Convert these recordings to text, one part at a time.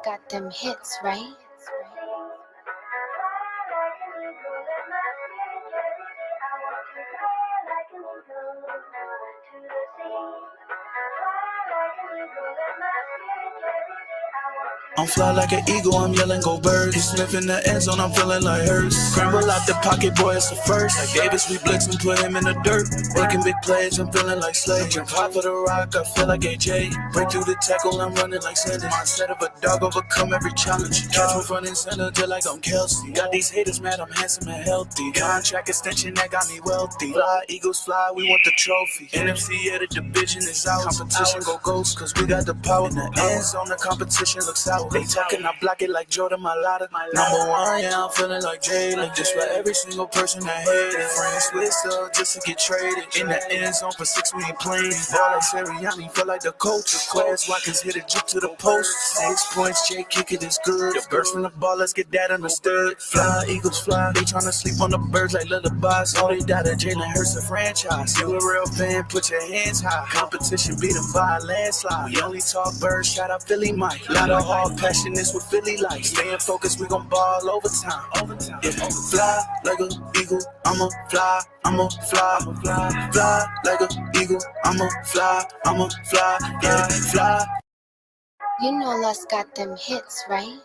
got them hits, right? I'm fly like an eagle, I'm yelling go birds. He sniff in the end zone, I'm feeling like Hurts. Scramble out the pocket, boy, it's the first. Like Davis, we blitz and put him in the dirt. Making big plays, I'm feeling like Slade. Jump high for the rock, I feel like AJ. Break through the tackle, I'm running like Sanders. Mindset of a dog, overcome every challenge. Catch me front and center, just like I'm Kelsey. Got these haters mad, I'm handsome and healthy. Contract extension, that got me wealthy. Fly, Eagles fly, we want the trophy. NFC, yeah, the division is out. Competition go ghost, cause we got the power. In the end zone, the competition looks out. They talking, I block it like Jordan, my lotta. Number one, yeah, I'm feeling like Jalen. Just for every single person that hated. Friends switched up just to get traded. In the end zone for 6, we ain't playing. Ball like Sirianni, feel like the coach. The Quaz Watkins hit a jump to the post. 6 points, Jay kick it is good. The burst from the ball, let's get that understood. Fly, Eagles fly. They tryna sleep on the birds like lullabies. All they died at Jalen Hurts a franchise. You a real fan, put your hands high. Competition beat them by a landslide. We only talk birds, shout out Philly Mike. Lot of hard passion, this what Philly like. Staying focused, we gon' ball overtime. Yeah, fly like an eagle, I'ma fly, I'ma fly, fly like an eagle, I'ma fly, yeah, fly. You know Les got them hits, right?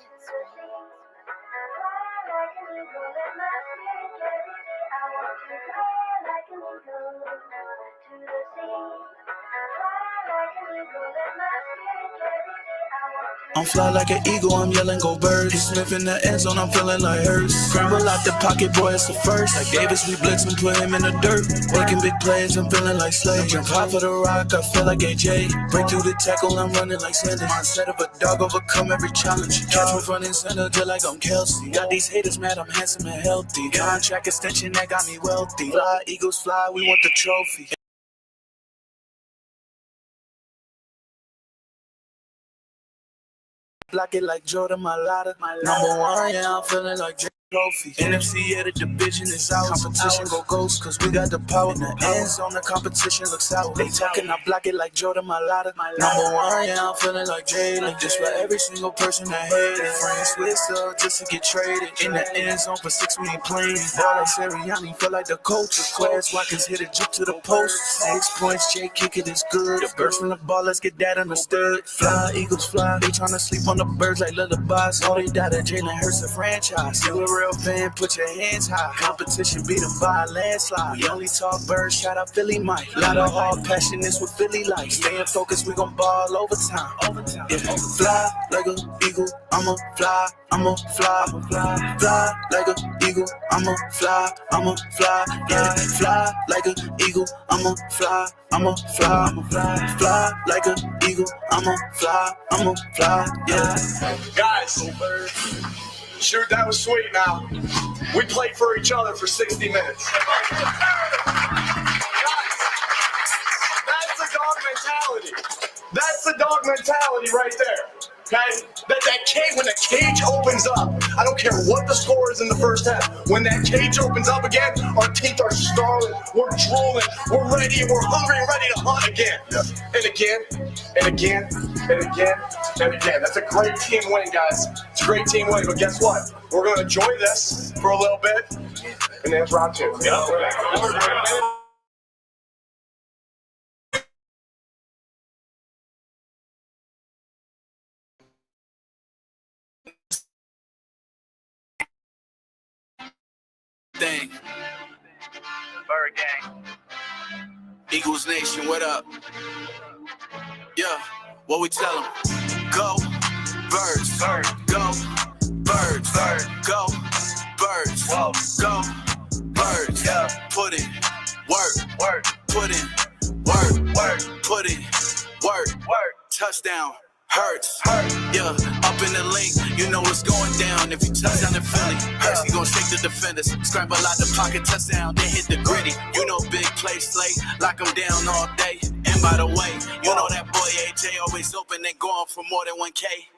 I'm fly like an eagle, I'm yelling go birds. He sniff in the end zone, I'm feeling like Hurts. Scramble out the pocket, boy, it's the first. Like Davis, we blitz and put him in the dirt. Making big plays, I'm feeling like Slade. Jump high for the rock, I feel like AJ. Break through the tackle, I'm running like Sanders. Mindset of a dog, overcome every challenge. Catch me front and center, just like I'm Kelsey. Got these haters mad, I'm handsome and healthy. Contract extension, that got me wealthy. Fly, Eagles fly, we want the trophy. Block it like Jordan, my lotta. Number one, yeah, I'm feeling like trophy. NFC, yeah, the division is out. Competition go ghost, cause we got the power. In the end zone, the competition looks out. They talking, I block it like Jordan, my lotta. Number one, yeah, I'm feeling like Jalen. Just for every single person that hated. Friends switched up just to get traded. In the end zone for 6, we ain't playing. Ball like Sirianni, feel like the coach. The Quaz Watkins hit a jump to the post. 6 points, Jay kick it is good. The burst from the ball, let's get that understood. Fly, Eagles fly. They tryna sleep on the birds like lullabies. All they died at Jalen Hurts a franchise. You a real fan, put your hands high. Competition beat them by a landslide. We only talk birds, shout out Philly Mike. Lot of hard passion, this what Philly like. Staying focused, we gon' ball overtime. Yeah, fly like an eagle, I'ma fly, fly like an eagle, I'ma fly, yeah, fly like an eagle, I'ma fly, fly like an eagle, I'ma fly, yeah. Guys, shoot, that was sweet now. We played for each other for 60 minutes. Guys, that's the dog mentality. That's the dog mentality right there. Okay? That cage, when the cage opens up, I don't care what the score is in the first half. When that cage opens up again, our teeth are snarling, we're drooling, we're ready, we're hungry and ready to hunt again. Yeah. And again, and again, and again, and again. That's a great team win, guys. It's a great team win, but guess what? We're going to enjoy this for a little bit, and then it's round 2. Yeah. Thing. Bird gang. Eagles Nation, what up? Yeah, what we tell them? Go, birds, go, birds, go, birds, go, birds, put in, work, put in, work, put in, work, touchdown. Hurts, yeah, up in the link, you know what's going down. If you touch down in Philly, Hurts, he gon' shake the defenders. Scramble out the pocket, touchdown, then hit the gritty. You know big play slate, lock him down all day. And by the way, you know that boy AJ always open and going for more than 1K.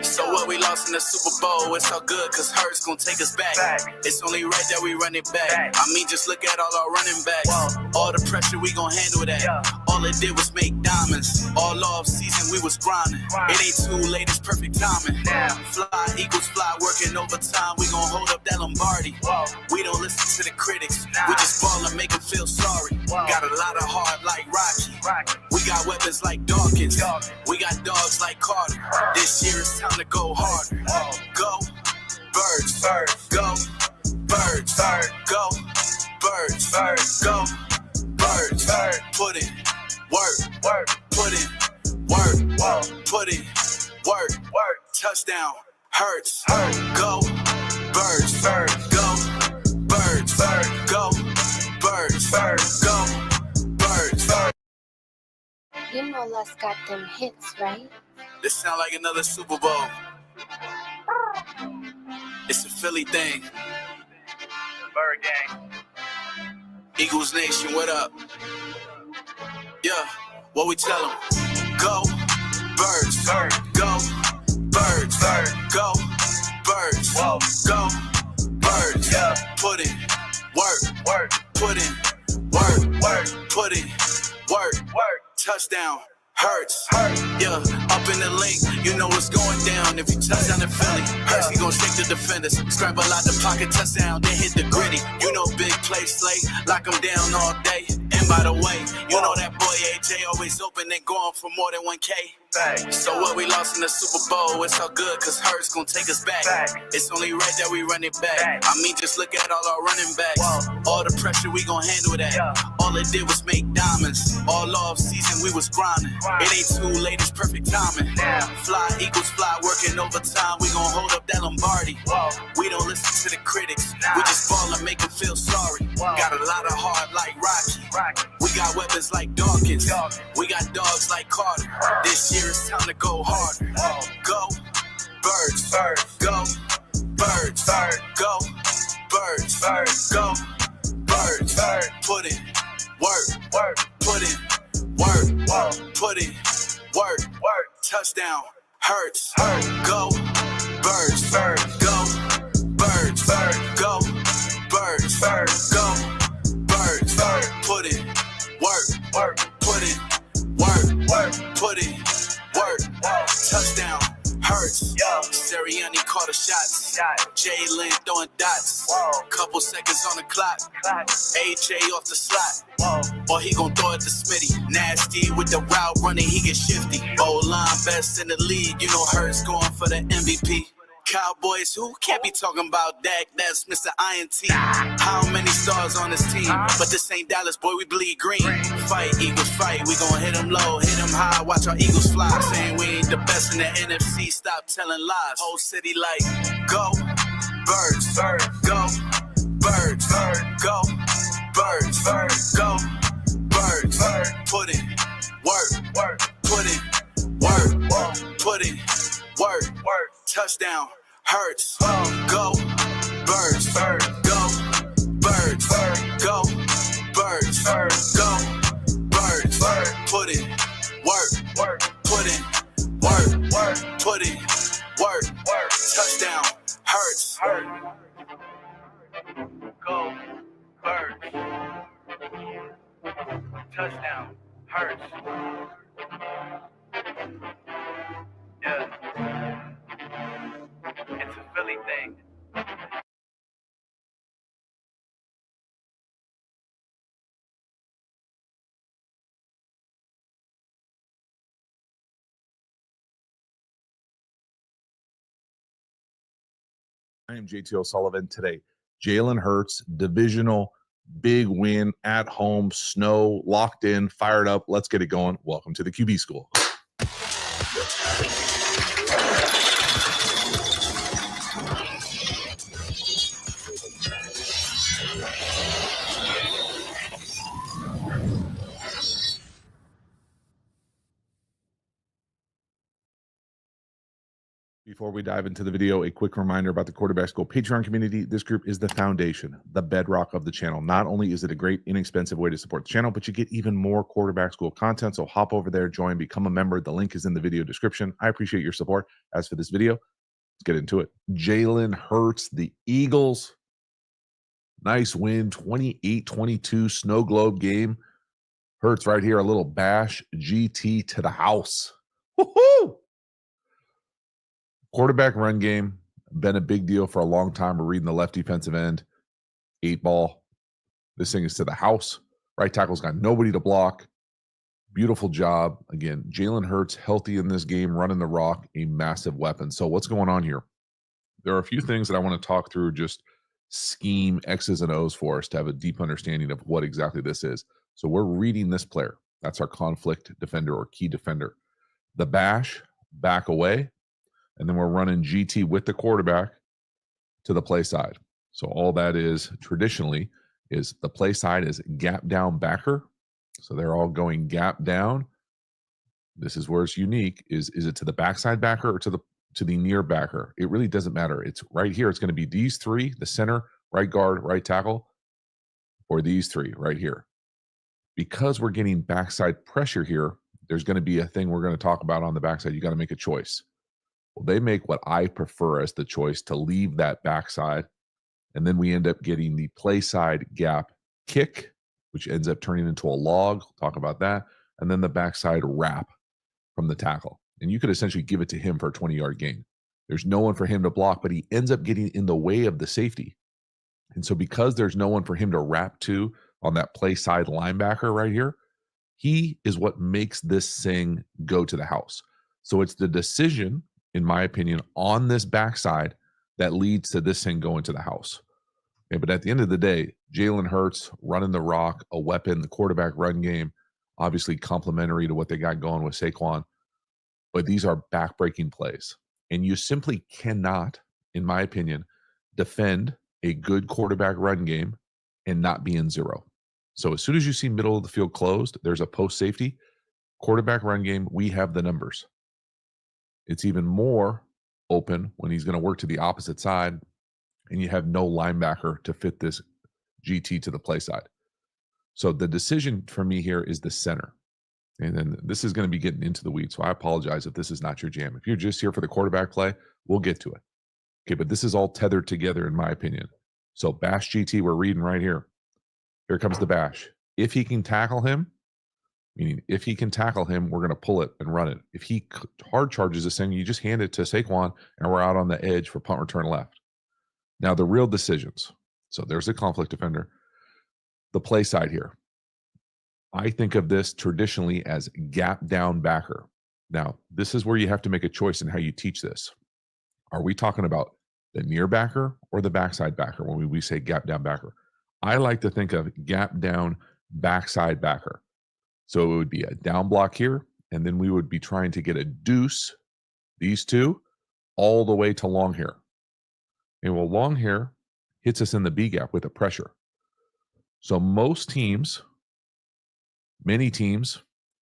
So what we lost in the Super Bowl, it's all good cause Hurts gon' take us back. It's only right that we run it back. I mean, just look at all our running backs. All the pressure, we gon' handle that. All All it did was make diamonds. All off season we was grinding. It ain't too late, it's perfect timing. Fly equals fly, working overtime. We gon' hold up that Lombardi. We don't listen to the critics. We just ball and make them feel sorry. Got a lot of heart like Rocky. We got weapons like Dawkins. We got dogs like Carter. This year it's time to go harder. Go Birds. Go Birds. Go Birds. Go Birds. Put in work. Put in work. Put in work. Touchdown. Hurts. Go Birds. Go Birds. Go Birds. Go Birds. You know Les got them hits, right? This sound like another Super Bowl. It's a Philly thing. Bird gang. Eagles Nation, what up? Yeah, what we tell them? Go Birds. Go Birds. Go Birds. Go Birds. Put in work. Put in work. Put in work. Touchdown. Hurts. Yeah, up in the link, you know what's going down. If you touch down in Philly, Hurts, he gon' shake the defenders. Scramble out the pocket, touchdown, then hit the gritty. You know big play slate, lock him down all day. And by the way, you know that boy AJ always open and going for more than 1K. So what we lost in the Super Bowl, it's all good, cause Hurts gon' take us back. It's only right that we run it back. I mean, just look at all our running backs. All the pressure, we gon' handle that. All it did was make diamonds. All off season, we was grinding. It ain't too late, it's perfect timing. Fly equals fly, working overtime. We gon' hold up that Lombardi. We don't listen to the critics. We just ball and make them feel sorry. Got a lot of heart like Rocky. We got weapons like Dawkins. We got dogs like Carter. This year it's time to go harder. Go Birds. Go Birds. Go Birds. Go Birds. Put in work. Put in work. Put in work. Touchdown. Hurts. Go Birds. Go Birds. Go Birds. Go Birds. Put in work. Put in work. Put in work. Touchdown. Hurts. Sirianni caught a shot. Jalen throwing dots. Couple seconds on the clock. AJ off the slot. Or he gon' throw it to Smitty. Nasty with the route running, he get shifty. O-line best in the league. You know Hurts going for the MVP. Cowboys, who can't be talking about Dak? That's Mr. INT. How many stars on this team? But this ain't Dallas, boy, we bleed green. Fight, Eagles, fight. We gon' hit them low, hit them high. Watch our Eagles fly. Saying we ain't the best in the NFC. Stop telling lies. Whole city like, go Birds. Go Birds. Go Birds. Go Birds. Put in work. Put in work. Put in work. Touchdown. Hurts. Go Birds. Go Birds. Go Birds. Go Birds. Put in work. Put in work. Put in work. Touchdown. Hurts. Go Birds. Touchdown. Hurts. Yeah. It's a Philly thing. I am JT O'Sullivan today. Jalen Hurts, divisional, big win at home, snow, locked in, fired up. Let's get it going. Welcome to the QB School. Before we dive into the video, a quick reminder about the Quarterback School Patreon community. This group is the foundation, the bedrock of the channel. Not only is it a great, inexpensive way to support the channel, but you get even more Quarterback School content. So hop over there, join, become a member. The link is in the video description. I appreciate your support. As for this video, let's get into it. Jalen Hurts, the Eagles. Nice win, 28-22 snow globe game. Hurts right here, a little bash GT to the house. Woohoo! Quarterback run game, been a big deal for a long time. We're reading the left defensive end, 8-ball. This thing is to the house. Right tackle's got nobody to block. Beautiful job. Again, Jalen Hurts healthy in this game, running the rock, a massive weapon. So what's going on here? There are a few things that I want to talk through, just scheme X's and O's for us to have a deep understanding of what exactly this is. So we're reading this player. That's our conflict defender or key defender. The bash, back away, and then we're running GT with the quarterback to the play side. So all that is traditionally is the play side is gap down backer. So they're all going gap down. This is where it's unique. Is it to the backside backer or to the near backer? It really doesn't matter. It's right here. It's going to be these three, the center, right guard, right tackle, or these three right here. Because we're getting backside pressure here, there's going to be a thing we're going to talk about on the backside. You got to make a choice. Well, they make what I prefer as the choice to leave that backside. And then we end up getting the play side gap kick, which ends up turning into a log. We'll talk about that. And then the backside wrap from the tackle. And you could essentially give it to him for a 20-yard gain. There's no one for him to block, but he ends up getting in the way of the safety. And so because there's no one for him to wrap to on that play side linebacker right here, he is what makes this thing go to the house. So it's the decision, in my opinion, on this backside that leads to this thing going to the house. Okay, but at the end of the day, Jalen Hurts running the rock, a weapon, the quarterback run game, obviously complementary to what they got going with Saquon. But these are backbreaking plays. And you simply cannot, in my opinion, defend a good quarterback run game and not be in zero. So as soon as you see middle of the field closed, there's a post safety, quarterback run game, we have the numbers. It's even more open when he's going to work to the opposite side and you have no linebacker to fit this GT to the play side. So the decision for me here is the center. And then this is going to be getting into the weeds. So I apologize if this is not your jam. If you're just here for the quarterback play, we'll get to it. Okay, but this is all tethered together in my opinion. So bash GT, we're reading right here. Here comes the bash. If he can tackle him, meaning if he can tackle him, we're going to pull it and run it. If he hard charges this thing, you just hand it to Saquon and we're out on the edge for punt return left. Now the real decisions. So there's a conflict defender. The play side here. I think of this traditionally as gap down backer. Now, this is where you have to make a choice in how you teach this. Are we talking about the near backer or the backside backer when we say gap down backer? I like to think of gap down backside backer. So it would be a down block here, and then we would be trying to get a deuce, these two, all the way to long hair. And well, long hair hits us in the B gap with a pressure. So most teams, many teams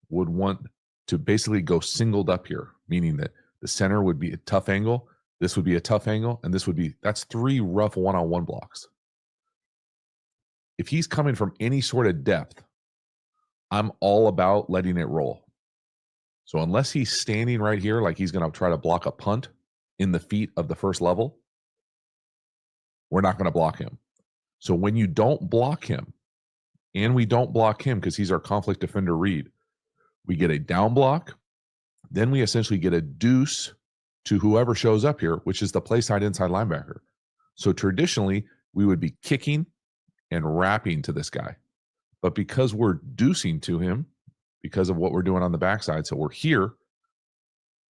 would want to basically go singled up here, meaning that the center would be a tough angle, this would be a tough angle, and this would be, that's three rough one-on-one blocks. If he's coming from any sort of depth, I'm all about letting it roll. So unless he's standing right here like he's going to try to block a punt in the feet of the first level, we're not going to block him. So when you don't block him, and we don't block him because he's our conflict defender read, we get a down block, then we essentially get a deuce to whoever shows up here, which is the play side inside linebacker. So traditionally, we would be kicking and wrapping to this guy. But because we're deucing to him, because of what we're doing on the backside, so we're here,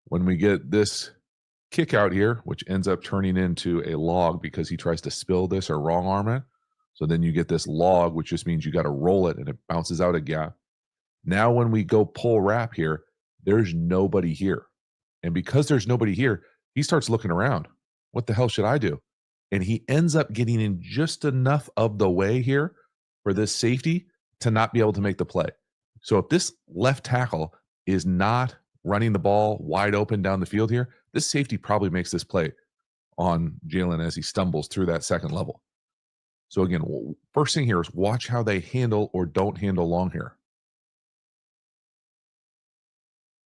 when we get this kick out here, which ends up turning into a log because he tries to spill this or wrong arm it. So then you get this log, which just means you got to roll it and it bounces out a gap. Now when we go pull wrap here, there's nobody here. And because there's nobody here, he starts looking around. What the hell should I do? And he ends up getting in just enough of the way here for this safety to not be able to make the play. So if this left tackle is not running the ball wide open down the field here, this safety probably makes this play on Jalen as he stumbles through that second level. So again, first thing here is watch how they handle or don't handle long hair.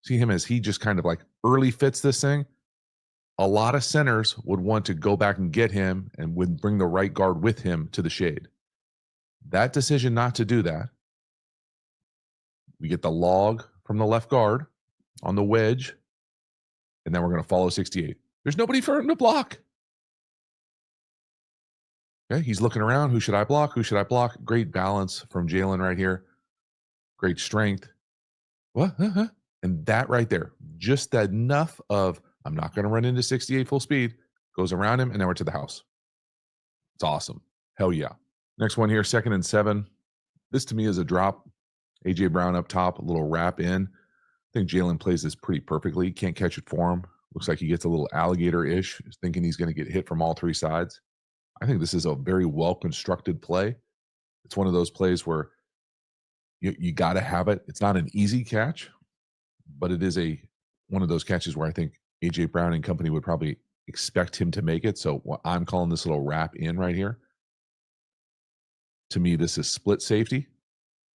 See him as he just kind of like early fits this thing. A lot of centers would want to go back and get him and would bring the right guard with him to the shade. That decision not to do that We get the log from the left guard on the wedge, and then we're going to follow 68. There's nobody for him to block. Okay, he's looking around. Who should I block? Who should I block? Great balance from Jalen right here. Great strength. What? And that right there, just enough of, I'm not going to run into 68 full speed, goes around him, and then we're to the house. It's awesome. Hell yeah. Next one here, 2nd and 7. This to me is a drop. A.J. Brown up top, a little wrap in. I think Jalen plays this pretty perfectly. Can't catch it for him. Looks like he gets a little alligator-ish, thinking he's going to get hit from all 3 sides. I think this is a very well-constructed play. It's one of those plays where you got to have it. It's not an easy catch, but it is one of those catches where I think A.J. Brown and company would probably expect him to make it. So I'm calling this little wrap in right here. To me, this is split safety.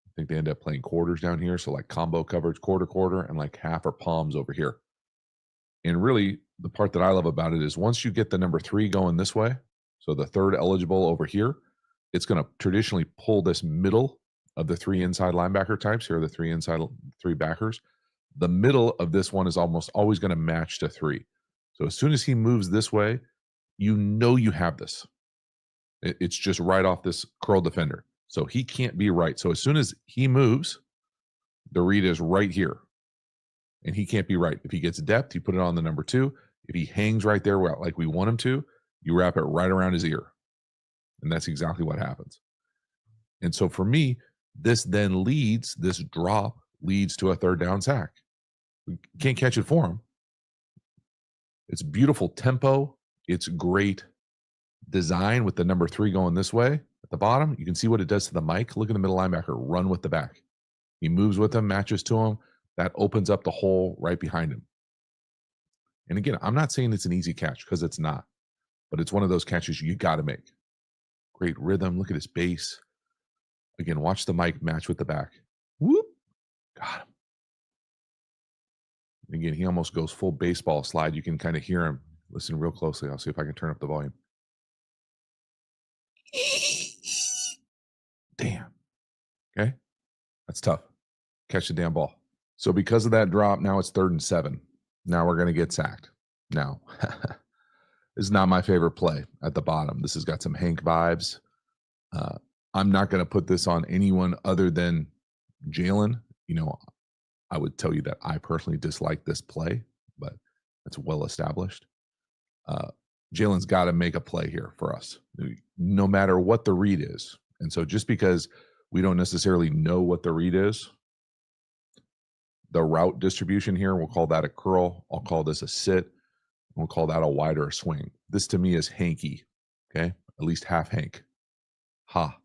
I think they end up playing quarters down here. So like combo coverage, quarter, and like half or palms over here. And really, the part that I love about it is once you get the number 3 going this way, so the 3rd eligible over here, it's going to traditionally pull this middle of the 3 inside linebacker types. Here are the 3 backers. The middle of this one is almost always going to match to 3. So as soon as he moves this way, you know you have this. It's just right off this curl defender. So he can't be right. So as soon as he moves, the read is right here. And he can't be right. If he gets depth, you put it on the number 2. If he hangs right there like we want him to, you wrap it right around his ear. And that's exactly what happens. And so for me, this drop leads to a 3rd down sack. We can't catch it for him. It's beautiful tempo. It's great design with the number 3 going this way at the bottom. You can see what it does to the mic. Look at the middle linebacker, run with the back. He moves with him, matches to him. That opens up the hole right behind him. And again, I'm not saying it's an easy catch because it's not, but it's one of those catches you got to make. Great rhythm. Look at his base. Again, watch the mic match with the back. Whoop. Got him. Again, he almost goes full baseball slide. You can kind of hear him. Listen real closely. I'll see if I can turn up the volume. Damn. Okay. That's tough. Catch the damn ball. So because of that drop, now it's 3rd and 7. Now we're going to get sacked. Now, this is not my favorite play at the bottom. This has got some Hank vibes. I'm not going to put this on anyone other than Jalen. You know, I would tell you that I personally dislike this play, but it's well established. Jalen's got to make a play here for us, no matter what the read is. And so just because we don't necessarily know what the read is, the route distribution here, we'll call that a curl. I'll call this a sit. We'll call that a wide or a swing. This to me is hanky, okay? At least half hank. Ha,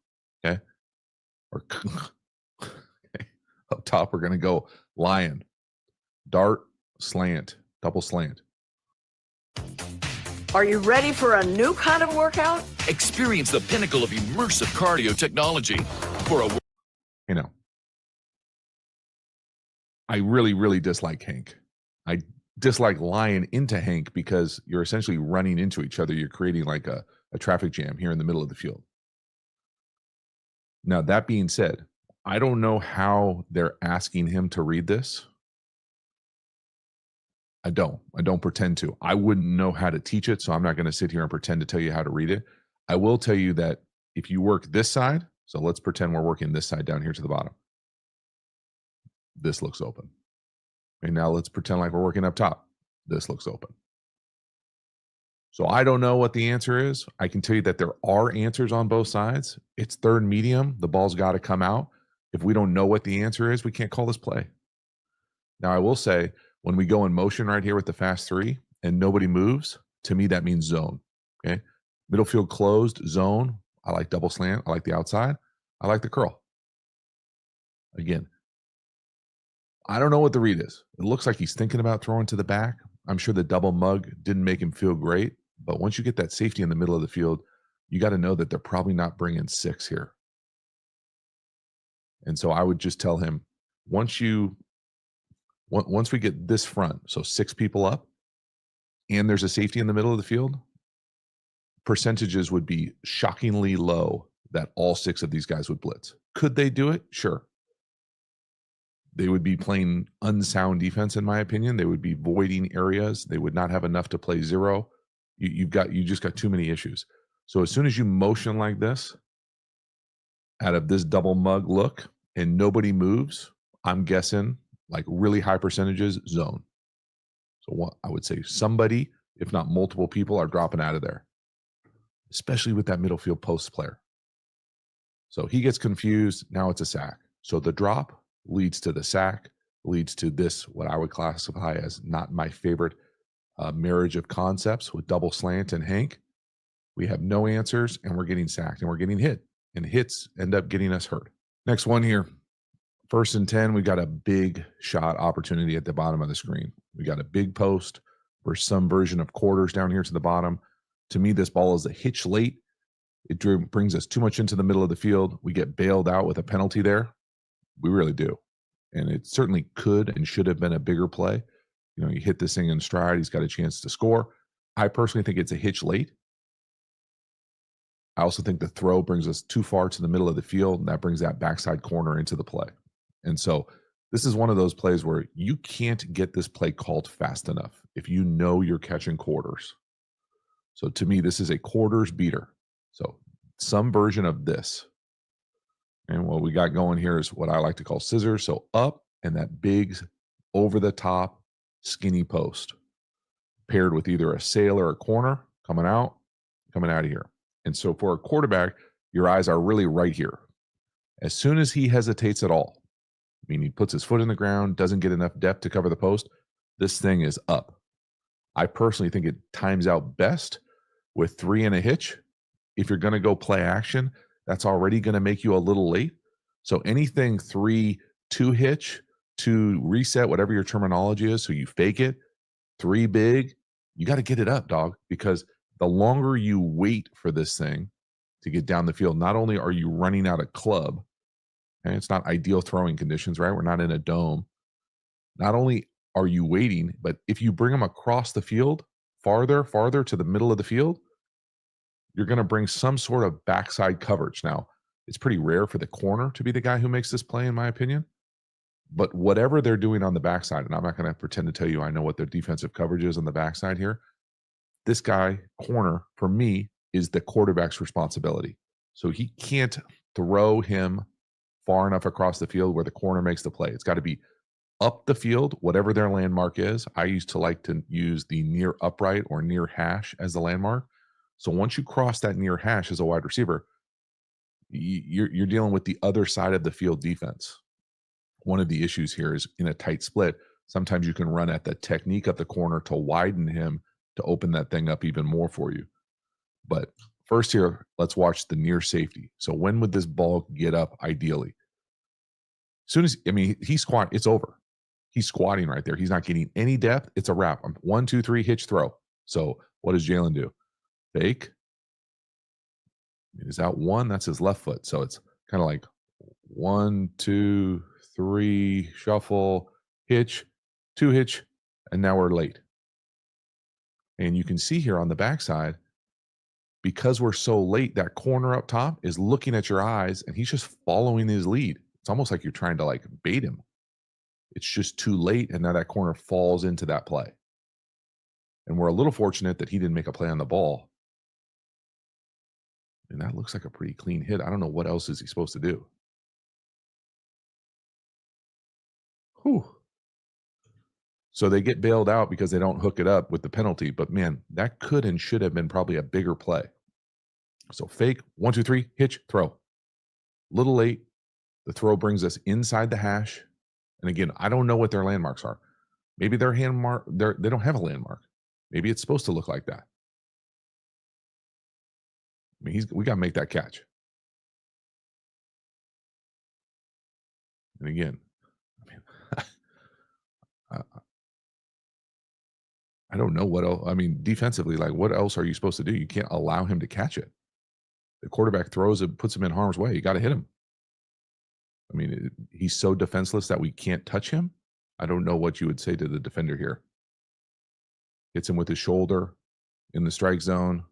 okay? Or okay. Up top, we're going to go lion, dart, slant, double slant. Are you ready for a new kind of workout? Experience the pinnacle of immersive cardio technology for a... You know, I really, really dislike Hank. I dislike Lion into Hank because you're essentially running into each other. You're creating like a traffic jam here in the middle of the field. Now, that being said, I don't know how they're asking him to read this. I don't pretend to. I wouldn't know how to teach it, so I'm not going to sit here and pretend to tell you how to read it. I will tell you that if you work this side, so let's pretend we're working this side down here to the bottom. This looks open. And now let's pretend like we're working up top. This looks open. So I don't know what the answer is. I can tell you that there are answers on both sides. It's 3rd medium. The ball's got to come out. If we don't know what the answer is, we can't call this play. Now, I will say, when we go in motion right here with the fast 3 and nobody moves, to me, that means zone. Okay. Middle field closed, zone. I like double slant. I like the outside. I like the curl. Again, I don't know what the read is. It looks like he's thinking about throwing to the back. I'm sure the double mug didn't make him feel great. But once you get that safety in the middle of the field, you got to know that they're probably not bringing 6 here. And so I would just tell him, once we get this front, so 6 people up, and there's a safety in the middle of the field, percentages would be shockingly low that all 6 of these guys would blitz. Could they do it? Sure. They would be playing unsound defense, in my opinion. They would be voiding areas. They would not have enough to play zero. You just got too many issues. So as soon as you motion like this, out of this double mug look, and nobody moves, I'm guessing like really high percentages zone. So what I would say somebody, if not multiple people, are dropping out of there, especially with that middle field post player. So he gets confused. Now it's a sack. So the drop leads to the sack, leads to this, what I would classify as not my favorite marriage of concepts with double slant and Hank. We have no answers, and we're getting sacked, and we're getting hit, and hits end up getting us hurt. Next one here. 1st and 10, we got a big shot opportunity at the bottom of the screen. We got a big post for some version of quarters down here to the bottom. To me, this ball is a hitch late. It brings us too much into the middle of the field. We get bailed out with a penalty there. We really do. And it certainly could and should have been a bigger play. You know, you hit this thing in stride. He's got a chance to score. I personally think it's a hitch late. I also think the throw brings us too far to the middle of the field, and that brings that backside corner into the play. And so this is one of those plays where you can't get this play called fast enough if you know you're catching quarters. So to me, this is a quarters beater. So some version of this. And what we got going here is what I like to call scissors. So up and that big over the top skinny post paired with either a sail or a corner coming out of here. And so for a quarterback, your eyes are really right here. As soon as he hesitates at all, I mean, he puts his foot in the ground, doesn't get enough depth to cover the post, this thing is up. I personally think it times out best with 3 and a hitch. If you're going to go play action, that's already going to make you a little late. So anything 3, 2 hitch, 2 reset, whatever your terminology is, so you fake it, 3 big, you got to get it up, dog, because the longer you wait for this thing to get down the field, not only are you running out of club, and it's not ideal throwing conditions, right? We're not in a dome. Not only are you waiting, but if you bring them across the field, farther to the middle of the field, you're going to bring some sort of backside coverage. Now, it's pretty rare for the corner to be the guy who makes this play, in my opinion. But whatever they're doing on the backside, and I'm not going to pretend to tell you I know what their defensive coverage is on the backside here. This guy, corner, for me, is the quarterback's responsibility. So he can't throw him far enough across the field where the corner makes the play. It's got to be up the field, whatever their landmark is. I used to like to use the near upright or near hash as the landmark. So once you cross that near hash as a wide receiver, you're dealing with the other side of the field defense. One of the issues here is in a tight split, sometimes you can run at the technique of the corner to widen him to open that thing up even more for you. But first here, let's watch the near safety. So when would this ball get up ideally? As soon as, I mean, he's squatting, it's over. He's squatting right there. He's not getting any depth. It's a wrap. 1, 2, 3, hitch, throw. So what does Jalen do? Fake. Is that 1? That's his left foot. So it's kind of like 1, 2, 3, shuffle, hitch, 2 hitch, and now we're late. And you can see here on the backside, because we're so late, that corner up top is looking at your eyes, and he's just following his lead. It's almost like you're trying to like bait him. It's just too late, and now that corner falls into that play. And we're a little fortunate that he didn't make a play on the ball. And that looks like a pretty clean hit. I don't know what else is he supposed to do. Whew. So they get bailed out because they don't hook it up with the penalty. But, man, that could and should have been probably a bigger play. So fake, 1, 2, 3, hitch, throw. Little late. The throw brings us inside the hash. And, again, I don't know what their landmarks are. Maybe their they don't have a landmark. Maybe it's supposed to look like that. I mean, we got to make that catch. And, again, I mean, I don't know what else. I mean, defensively, like, what else are you supposed to do? You can't allow him to catch it. The quarterback throws it, puts him in harm's way. You got to hit him. I mean, he's so defenseless that we can't touch him. I don't know what you would say to the defender here. Hits him with his shoulder in the strike zone.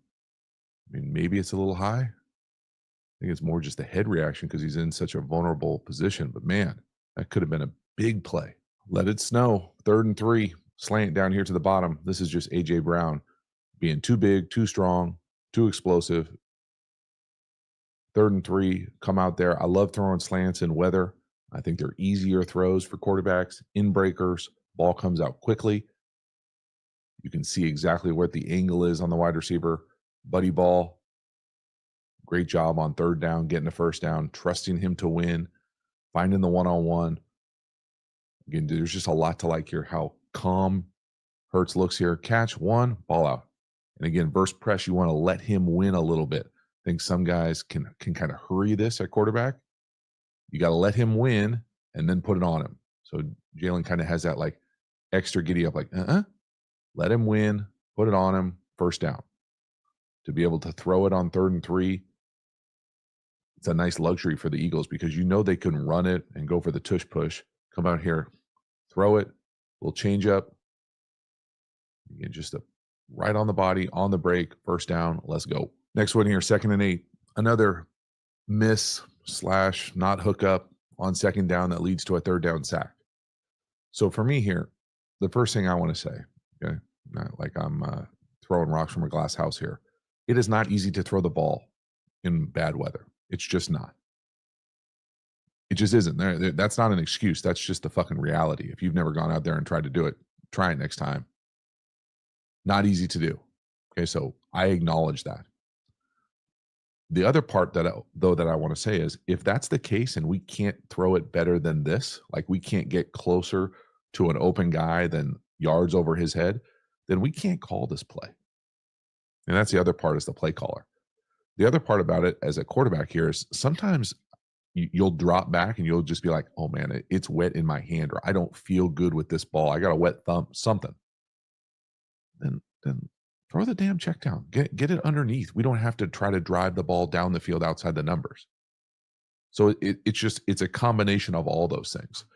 I mean, maybe it's a little high. I think it's more just a head reaction because he's in such a vulnerable position. But, man, that could have been a Big play. Let it snow. 3rd and 3. Slant down here to the bottom. This is just A.J. Brown being too big, too strong, too explosive. 3rd and 3. Come out there. I love throwing slants in weather. I think they're easier throws for quarterbacks. In breakers. Ball comes out quickly. You can see exactly what the angle is on the wide receiver. Buddy ball. Great job on 3rd down, getting the 1st down, trusting him to win, finding the one-on-one. Again, there's just a lot to like here. How calm Hurts looks here. Catch 1, ball out. And again, verse press, you want to let him win a little bit. I think some guys can kind of hurry this at quarterback. You got to let him win and then put it on him. So Jalen kind of has that like extra giddy up, like, let him win, put it on him, 1st down. To be able to throw it on 3rd and 3, it's a nice luxury for the Eagles because you know they can run it and go for the tush push. Come out here, throw it, little change up. Again, just right on the body, on the break, 1st down, let's go. Next one here, 2nd and 8. Another miss / not hook up on 2nd down that leads to a 3rd down sack. So for me here, the first thing I want to say, okay, not like I'm throwing rocks from a glass house here. It is not easy to throw the ball in bad weather. It's just not. It just isn't. That's not an excuse. That's just the fucking reality. If you've never gone out there and tried to do it, try it next time. Not easy to do. Okay, so I acknowledge that. The other part that I want to say is if that's the case and we can't throw it better than this, like we can't get closer to an open guy than yards over his head, then we can't call this play. And that's the other part is the play caller. The other part about it as a quarterback here is sometimes you'll drop back and you'll just be like, oh man, it's wet in my hand, or I don't feel good with this ball. I got a wet thumb, something. Then throw the damn check down. Get it underneath. We don't have to try to drive the ball down the field outside the numbers. So it's a combination of all those things.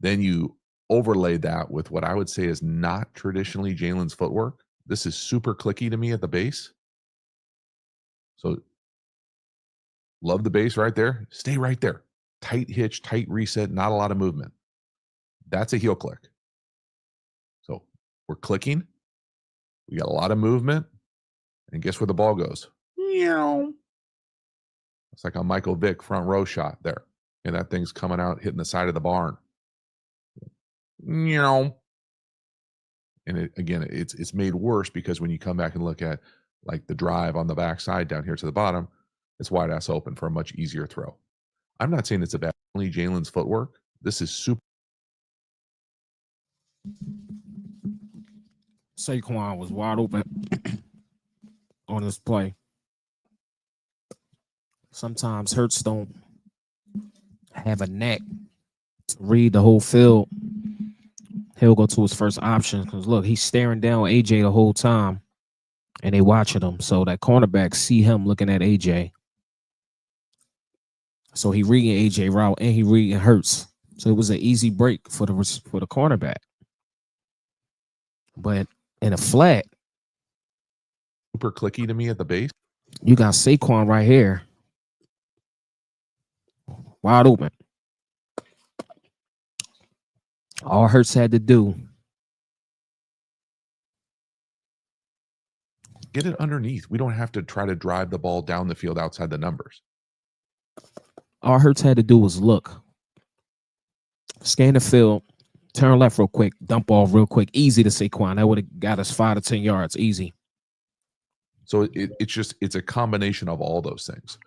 Then you overlay that with what I would say is not traditionally Jalen's footwork. This is super clicky to me at the base. So love the base right there. Stay right there. Tight hitch, tight reset, not a lot of movement. That's a heel click. So we're clicking. We got a lot of movement. And guess where the ball goes? Meow. It's like a Michael Vick front row shot there. And that thing's coming out, hitting the side of the barn. Meow. And it's made worse because when you come back and look at like the drive on the backside down here to the bottom, it's wide ass open for a much easier throw. I'm not saying it's about only Jalen's footwork. This is super. Saquon was wide open on this play. Sometimes Hurts don't have a knack to read the whole field. He'll go to his first option because look, he's staring down AJ the whole time, and they watching him. So that cornerback see him looking at AJ. So he reading AJ route and he reading Hurts. So it was an easy break for the cornerback. But in a flat, super clicky to me at the base. You got Saquon right here, wide open. All Hurts had to do, get it underneath. We don't have to try to drive the ball down the field outside the numbers. All Hurts had to do was look, scan the field, turn left real quick, dump off real quick. Easy to Saquon. That would have got us 5 to 10 yards. Easy. So it's a combination of all those things.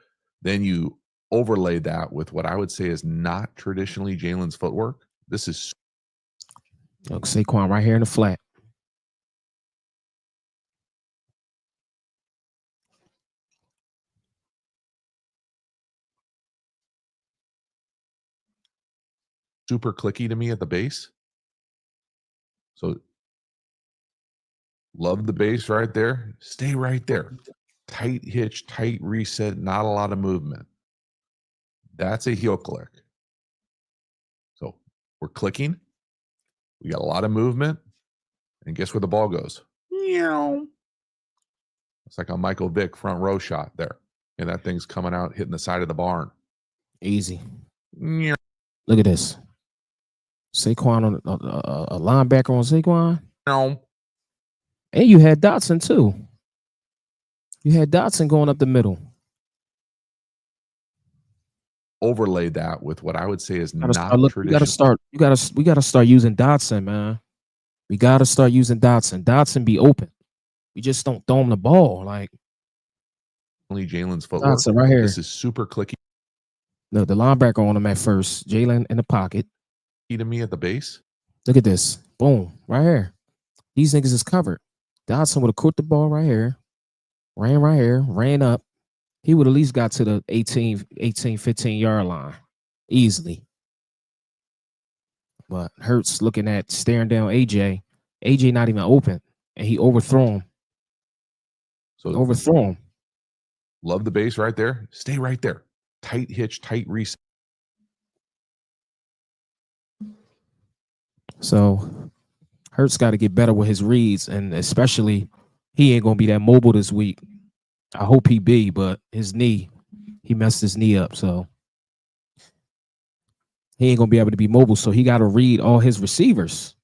Then you overlay that with what I would say is not traditionally Jalen's footwork. This is look, Saquon right here in the flat. Super clicky to me at the base. So love the base right there. Stay right there. Tight hitch, tight reset, not a lot of movement. That's a heel click. So we're clicking. We got a lot of movement. And guess where the ball goes? Meow. It's like a Michael Vick front row shot there. And that thing's coming out, hitting the side of the barn. Easy. Meow. Look at this. Saquon on a linebacker on Saquon. No. And you had Dotson too. You had Dotson going up the middle. Overlay that with what I would say is not traditional. We gotta start using Dotson, man. We gotta start using Dotson. Dotson be open. We just don't throw him the ball. Like only Jalen's footwork. Dotson right here. This is super clicky. No, the linebacker on him at first. Jalen in the pocket. To me at the base. Look at this. Boom. Right here. These niggas is covered. Dotson would have caught the ball right here. Ran right here. Ran up. He would at least got to the 18, 15-yard line. Easily. But Hurts looking at staring down AJ. AJ not even open. And he overthrew him. So overthrew him. Love the base right there. Stay right there. Tight hitch, tight reset. So Hurts got to get better with his reads, and especially he ain't gonna be that mobile this week. I hope he be, but his knee, he messed his knee up, so he ain't gonna be able to be mobile. So he got to read all his receivers.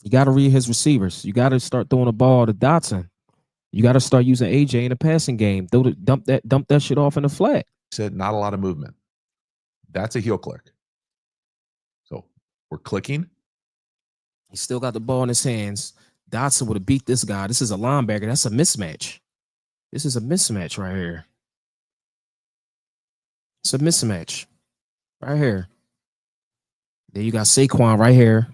You got to read his receivers. You got to start throwing the ball to Dotson. You got to start using AJ in the passing game. Dump that shit off in the flat. Said not a lot of movement. That's a heel click. So we're clicking. He still got the ball in his hands. Dotson would have beat this guy. This is a linebacker. That's a mismatch. This is a mismatch right here. It's a mismatch right here. Then you got Saquon right here.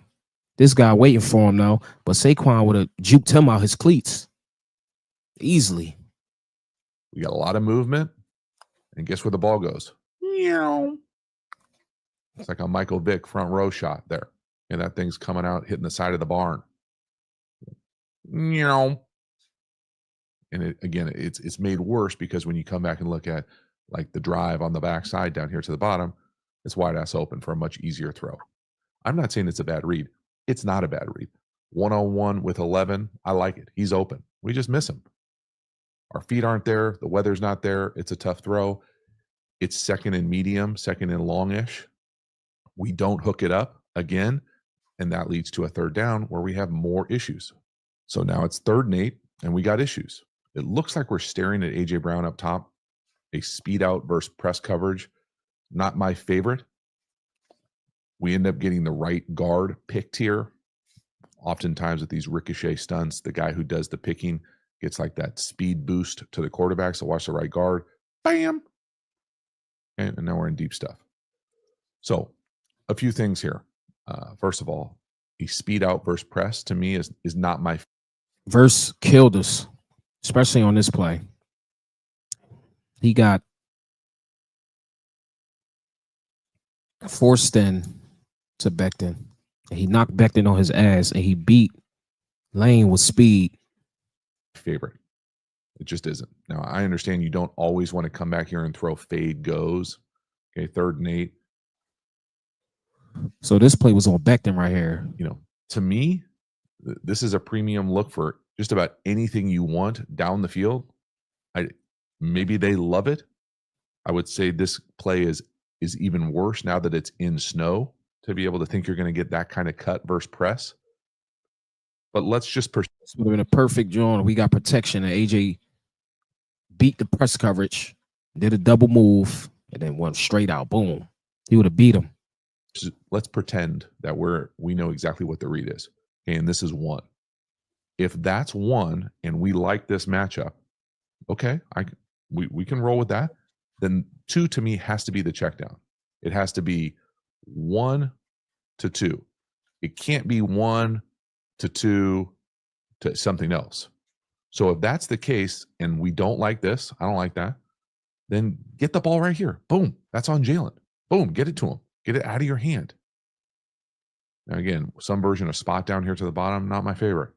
This guy waiting for him now, but Saquon would have juked him out his cleats easily. We got a lot of movement, and guess where the ball goes? Meow. It's like a Michael Vick front row shot there, and that thing's coming out, hitting the side of the barn. Meow. And it's made worse because when you come back and look at like the drive on the backside down here to the bottom, it's wide ass open for a much easier throw. I'm not saying it's a bad read. It's not a bad read. 1-on-1 with 11. I like it. He's open. We just miss him. Our feet aren't there. The weather's not there. It's a tough throw. It's second and medium, second and longish. We don't hook it up again, and that leads to a third down where we have more issues. So now it's 3rd and 8, and we got issues. It looks like we're staring at A.J. Brown up top. A speed out versus press coverage. Not my favorite. We end up getting the right guard picked here. Oftentimes with these ricochet stunts, the guy who does the picking gets like that speed boost to the quarterback. So watch the right guard. Bam! And now we're in deep stuff. So a few things here. First of all, a speed out versus press to me is not my favorite. Verse killed us, especially on this play. He got forced in to Becton. And he knocked Becton on his ass, and he beat Lane with speed. Favorite. It just isn't. Now, I understand you don't always want to come back here and throw fade goes. Okay, 3rd and 8. So this play was on Becton right here. You know, to me, this is a premium look for just about anything you want down the field. Maybe they love it. I would say this play is even worse now that it's in snow, to be able to think you're going to get that kind of cut versus press. But let's just this would have been a perfect joint. We got protection, and AJ beat the press coverage, did a double move, and then went straight out. Boom. He would have beat him. Let's pretend that we know exactly what the read is. Okay, and this is 1. If that's 1 and we like this matchup, okay, we can roll with that. Then 2 to me has to be the check down. It has to be 1 to 2. It can't be 1 to 2 to something else. So if that's the case and we don't like this, I don't like that, then get the ball right here. Boom. That's on Jalen. Boom. Get it to him. Get it out of your hand. Now, again, some version of spot down here to the bottom, not my favorite.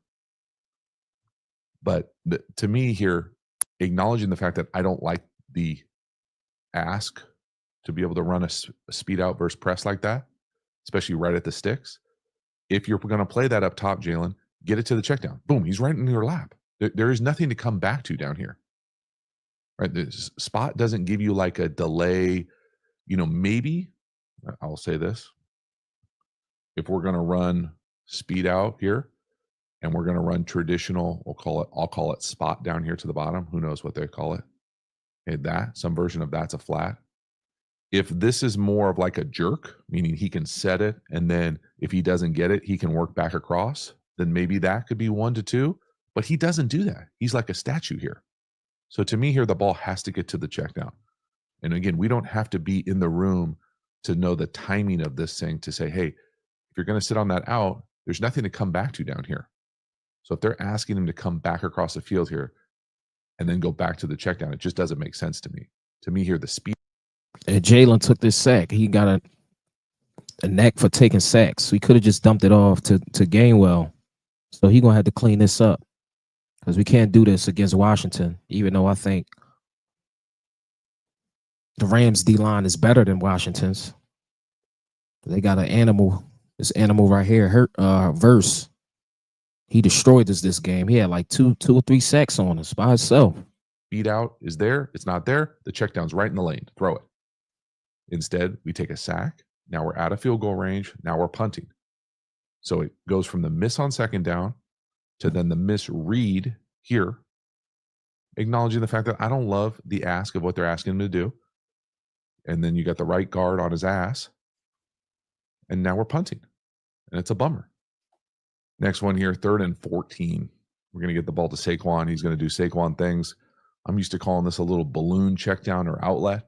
But to me here, acknowledging the fact that I don't like the ask to be able to run a speed out versus press like that, especially right at the sticks. If you're going to play that up top, Jalen, get it to the check down. Boom, he's right in your lap. There is nothing to come back to down here. Right? The spot doesn't give you like a delay. You know, maybe, I'll say this, if we're going to run speed out here and we're going to run traditional, I'll call it spot down here to the bottom. Who knows what they call it? Okay, some version of that's a flat. If this is more of like a jerk, meaning he can set it, and then if he doesn't get it, he can work back across, then maybe that could be 1 to 2. But he doesn't do that. He's like a statue here. So to me here, the ball has to get to the check down. And again, we don't have to be in the room to know the timing of this thing to say, hey, if you're going to sit on that out, there's nothing to come back to down here. So if they're asking him to come back across the field here and then go back to the check down, it just doesn't make sense to me. To me here, the speed. And Jalen took this sack. He got a knack for taking sacks. So he could have just dumped it off to Gainwell. So he's going to have to clean this up because we can't do this against Washington, even though I think the Rams D-line is better than Washington's. They got an animal. This animal right here, Verse. He destroyed us this game. He had like two or three sacks on us by himself. Beat out is there. It's not there. The check down's right in the lane. Throw it. Instead, we take a sack. Now we're out of field goal range. Now we're punting. So it goes from the miss on second down to then the misread here, acknowledging the fact that I don't love the ask of what they're asking him to do. And then you got the right guard on his ass. And now we're punting. And it's a bummer. Next one here, 3rd and 14. We're going to get the ball to Saquon. He's going to do Saquon things. I'm used to calling this a little balloon check down or outlet.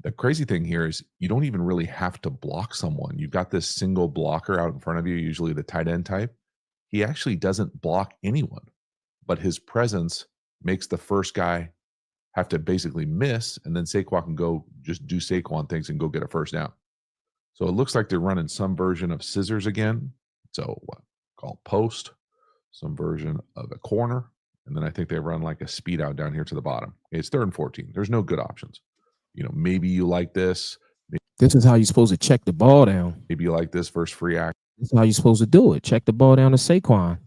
The crazy thing here is you don't even really have to block someone. You've got this single blocker out in front of you, usually the tight end type. He actually doesn't block anyone, but his presence makes the first guy have to basically miss, and then Saquon can go just do Saquon things and go get a first down. So it looks like they're running some version of scissors again. So what? Called post, some version of a corner, and then I think they run like a speed out down here to the bottom. It's 3rd and 14. There's no good options. You know, maybe you like this. This is how you're supposed to check the ball down. Maybe you like this versus free act. This is how you're supposed to do it. Check the ball down to Saquon.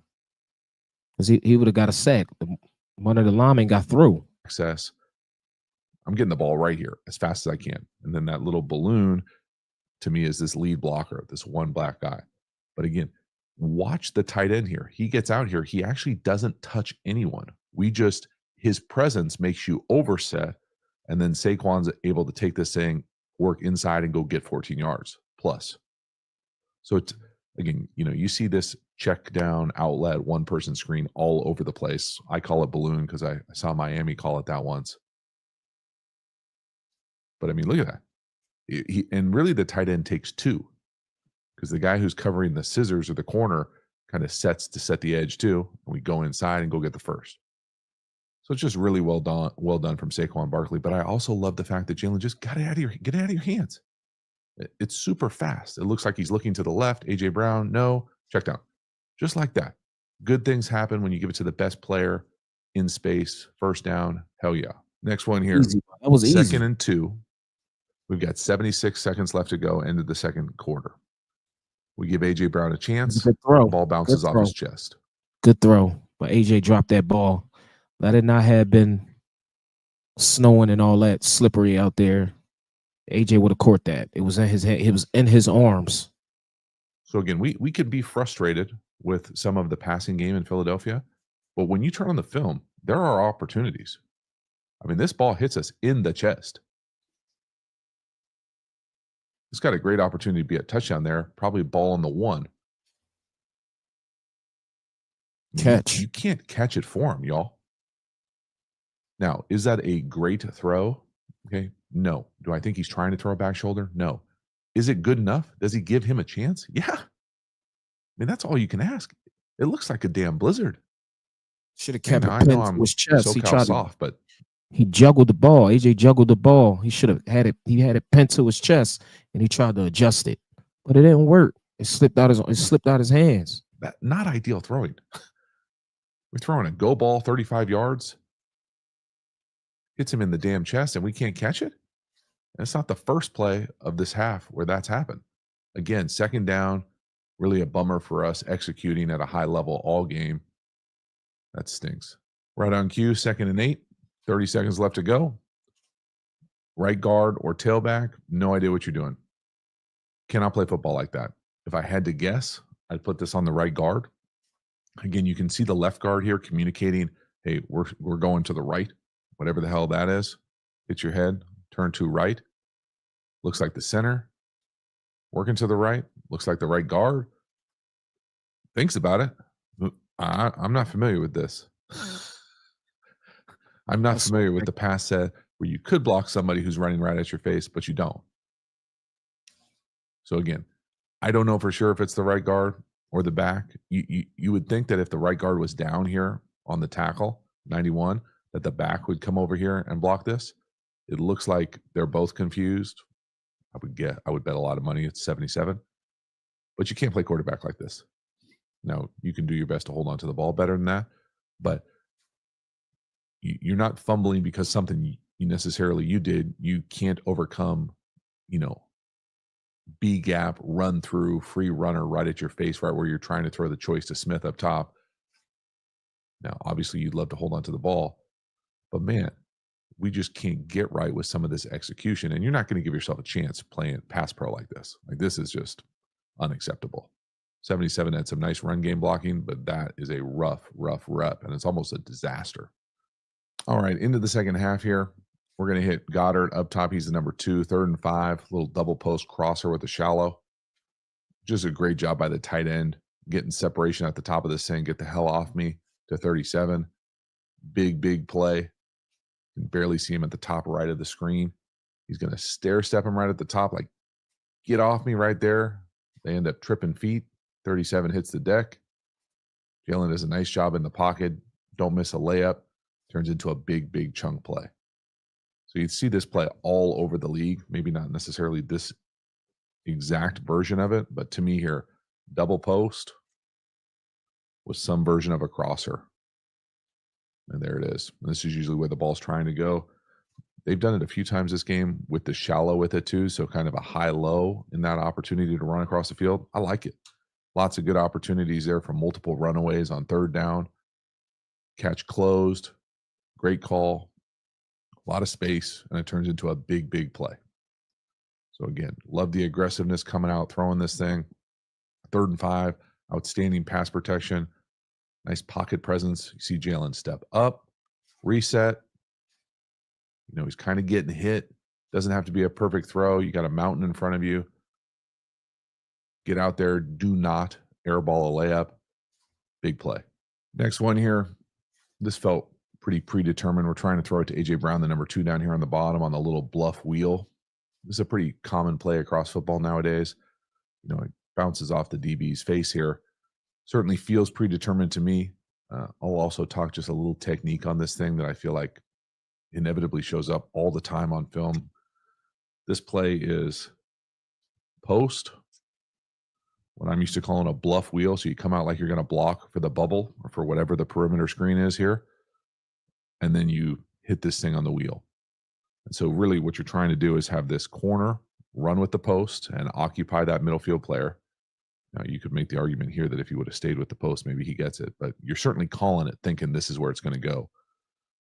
Because he would have got a sack. One of the linemen got through. Access. I'm getting the ball right here as fast as I can. And then that little balloon to me is this lead blocker, this one black guy. But again, watch the tight end here. He gets out here. He actually doesn't touch anyone. His presence makes you overset. And then Saquon's able to take this thing, work inside, and go get 14 yards plus. So it's, again, you know, you see this check down outlet, one person screen all over the place. I call it balloon because I saw Miami call it that once. But I mean, look at that. And really the tight end takes 2 because the guy who's covering the scissors or the corner kind of sets to set the edge too. And we go inside and go get the first. So it's just really well done from Saquon Barkley. But I also love the fact that Jalen just get it out of your hands. It's super fast. It looks like he's looking to the left. AJ Brown, no, check down. Just like that. Good things happen when you give it to the best player in space. First down, hell yeah. Next one here. Easy. That was easy. 2nd and 2. We've got 76 seconds left to go into the 2nd quarter. We give AJ Brown a chance. Good throw. The ball bounces off his chest. Good throw. But AJ dropped that ball. Let it not have been snowing and all that slippery out there. AJ would have caught that. It was in his head. It was in his arms. So again, we could be frustrated with some of the passing game in Philadelphia, but when you turn on the film, there are opportunities. I mean, this ball hits us in the chest. It's got a great opportunity to be a touchdown there. Probably a ball on the 1. Catch. You can't catch it for him, y'all. Now, is that a great throw? Okay, no. Do I think he's trying to throw a back shoulder? No. Is it good enough? Does he give him a chance? Yeah. I mean, that's all you can ask. It looks like a damn blizzard. Should have kept it I know pinned I'm to his chest. so He tried soft, but he juggled the ball. AJ juggled the ball. He should have had it. He had it pinned to his chest, and he tried to adjust it, but it didn't work. It slipped out his hands. that not ideal throwing. We're throwing a go ball 35 yards. Hits him in the damn chest, and we can't catch it. And it's not the first play of this half where that's happened. Again, 2nd down, really a bummer for us executing at a high level all game. That stinks. Right on cue, 2nd and 8, 30 seconds left to go. Right guard or tailback, no idea what you're doing. Cannot play football like that. If I had to guess, I'd put this on the right guard. Again, you can see the left guard here communicating, hey, we're going to the right, whatever the hell that is. Hit your head, turn to right. Looks like the center. Working to the right. Looks like the right guard. Thinks about it. I'm not familiar with this. I'm not familiar with the pass set where you could block somebody who's running right at your face, but you don't. So again, I don't know for sure if it's the right guard or the back. You would think that if the right guard was down here on the tackle, 91, that the back would come over here and block this. It looks like they're both confused. I would bet a lot of money it's 77. But you can't play quarterback like this. Now, you can do your best to hold on to the ball better than that, but you're not fumbling because something you did. You can't overcome, B gap, run through, free runner right at your face, right where you're trying to throw the choice to Smith up top. Now, obviously, you'd love to hold on to the ball, but man, we just can't get right with some of this execution, and you're not going to give yourself a chance playing pass pro like this. Like, this is just unacceptable. 77 had some nice run game blocking, but that is a rough rep, and it's almost a disaster. All right, into the second half here. We're going to hit Goddard up top. He's the number 2, 3rd and 5, little double post crosser with a shallow. Just a great job by the tight end, getting separation at the top of this thing. Get the hell off me to 37. Big play. You can barely see him at the top right of the screen. He's going to stair step him right at the top, like, get off me right there. They end up tripping feet. 37 hits the deck. Jalen does a nice job in the pocket. Don't miss a layup. Turns into a big chunk play. So you see this play all over the league. Maybe not necessarily this exact version of it, but to me here, double post with some version of a crosser. And there it is. And this is usually where the ball's trying to go. They've done it a few times this game with the shallow with it too. So kind of a high-low in that opportunity to run across the field. I like it. Lots of good opportunities there for multiple runaways on 3rd down. Catch closed. Great call. A lot of space, and it turns into a big play. So again, love the aggressiveness coming out, throwing this thing. 3rd and 5, outstanding pass protection. Nice pocket presence. You see Jalen step up, reset. He's kind of getting hit. Doesn't have to be a perfect throw. You got a mountain in front of you. Get out there. Do not airball a layup. Big play. Next one here. This felt pretty predetermined. We're trying to throw it to A.J. Brown, the number 2 down here on the bottom on the little bluff wheel. This is a pretty common play across football nowadays. It bounces off the DB's face here. Certainly feels predetermined to me. I'll also talk just a little technique on this thing that I feel like inevitably shows up all the time on film. This play is post, what I'm used to calling a bluff wheel. So you come out like you're going to block for the bubble or for whatever the perimeter screen is here. And then you hit this thing on the wheel. And so really what you're trying to do is have this corner run with the post and occupy that middle field player. Now, you could make the argument here that if he would have stayed with the post, maybe he gets it. But you're certainly calling it, thinking this is where it's going to go.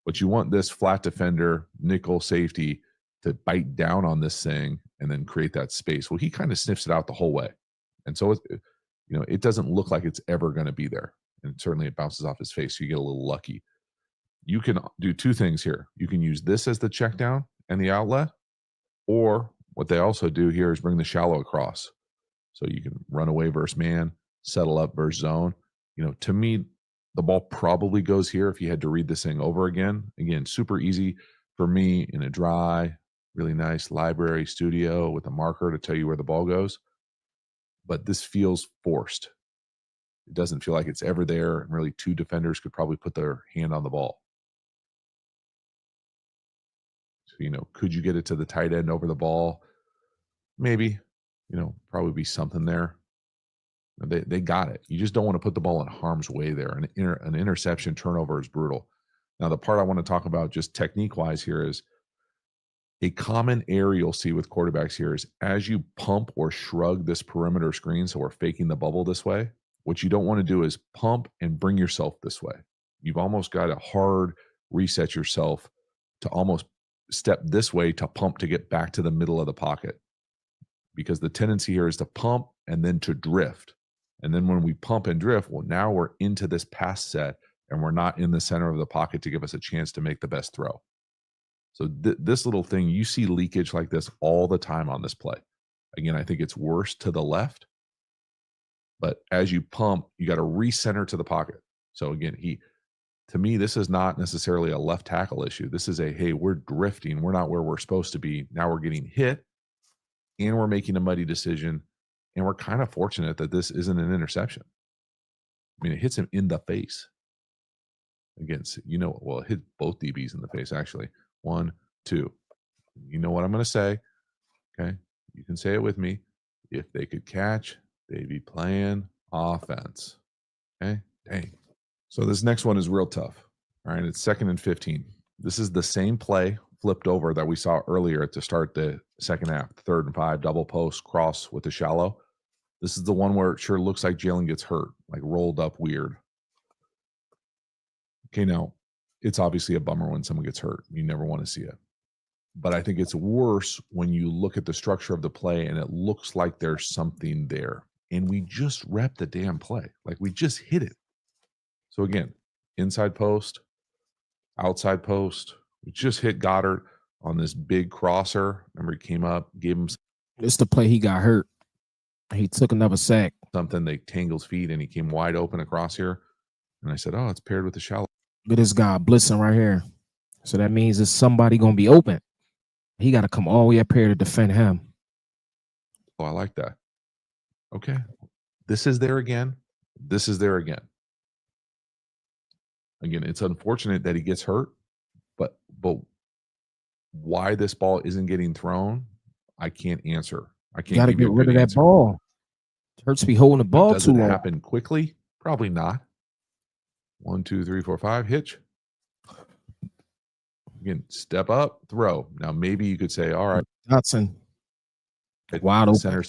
But you want this flat defender, nickel safety, to bite down on this thing and then create that space. Well, he kind of sniffs it out the whole way. And so, it doesn't look like it's ever going to be there. And certainly it bounces off his face, so you get a little lucky. You can do 2 things here. You can use this as the check down and the outlet, or what they also do here is bring the shallow across. So you can run away versus man, settle up versus zone. To me, the ball probably goes here if you had to read this thing over again. Again, super easy for me in a dry, really nice library studio with a marker to tell you where the ball goes. But this feels forced. It doesn't feel like it's ever there. And really 2 defenders could probably put their hand on the ball. So, could you get it to the tight end over the ball? Maybe, probably be something there. They got it. You just don't want to put the ball in harm's way there. An interception turnover is brutal. Now, the part I want to talk about just technique-wise here is a common error you'll see with quarterbacks here is as you pump or shrug this perimeter screen, so we're faking the bubble this way, what you don't want to do is pump and bring yourself this way. You've almost got to hard reset yourself to almost step this way to pump to get back to the middle of the pocket. because the tendency here is to pump and then to drift. And then when we pump and drift, well, now we're into this pass set and we're not in the center of the pocket to give us a chance to make the best throw. So this little thing, you see leakage like this all the time on this play. Again, I think it's worse to the left, but as you pump, you got to recenter to the pocket. So again, to me, this is not necessarily a left tackle issue. This is hey, we're drifting. We're not where we're supposed to be. Now we're getting hit and we're making a muddy decision. And we're kind of fortunate that this isn't an interception. I mean, it hits him in the face. Again, well, it hit both DBs in the face, actually. 1, 2. You know what I'm going to say. Okay. You can say it with me. If they could catch, they'd be playing offense. Okay. Dang. So this next one is real tough. All right. It's 2nd and 15. This is the same play flipped over that we saw earlier to start the second half. 3rd and 5, double post, cross with the shallow. This is the one where it sure looks like Jalen gets hurt, like rolled up weird. Okay, now, it's obviously a bummer when someone gets hurt. You never want to see it. But I think it's worse when you look at the structure of the play and it looks like there's something there. And we just repped the damn play. Like we just hit it. So again, inside post, outside post. We just hit Goddard on this big crosser. Remember, he came up, gave him It's the play he got hurt. He took another sack. something. They tangled feet and he came wide open across here. And I said, oh, it's paired with the shallow. Look at this guy blitzing right here. So that means there's somebody going to be open. He got to come all the way up here to defend him. Oh, I like that. Okay. This is there again. This is there again. Again, it's unfortunate that he gets hurt, but why this ball isn't getting thrown, I can't answer. I can't. Got to get rid of that ball. Hurts be holding the ball does too it long. Happen quickly? Probably not. 1, 2, 3, 4, 5. Hitch. Again, step up, throw. Now maybe you could say, all right, Dotson, wide open. Center.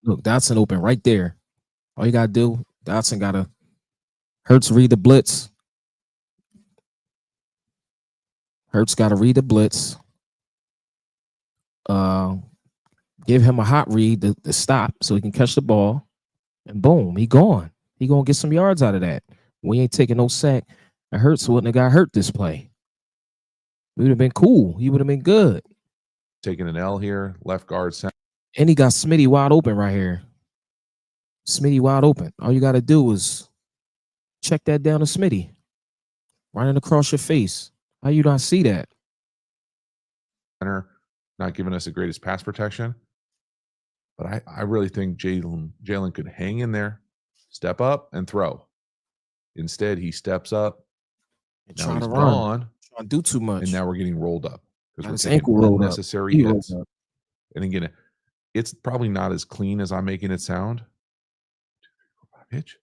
Look, Dotson open right there. All you gotta do, Dotson gotta Hurts read the blitz. Hurts gotta read the blitz. Give him a hot read to stop so he can catch the ball, and boom, he gone. He gonna get some yards out of that. We ain't taking no sack. And Hurts wouldn't have got hurt this play. We would have been cool. He would have been good. Taking an L here, left guard, center. And he got Smitty wide open right here. Smitty wide open. All you got to do is check that down to Smitty. Running across your face. How you not see that? Center, not giving us the greatest pass protection. But I really think Jalen could hang in there, step up, and throw. Instead, he steps up. And Now trying he's to run. gone. Trying to do too much. And now we're getting rolled up. Got his ankle rolled up. Unnecessary hits. And again, it's probably not as clean as I'm making it sound. 2, 3, 4, 5, hitch.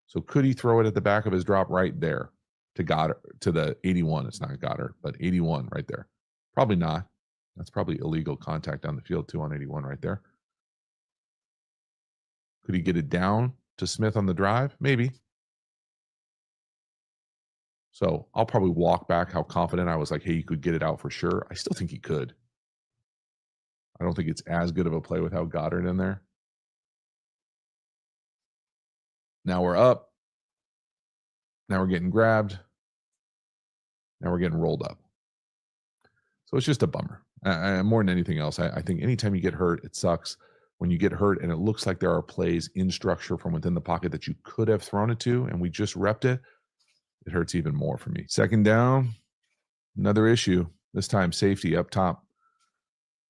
So could he throw it at the back of his drop right there to Goddard, to the 81? It's not Goddard, but 81 right there. Probably not. That's probably illegal contact on the field too on 81 right there. Could he get it down to Smith on the drive? Maybe. So I'll probably walk back how confident I was like, hey, you could get it out for sure. I still think he could. I don't think it's as good of a play without Goddard in there. Now we're up. Now we're getting grabbed. Now we're getting rolled up. So it's just a bummer. More than anything else, I think anytime you get hurt, it sucks. When you get hurt and it looks like there are plays in structure from within the pocket that you could have thrown it to and we just repped it, it hurts even more for me. 2nd down, another issue. This time safety up top.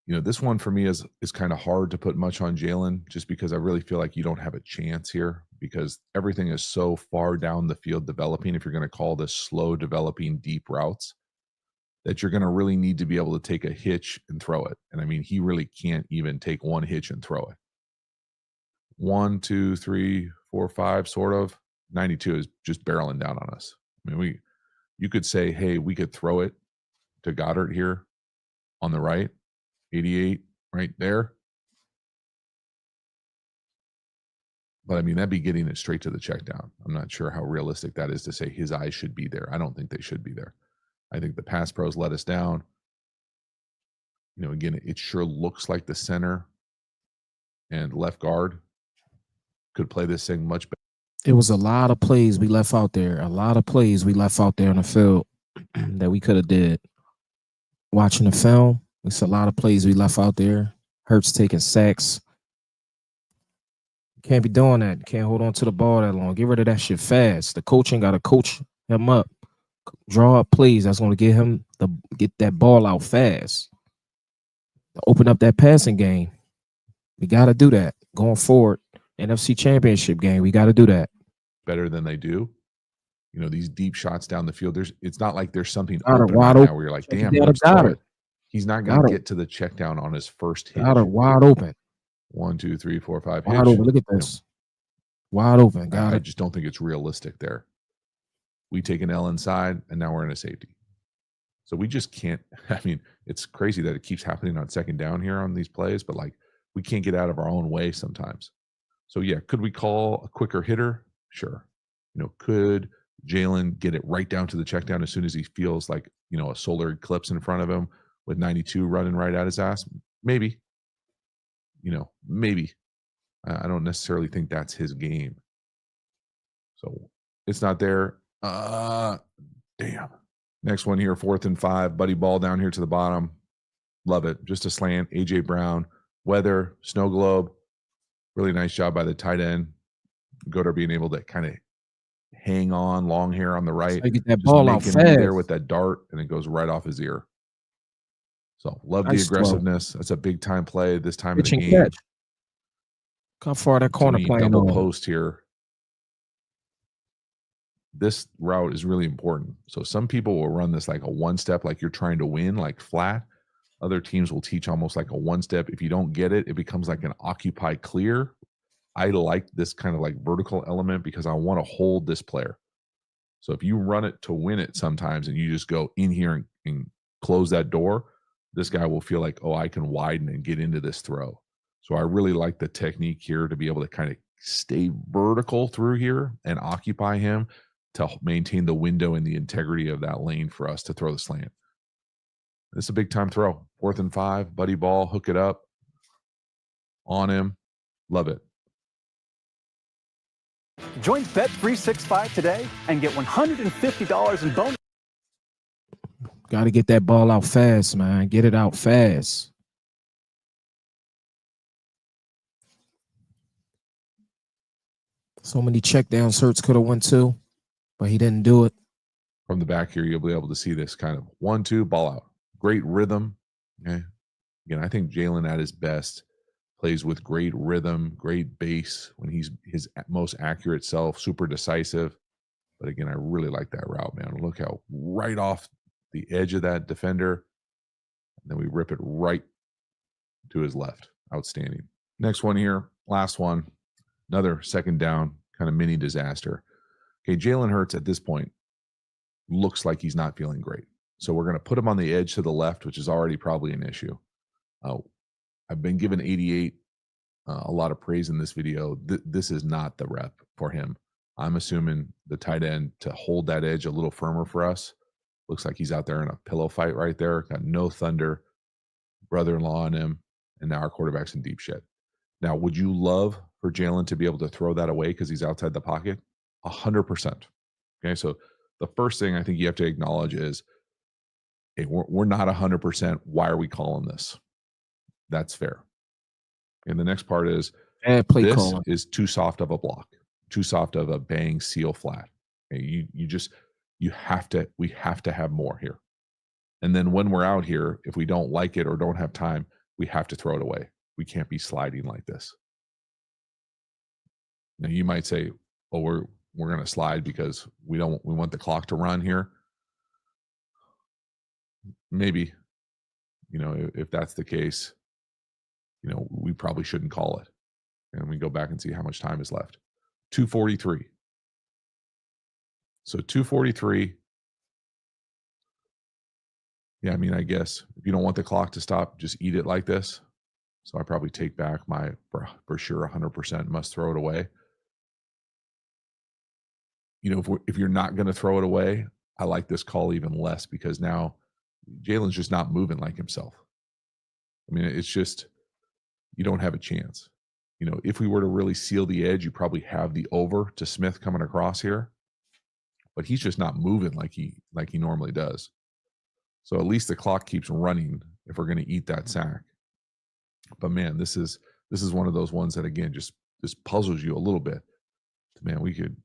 You know, this one for me is kind of hard to put much on Jalen just because I really feel like you don't have a chance here because everything is so far down the field developing, if you're going to call this slow developing deep routes, that you're going to really need to be able to take a hitch and throw it. And I mean, he really can't even take one hitch and throw it. 1, 2, 3, 4, 5, sort of. 92 is just barreling down on us. I mean, you could say, hey, we could throw it to Goddard here on the right. 88 right there. But I mean, that'd be getting it straight to the check down. I'm not sure how realistic that is to say his eyes should be there. I don't think they should be there. I think the pass pros let us down. You know, again, it sure looks like the center and left guard could play this thing much better. It was a lot of plays we left out there. A lot of plays we left out there on the field that we could have did. Watching the film, it's a lot of plays we left out there. Hurts taking sacks. Can't be doing that. Can't hold on to the ball that long. Get rid of that shit fast. The coaching got to coach him up. Draw up plays that's going to get him to get that ball out fast. To open up that passing game. We got to do that going forward. NFC Championship game, we got to do that. Better than they do. You know, these deep shots down the field. It's not like there's something Goddard open wide right now open. where you're like, Check damn, it out, let's throw Goddard. it. He's not going to Goddard. get to the check down on his first hit. Goddard wide open. 1, 2, 3, 4, 5 Wide hitch. open. Look at this. Wide open. I Goddard. just don't think it's realistic there. We take an L inside, and now we're in a safety. So we just can't. I mean, it's crazy that it keeps happening on second down here on these plays, but like we can't get out of our own way sometimes. So yeah, could we call a quicker hitter? Sure. You know, could Jalen get it right down to the check down as soon as he feels like, you know, a solar eclipse in front of him with 92 running right at his ass? Maybe. You know, maybe. I don't necessarily think that's his game. So it's not there. Damn. Next one here, 4th and 5. Buddy ball down here to the bottom. Love it. Just a slant. AJ Brown. Weather. Snow globe. Really nice job by the tight end. Goddard being able to kind of hang on, long hair on the right. So you get that Just ball out making fast. it there with that dart, and it goes right off his ear. So love Nice the aggressiveness. That's a big time play this time Pitch of the and game. catch. How far that corner So playing double on? post here. This route is really important. So some people will run this like a one step, like you're trying to win, like flat. Other teams will teach almost like a one step. If you don't get it, it becomes like an occupy clear. I like this kind of like vertical element because I want to hold this player. So if you run it to win it sometimes and you just go in here and close that door, this guy will feel like, oh, I can widen and get into this throw. So I really like the technique here to be able to kind of stay vertical through here and occupy him to maintain the window and the integrity of that lane for us to throw the slant. This is a big time throw. 4th and 5, buddy ball, hook it up on him. Love it. Join Bet365 today and get $150 in bonus. Got to get that ball out fast, man. Get it out fast. So many checkdowns Hurts could have went to, but he didn't do it. From the back here, you'll be able to see this kind of 1-2 ball out. Great rhythm. Okay. Again, I think Jalen at his best plays with great rhythm, great bass when he's his most accurate self, super decisive. But again, I really like that route, man. Look how right off the edge of that defender, and then we rip it right to his left. Outstanding. Next one here, last one, another second down, kind of mini disaster. Okay, Jalen Hurts at this point looks like he's not feeling great. So we're going to put him on the edge to the left, which is already probably an issue. I've been given 88 a lot of praise in this video. This is not the rep for him. I'm assuming the tight end to hold that edge a little firmer for us. Looks like he's out there in a pillow fight right there. Got no thunder, brother-in-law on him, and now our quarterback's in deep shit. Now, would you love for Jalen to be able to throw that away because he's outside the pocket? 100%. Okay, so the first thing I think you have to acknowledge is, hey, we're not 100%. Why are we calling this? That's fair. And the next part is, Play this is too soft of a block, too soft of a bang seal flat. Okay, we have to have more here. And then when we're out here, if we don't like it or don't have time, we have to throw it away. We can't be sliding like this. Now you might say, oh, we're going to slide because we want the clock to run here. Maybe, if that's the case, we probably shouldn't call it. And we go back and see how much time is left. 2:43. So 2:43. Yeah, I guess if you don't want the clock to stop, just eat it like this. So I probably take back my for sure 100% must throw it away. If you're not going to throw it away, I like this call even less because now Jalen's just not moving like himself. I mean, it's just, you don't have a chance. You know, if we were to really seal the edge, you probably have the over to Smith coming across here, but he's just not moving like he normally does. So at least the clock keeps running if we're going to eat that sack. But man, this is one of those ones that, again, just puzzles you a little bit. Man, we could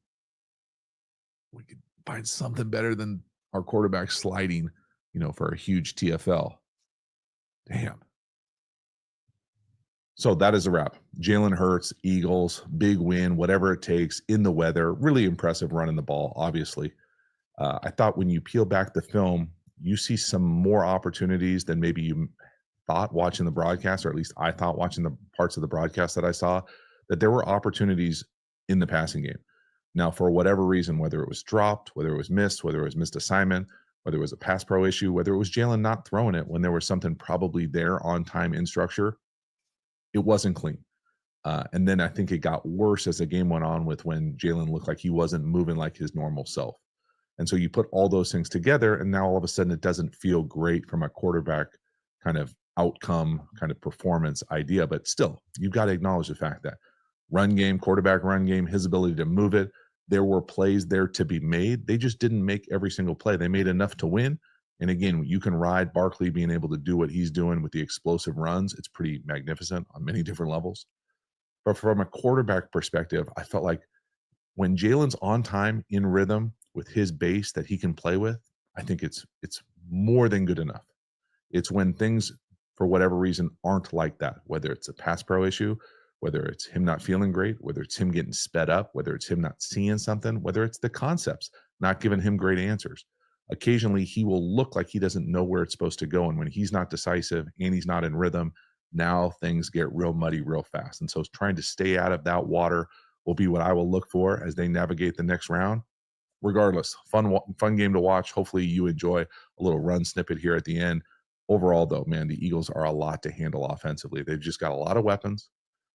find something better than our quarterback sliding, you know, for a huge TFL. Damn. So that is a wrap. Jalen Hurts, Eagles, big win, whatever it takes in the weather. Really impressive running the ball, obviously. I thought when you peel back the film, you see some more opportunities than maybe you thought watching the broadcast, or at least I thought watching the parts of the broadcast that I saw, that there were opportunities in the passing game. Now, for whatever reason, whether it was dropped, whether it was missed, whether it was missed assignment, whether it was a pass pro issue, whether it was Jalen not throwing it when there was something probably there on time in structure, it wasn't clean. And then I think it got worse as the game went on with when Jalen looked like he wasn't moving like his normal self. And so you put all those things together, and now all of a sudden it doesn't feel great from a quarterback kind of outcome, kind of performance idea. But still, you've got to acknowledge the fact that run game, quarterback run game, his ability to move it, there were plays there to be made. They just didn't make every single play. They made enough to win. And again, you can ride Barkley being able to do what he's doing with the explosive runs. It's pretty magnificent on many different levels. But from a quarterback perspective, I felt like when Jalen's on time, in rhythm, with his base that he can play with, I think it's more than good enough. It's when things, for whatever reason, aren't like that, whether it's a pass pro issue, whether it's him not feeling great, whether it's him getting sped up, whether it's him not seeing something, whether it's the concepts not giving him great answers. Occasionally, he will look like he doesn't know where it's supposed to go. And when he's not decisive and he's not in rhythm, now things get real muddy real fast. And so trying to stay out of that water will be what I will look for as they navigate the next round. Regardless, fun game to watch. Hopefully you enjoy a little run snippet here at the end. Overall, though, man, the Eagles are a lot to handle offensively. They've just got a lot of weapons.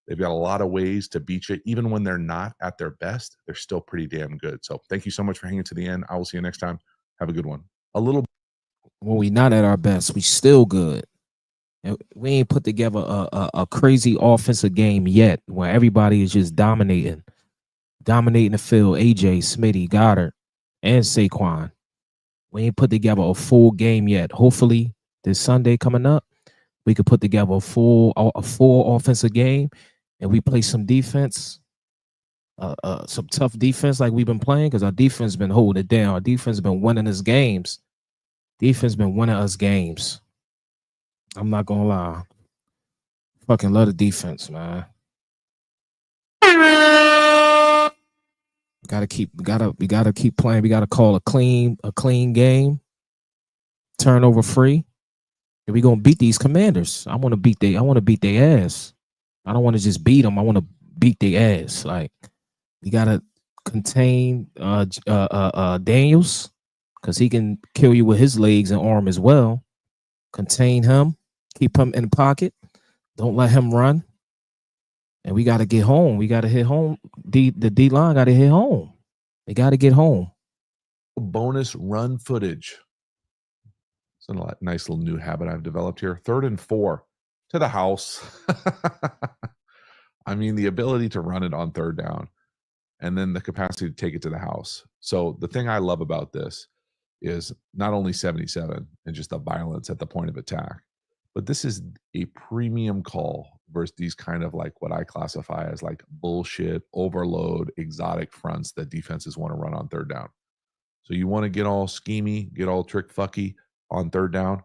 They've got a lot of ways to beat you. Even when they're not at their best, they're still pretty damn good. So thank you so much for hanging to the end. I will see you next time. Have a good one. When we not at our best, we still good. And we ain't put together a crazy offensive game yet where everybody is just dominating the field. AJ, Smitty, Goddard, and Saquon. We ain't put together a full game yet. Hopefully this Sunday coming up, we could put together a full offensive game, and we play some defense, some tough defense like we've been playing, because our defense been holding it down. Our defense been winning us games. I'm not gonna lie. Fucking love the defense, man. We gotta keep playing. We gotta call a clean game, turnover free, and we gonna beat these Commanders. I want to beat their ass. I don't want to just beat them. I want to beat their ass. Like, we gotta contain Daniels, because he can kill you with his legs and arm as well. Contain him, keep him in the pocket. Don't let him run. And we got to get home. We got to hit home. The D-line got to hit home. They got to get home. Bonus run footage. It's a nice little new habit I've developed here. 3rd and 4 to the house. I mean, the ability to run it on 3rd down, and then the capacity to take it to the house. So the thing I love about this is not only 77 and just the violence at the point of attack, but this is a premium call versus these kind of like what I classify as like bullshit, overload, exotic fronts that defenses want to run on 3rd down. So you want to get all schemy, get all trick fucky on 3rd down,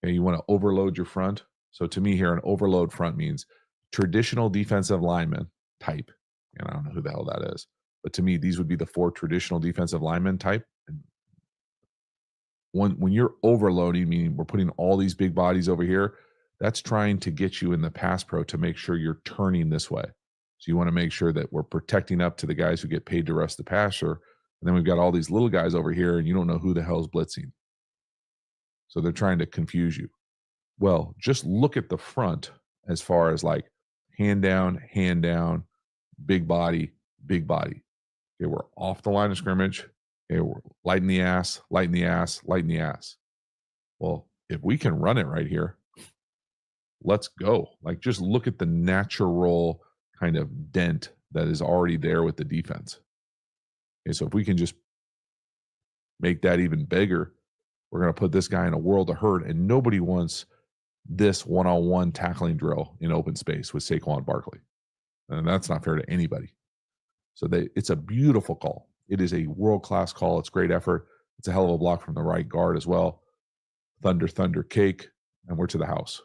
and you want to overload your front. So to me here, an overload front means traditional defensive lineman type. And I don't know who the hell that is, but to me, these would be the 4 traditional defensive lineman type. When you're overloading, meaning we're putting all these big bodies over here, that's trying to get you in the pass pro to make sure you're turning this way. So you want to make sure that we're protecting up to the guys who get paid to rush the passer. And then we've got all these little guys over here, and you don't know who the hell's blitzing. So they're trying to confuse you. Well, just look at the front as far as like hand down, big body. Okay, we're off the line of scrimmage. Okay, we're lighting the ass. Well, if we can run it right here, let's go. Like, just look at the natural kind of dent that is already there with the defense. Okay, so if we can just make that even bigger, we're going to put this guy in a world of hurt, and nobody wants this one-on-one tackling drill in open space with Saquon Barkley. And that's not fair to anybody. So it's a beautiful call. It is a world-class call. It's great effort. It's a hell of a block from the right guard as well. Thunder cake, and we're to the house.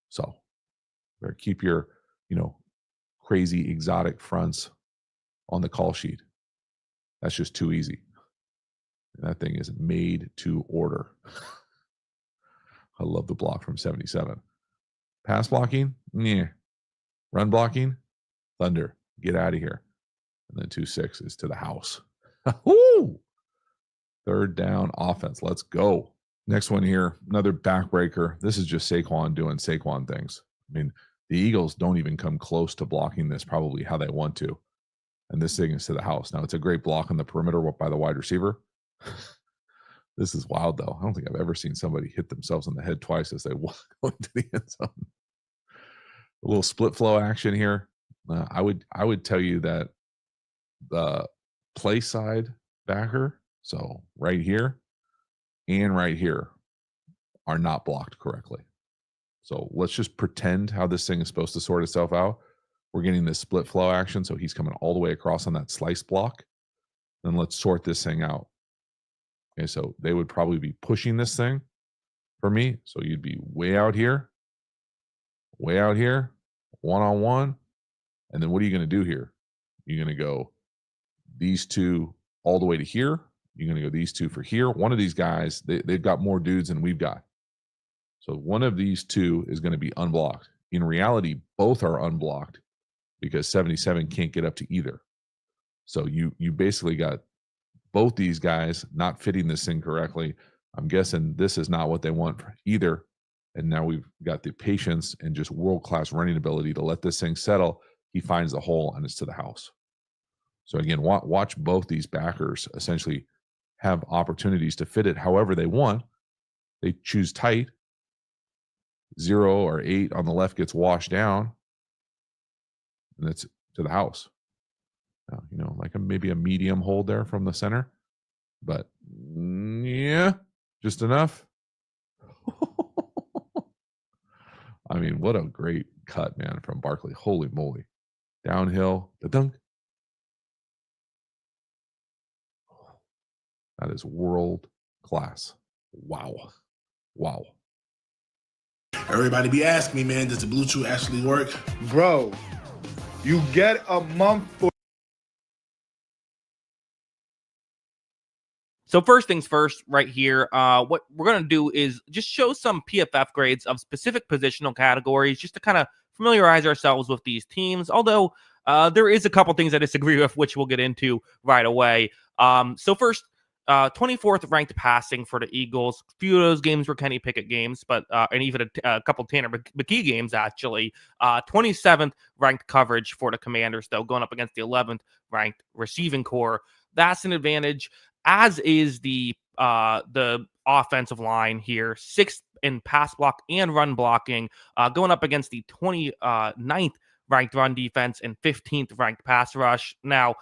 So better keep your, crazy exotic fronts on the call sheet. That's just too easy. And that thing is made to order. I love the block from 77. Pass blocking? Yeah. Run blocking? Thunder. Get out of here. And then 2-6 is to the house. Woo! Third down offense. Let's go. Next one here, another backbreaker. This is just Saquon doing Saquon things. I mean, the Eagles don't even come close to blocking this probably how they want to. And this thing is to the house. Now, it's a great block on the perimeter by the wide receiver. This is wild, though. I don't think I've ever seen somebody hit themselves in the head twice as they walk into the end zone. A little split flow action here. I would tell you that the play side backer, so right here and right here, are not blocked correctly. So let's just pretend how this thing is supposed to sort itself out. We're getting this split flow action, so he's coming all the way across on that slice block. Then let's sort this thing out. Okay, so they would probably be pushing this thing for me. So you'd be way out here, one-on-one. And then what are you going to do here? You're going to go these two all the way to here. You're going to go these two for here. One of these guys, they've got more dudes than we've got. So one of these two is going to be unblocked. In reality, both are unblocked because 77 can't get up to either. So you basically got both these guys not fitting this thing correctly. I'm guessing this is not what they want either. And now we've got the patience and just world-class running ability to let this thing settle. He finds the hole and it's to the house. So again, watch both these backers essentially have opportunities to fit it however they want. They choose tight. 0 or 8 on the left gets washed down. And it's to the house. Like maybe a medium hold there from the center. But yeah, just enough. I mean, what a great cut, man, from Barkley. Holy moly. Downhill, the dunk. That is world class. Wow. Everybody be asking me, man, does the Bluetooth actually work? Bro, you get a month for. So first things first, right here, what we're going to do is just show some PFF grades of specific positional categories just to kind of familiarize ourselves with these teams. Although there is a couple things I disagree with, which we'll get into right away. So first, 24th ranked passing for the Eagles. A few of those games were Kenny Pickett games, but and even a couple Tanner McKee games, actually. 27th ranked coverage for the Commanders, though, going up against the 11th ranked receiving core. That's an advantage, as is the offensive line here. 6th in pass block and run blocking, going up against the 29th ranked run defense and 15th ranked pass rush. Now,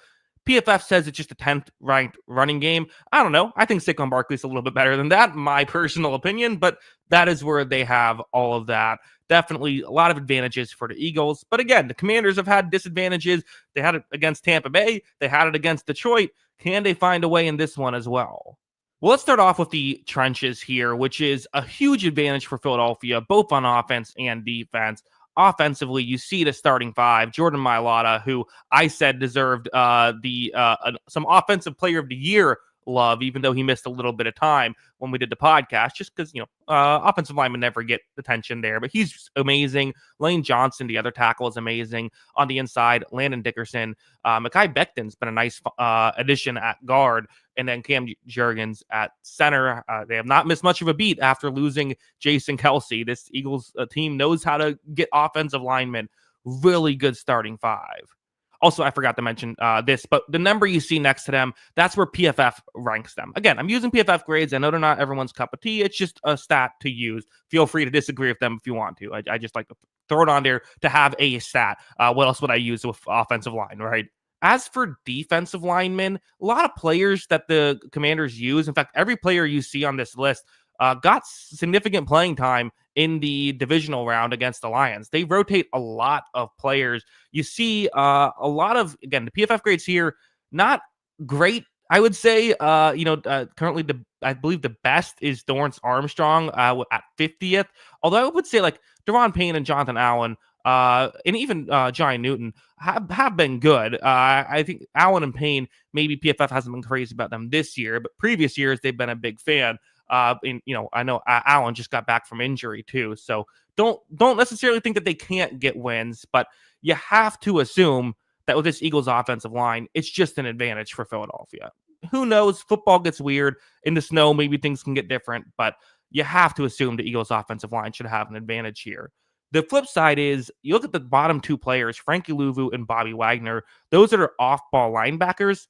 PFF says it's just a 10th ranked running game. I don't know. I think Saquon Barkley is a little bit better than that, my personal opinion, but that is where they have all of that. Definitely a lot of advantages for the Eagles. But again, the Commanders have had disadvantages. They had it against Tampa Bay. They had it against Detroit. Can they find a way in this one as well? Well, let's start off with the trenches here, which is a huge advantage for Philadelphia, both on offense and defense. Offensively, you see the starting five, Jordan Mailata, who I said deserved some Offensive Player of the Year love, even though he missed a little bit of time when we did the podcast, just because, offensive linemen never get attention there, but he's amazing. Lane Johnson, the other tackle, is amazing. On the inside, Landon Dickerson. Mekhi Becton's been a nice addition at guard, and then Cam Jurgens at center. They have not missed much of a beat after losing Jason Kelce. This Eagles team knows how to get offensive linemen. Really good starting five. Also, I forgot to mention this, but the number you see next to them, that's where PFF ranks them. Again, I'm using PFF grades. I know they're not everyone's cup of tea. It's just a stat to use. Feel free to disagree with them if you want to. I just like to throw it on there to have a stat. What else would I use with offensive line, right? As for defensive linemen, a lot of players that the Commanders use, in fact, every player you see on this list got significant playing time in the divisional round against the Lions. They rotate a lot of players. You see a lot of, again, the PFF grades here, not great, I would say. Currently, I believe the best is Dorrance Armstrong at 50th. Although I would say like Deron Payne and Jonathan Allen, and even Johnny Newton have been good. I think Allen and Payne, maybe PFF hasn't been crazy about them this year, but previous years they've been a big fan. I know Allen just got back from injury too, so don't necessarily think that they can't get wins, but you have to assume that with this Eagles offensive line, it's just an advantage for Philadelphia. Who knows? Football gets weird in the snow. Maybe things can get different, but you have to assume the Eagles offensive line should have an advantage here. The flip side is you look at the bottom two players, Frankie Louvu and Bobby Wagner. Those that are off-ball linebackers,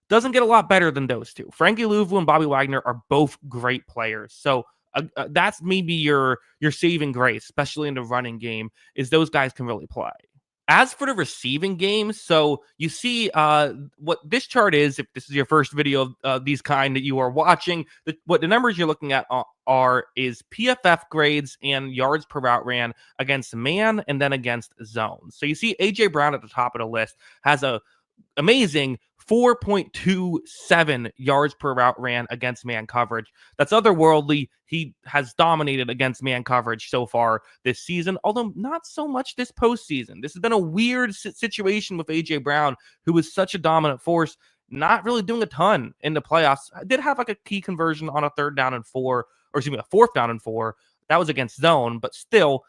doesn't get a lot better than those two. Frankie Louvu and Bobby Wagner are both great players. So that's maybe your saving grace, especially in the running game, is those guys can really play. As for the receiving game, so you see what this chart is, if this is your first video of these kind that you are watching, what the numbers you're looking at is PFF grades and yards per route ran against man and then against zone. So you see A.J. Brown at the top of the list has a amazing 4.27 yards per route ran against man coverage. That's otherworldly. He has dominated against man coverage so far this season, although not so much this postseason. This has been a weird situation with A.J. Brown, who was such a dominant force, not really doing a ton in the playoffs. I did have like a key conversion on a 4th down and 4. That was against zone, but still,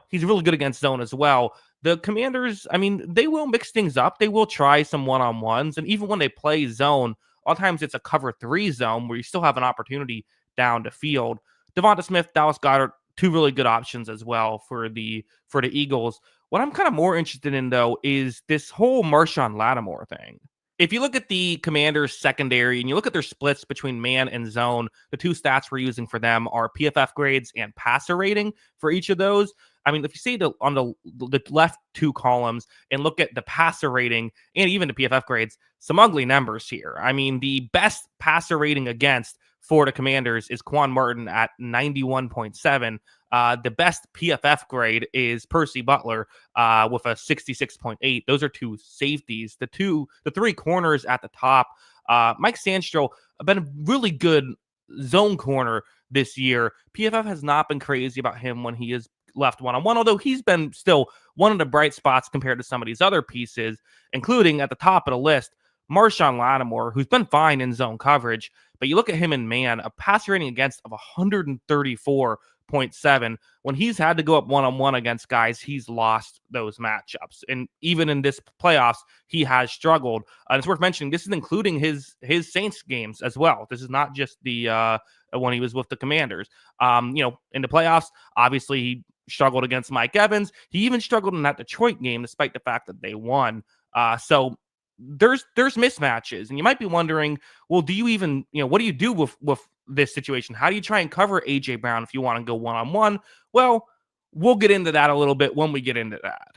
he's really good against zone as well. The Commanders, they will mix things up. They will try some one-on-ones. And even when they play zone, a lot of times it's a cover 3 zone where you still have an opportunity down the field. Devonta Smith, Dallas Goedert, 2 really good options as well for the Eagles. What I'm kind of more interested in, though, is this whole Marshawn Lattimore thing. If you look at the Commanders secondary and you look at their splits between man and zone, the 2 stats we're using for them are PFF grades and passer rating for each of those. If you see on the left 2 columns and look at the passer rating and even the PFF grades, some ugly numbers here. The best passer rating against for the Commanders is Quan Martin at 91.7. The best PFF grade is Percy Butler with a 66.8. Those are 2 safeties. The 3 corners at the top. Mike Sandstro have been a really good zone corner this year. PFF has not been crazy about him when he is left one-on-one, although he's been still one of the bright spots compared to some of these other pieces, including at the top of the list, Marshawn Lattimore, who's been fine in zone coverage, but you look at him in man, a passer rating against of 134.7. When he's had to go up one-on-one against guys, he's lost those matchups. And even in this playoffs, he has struggled. And it's worth mentioning, this is including his Saints games as well. This is not just the when he was with the Commanders. In the playoffs, obviously he struggled against Mike Evans. He even struggled in that Detroit game, despite the fact that they won. So there's mismatches, and you might be wondering, well, do you even, what do you do with this situation? How do you try and cover A.J. Brown if you want to go one-on-one? Well, we'll get into that a little bit when we get into that.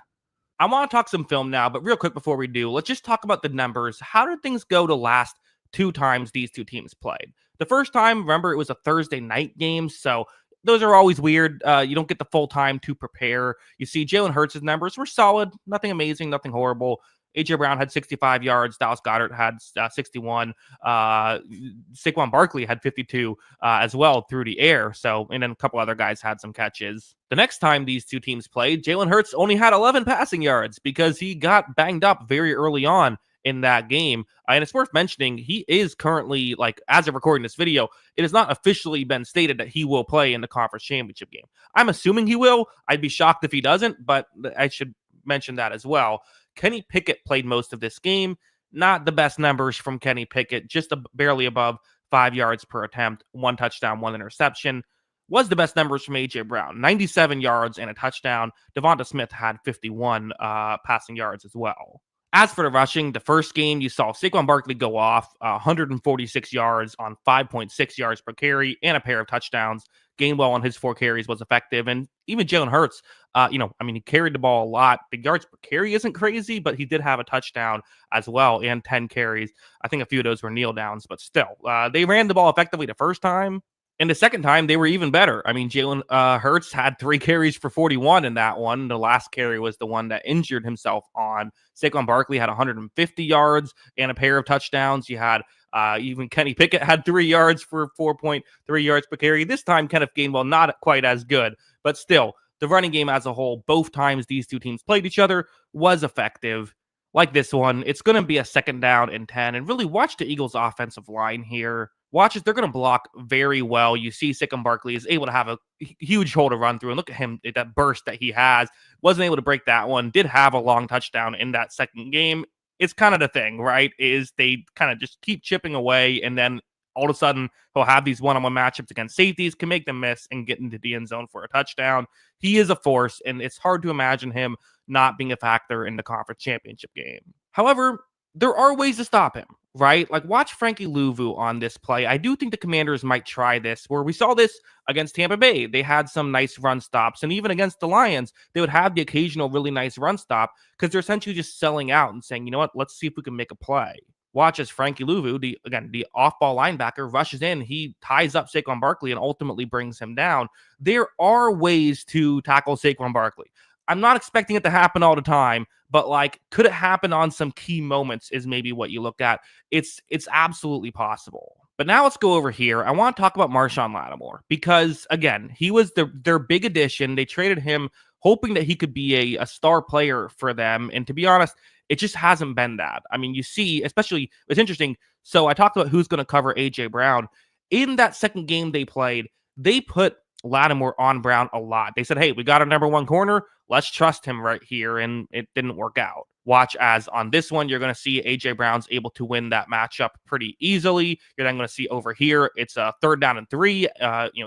I want to talk some film now, but real quick before we do, let's just talk about the numbers. How did things go the last 2 times these 2 teams played? The first time, remember, it was a Thursday night game, so those are always weird. You don't get the full time to prepare. You see Jalen Hurts' numbers were solid. Nothing amazing, nothing horrible. A.J. Brown had 65 yards. Dallas Goedert had 61. Saquon Barkley had 52 as well through the air. So, and then a couple other guys had some catches. The next time these 2 teams played, Jalen Hurts only had 11 passing yards because he got banged up very early on in that game. And it's worth mentioning, he is currently, as of recording this video, it has not officially been stated that he will play in the conference championship game. I'm assuming he will. I'd be shocked if he doesn't, but I should mention that as well. Kenny Pickett played most of this game. Not the best numbers from Kenny Pickett, just barely above 5 yards per attempt, 1 touchdown, 1 interception. Was the best numbers from A.J. Brown, 97 yards and a touchdown. Devonta Smith had 51 passing yards as well. As for the rushing, the first game you saw Saquon Barkley go off 146 yards on 5.6 yards per carry and a pair of touchdowns. Gainwell on his 4 carries was effective. And even Jalen Hurts, he carried the ball a lot. The yards per carry isn't crazy, but he did have a touchdown as well and 10 carries. I think a few of those were kneel downs, but still, they ran the ball effectively the first time. And the second time, they were even better. I mean, Jalen Hurts had 3 carries for 41 in that one. The last carry was the one that injured himself on. Saquon Barkley had 150 yards and a pair of touchdowns. You had even Kenny Pickett had 3 yards for 4.3 yards per carry. This time, Kenneth Gainwell not quite as good, but still, the running game as a whole, both times these two teams played each other, was effective. Like this one, it's going to be a 2nd down and 10. And really watch the Eagles' offensive line here. Watch it. They're going to block very well. You see Saquon Barkley is able to have a huge hole to run through. And look at him, that burst that he has. Wasn't able to break that one. Did have a long touchdown in that second game. It's kind of the thing, right? Is they kind of just keep chipping away. And then all of a sudden, he'll have these one-on-one matchups against safeties, can make them miss and get into the end zone for a touchdown. He is a force, and it's hard to imagine him not being a factor in the conference championship game. However, there are ways to stop him, right? Like, watch Frankie Louvu on this play. I do think the Commanders might try this, where we saw this against Tampa Bay. They had some nice run stops, and even against the Lions, they would have the occasional really nice run stop because they're essentially just selling out and saying, you know what, let's see if we can make a play. Watch as Frankie Louvu, the off-ball linebacker, rushes in. He ties up Saquon Barkley and ultimately brings him down. There are ways to tackle Saquon Barkley. I'm not expecting it to happen all the time, but like, could it happen on some key moments is maybe what you look at. It's absolutely possible. But now let's go over here. I want to talk about Marshawn Lattimore because, again, he was their big addition. They traded him hoping that he could be a star player for them. And to be honest, it just hasn't been that. I mean, you see, especially, it's interesting. So I talked about who's going to cover A.J. Brown. In that second game they played, they put Lattimore on Brown a lot. They said, hey, we got our number 1 corner. Let's trust him right here. And it didn't work out. Watch as on this one, you're going to see A.J. Brown's able to win that matchup pretty easily. You're then going to see over here, it's a 3rd down and 3,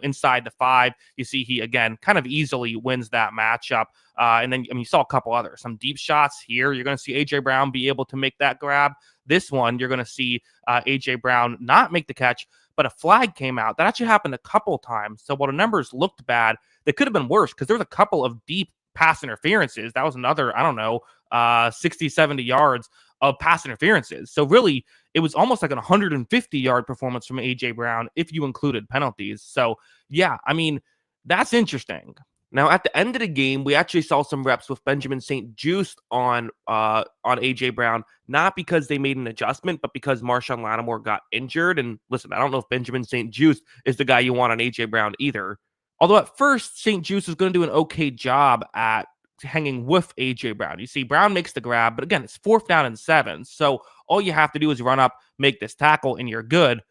inside the 5. You see he, again, kind of easily wins that matchup. And then, you saw a couple others. Some deep shots here. You're going to see A.J. Brown be able to make that grab. This one, you're going to see A.J. Brown not make the catch, but a flag came out. That actually happened a couple times. So while the numbers looked bad, they could have been worse because there was a couple of deep pass interferences. That was another, 60, 70 yards of pass interferences. So really, it was almost like a 150-yard performance from A.J. Brown if you included penalties. So, yeah, that's interesting. Now, at the end of the game, we actually saw some reps with Benjamin St-Juste on A.J. Brown, not because they made an adjustment, but because Marshawn Lattimore got injured. And listen, I don't know if Benjamin St-Juste is the guy you want on A.J. Brown either. Although at first, St-Juste is going to do an okay job at hanging with A.J. Brown. You see, Brown makes the grab, but again, it's 4th down and 7. So all you have to do is run up, make this tackle, and you're good.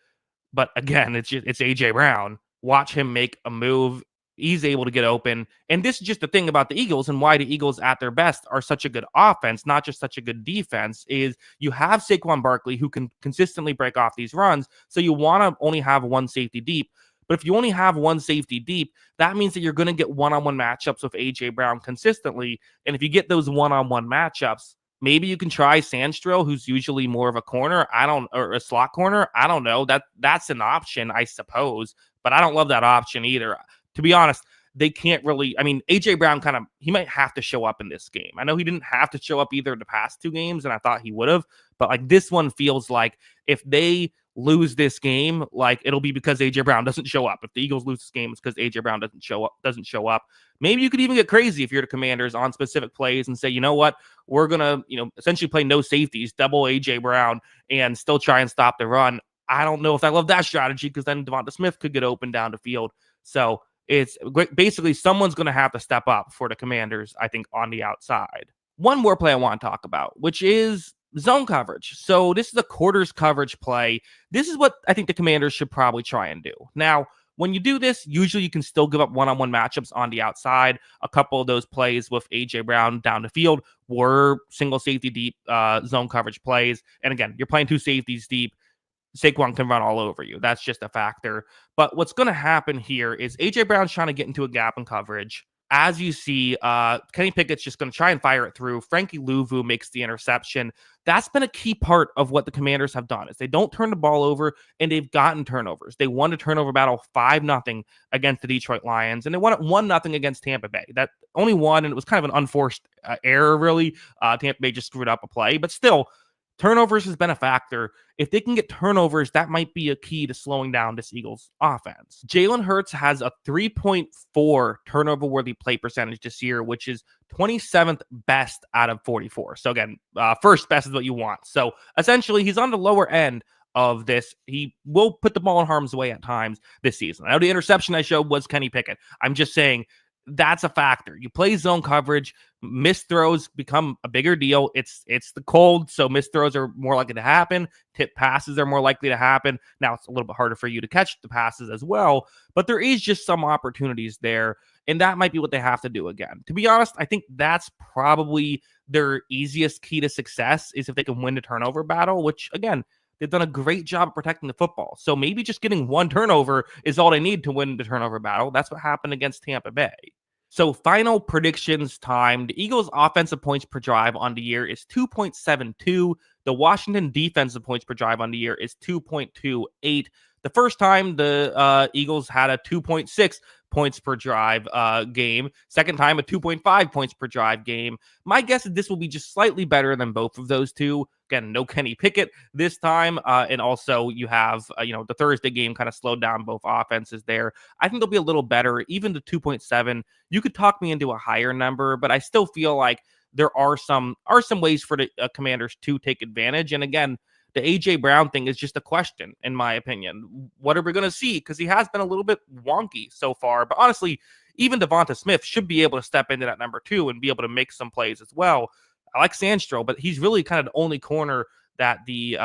But again, it's A.J. Brown. Watch him make a move. He's able to get open. And this is just the thing about the Eagles and why the Eagles at their best are such a good offense, not just such a good defense, is you have Saquon Barkley who can consistently break off these runs. So you want to only have one safety deep. But if you only have one safety deep, that means that you're going to get one-on-one matchups with A.J. Brown consistently. And if you get those one-on-one matchups, maybe you can try Sandstrel, who's usually more of a corner, or a slot corner. I don't know. That's an option, I suppose. But I don't love that option either. To be honest, they can't really. A.J. Brown he might have to show up in this game. I know he didn't have to show up either of the past 2 games, and I thought he would have. But like this one feels like if they lose this game, like it'll be because A.J. Brown doesn't show up. If the Eagles lose this game, it's because A.J. Brown doesn't show up. Maybe you could even get crazy if you're the Commanders on specific plays and say, you know what, we're gonna essentially play no safeties, double A.J. Brown, and still try and stop the run. I don't know if I love that strategy because then Devonta Smith could get open down the field. So it's basically someone's going to have to step up for the Commanders, I think, on the outside. One more play I want to talk about, which is zone coverage. So this is a quarters coverage play. This is what I think the Commanders should probably try and do. Now, when you do this, usually you can still give up one-on-one matchups on the outside. A couple of those plays with A.J. Brown down the field were single safety deep zone coverage plays. And again, you're playing 2 safeties deep. Saquon can run all over you. That's just a factor. But what's going to happen here is A.J. Brown's trying to get into a gap in coverage. as you see, Kenny Pickett's just going to try and fire it through. Frankie Louvu makes the interception. That's been a key part of what the Commanders have done, is they don't turn the ball over, and they've gotten turnovers. They won a turnover battle 5-0 against the Detroit Lions, and they won it 1-0 against Tampa Bay. That only won, and it was kind of an unforced error, really. Tampa Bay just screwed up a play, but still, turnovers has been a factor. If they can get turnovers, that might be a key to slowing down this Eagles offense. Jalen Hurts has a 3.4 turnover-worthy play percentage this year, which is 27th best out of 44. So again, first best is what you want. So essentially, he's on the lower end of this. He will put the ball in harm's way at times this season. I know the interception I showed was Kenny Pickett. I'm just saying that's a factor. You play zone coverage, missed throws become a bigger deal. It's the cold, so missed throws are more likely to happen. Tip passes are more likely to happen. Now it's a little bit harder for you to catch the passes as well, but there is just some opportunities there, and that might be what they have to do again. To be honest, I think that's probably their easiest key to success, is if they can win the turnover battle, which again, they've done a great job of protecting the football. So maybe just getting one turnover is all they need to win the turnover battle. That's what happened against Tampa Bay. So final predictions time. The Eagles' offensive points per drive on the year is 2.72. The Washington defensive points per drive on the year is 2.28. The first time the Eagles had a 2.6 points per drive game. Second time, a 2.5 points per drive game. My guess is this will be just slightly better than both of those two. Again, no Kenny Pickett this time. And also you have, the Thursday game kind of slowed down both offenses there. I think they'll be a little better. Even the 2.7, you could talk me into a higher number, but I still feel like there are some ways for the Commanders to take advantage. And again, the A.J. Brown thing is just a question, in my opinion. What are we going to see? Because he has been a little bit wonky so far. But honestly, even Devonta Smith should be able to step into that number 2 and be able to make some plays as well. I like Sandstro, but he's really kind of the only corner that the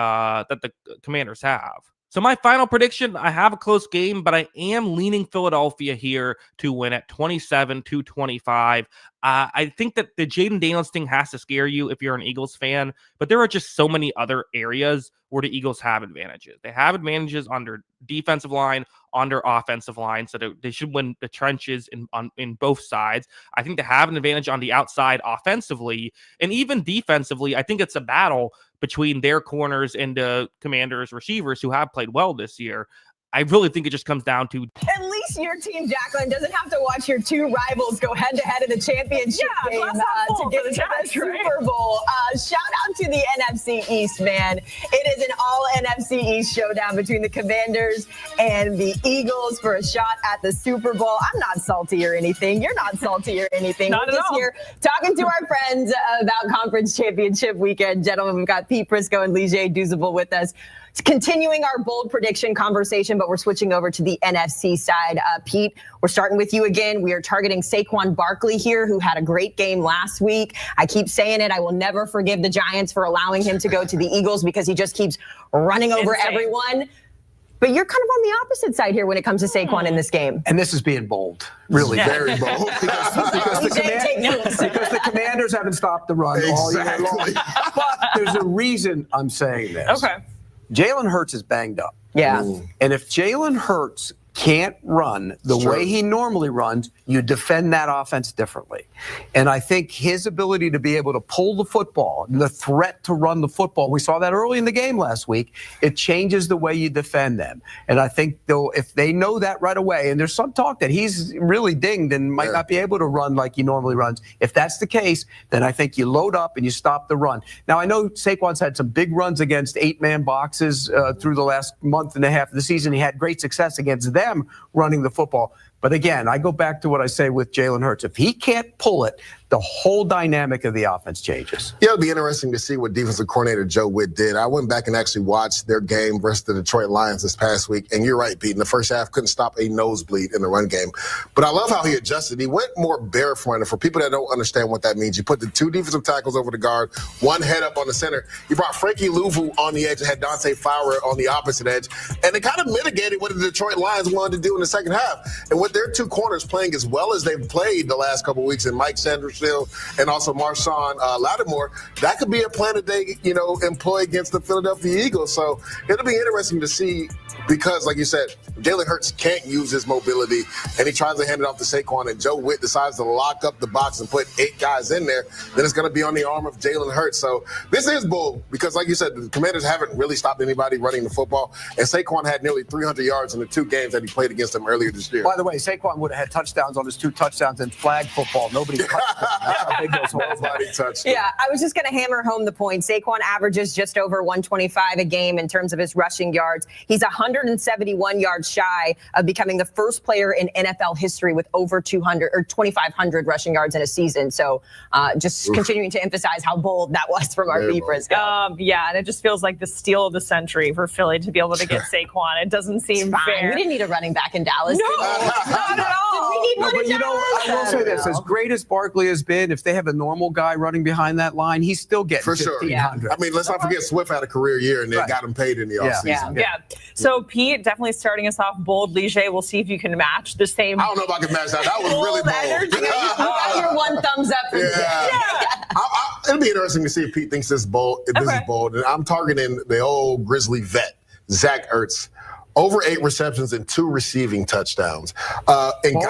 Commanders have. So my final prediction, I have a close game, but I am leaning Philadelphia here to win at 27-25. I think that the Jaden Daniels thing has to scare you if you're an Eagles fan, but there are just so many other areas where the Eagles have advantages. They have advantages on their defensive line, on their offensive line, so they should win the trenches in both sides. I think they have an advantage on the outside offensively, and even defensively, I think it's a battle between their corners and the Commanders receivers who have played well this year. I really think it just comes down to... At least your team, Jacqueline, doesn't have to watch your two rivals go head-to-head in the championship game to get to the Super Bowl. Shout out to the NFC East, man. It is an all-NFC East showdown between the Commanders and the Eagles for a shot at the Super Bowl. I'm not salty or anything. You're not salty or anything. Not We're at just all. here talking to our friends about Conference Championship weekend. Gentlemen, we've got Pete Prisco and Lige Douzable with us. It's continuing our bold prediction conversation, but we're switching over to the NFC side. Pete, we're starting with you again. We are targeting Saquon Barkley here, who had a great game last week. I keep saying it. I will never forgive the Giants for allowing him to go to the Eagles because he just keeps running over everyone. But you're kind of on the opposite side here when it comes to Saquon in this game. And this is being bold, really very bold. because the Commanders haven't stopped the run all year long. But there's a reason I'm saying this. Okay. Jalen Hurts is banged up. Yeah. And if Jalen Hurts can't run the way he normally runs, you defend that offense differently. And I think his ability to be able to pull the football, the threat to run the football, we saw that early in the game last week, it changes the way you defend them. And I think if they know that right away, and there's some talk that he's really dinged and might not be able to run like he normally runs. If that's the case, then I think you load up and you stop the run. Now, I know Saquon's had some big runs against 8-man boxes through the last month and a half of the season. He had great success against them running the football. But again, I go back to what I say with Jalen Hurts. If he can't pull it, the whole dynamic of the offense changes. Yeah, it'll be interesting to see what defensive coordinator Joe Witt did. I went back and actually watched their game versus the Detroit Lions this past week. And you're right, Pete. In the first half, couldn't stop a nosebleed in the run game. But I love how he adjusted. He went more barefoot. And for people that don't understand what that means, you put the two defensive tackles over the guard, one head up on the center. You brought Frankie Louvu on the edge and had Dante Fowler on the opposite edge. And it kind of mitigated what the Detroit Lions wanted to do in the second half. And with their two corners playing as well as they've played the last couple of weeks, and Mike Sandersfield and also Marshawn Lattimore, that could be a plan that they, employ against the Philadelphia Eagles. So it'll be interesting to see because, like you said, Jalen Hurts can't use his mobility, and he tries to hand it off to Saquon, and Joe Witt decides to lock up the box and put 8 guys in there, then it's going to be on the arm of Jalen Hurts. So this is bold because, like you said, the Commanders haven't really stopped anybody running the football, and Saquon had nearly 300 yards in the 2 games that he played against them earlier this year. By the way, Saquon would have had touchdowns on his 2 touchdowns in flag football. Nobody touched him. That's how big those holes are. Nobody touched him. Yeah, I was just going to hammer home the point. Saquon averages just over 125 a game in terms of his rushing yards. He's 171 yards shy of becoming the first player in NFL history with over 200 or 2,500 rushing yards in a season. So just continuing to emphasize how bold that was from our Briscoe. Yeah, and it just feels like the steal of the century for Philly to be able to get Saquon. It doesn't seem fair. We didn't need a running back in Dallas. No, not at all. We need one in Dallas. I will say this: as great as Barkley has been, if they have a normal guy running behind that line, he's still getting for sure. 1,500. I mean, let's not forget Swift had a career year and they got him paid in the offseason. Yeah. So Pete, definitely starting us off bold. Lige, we'll see if you can match the same. I don't know if I can match that. That was really bold. You got your 1 thumbs up. For It'll be interesting to see if Pete thinks this is bold. This is bold, and I'm targeting the old Grizzly vet, Zach Ertz. Over 8 receptions and 2 receiving touchdowns. Revenge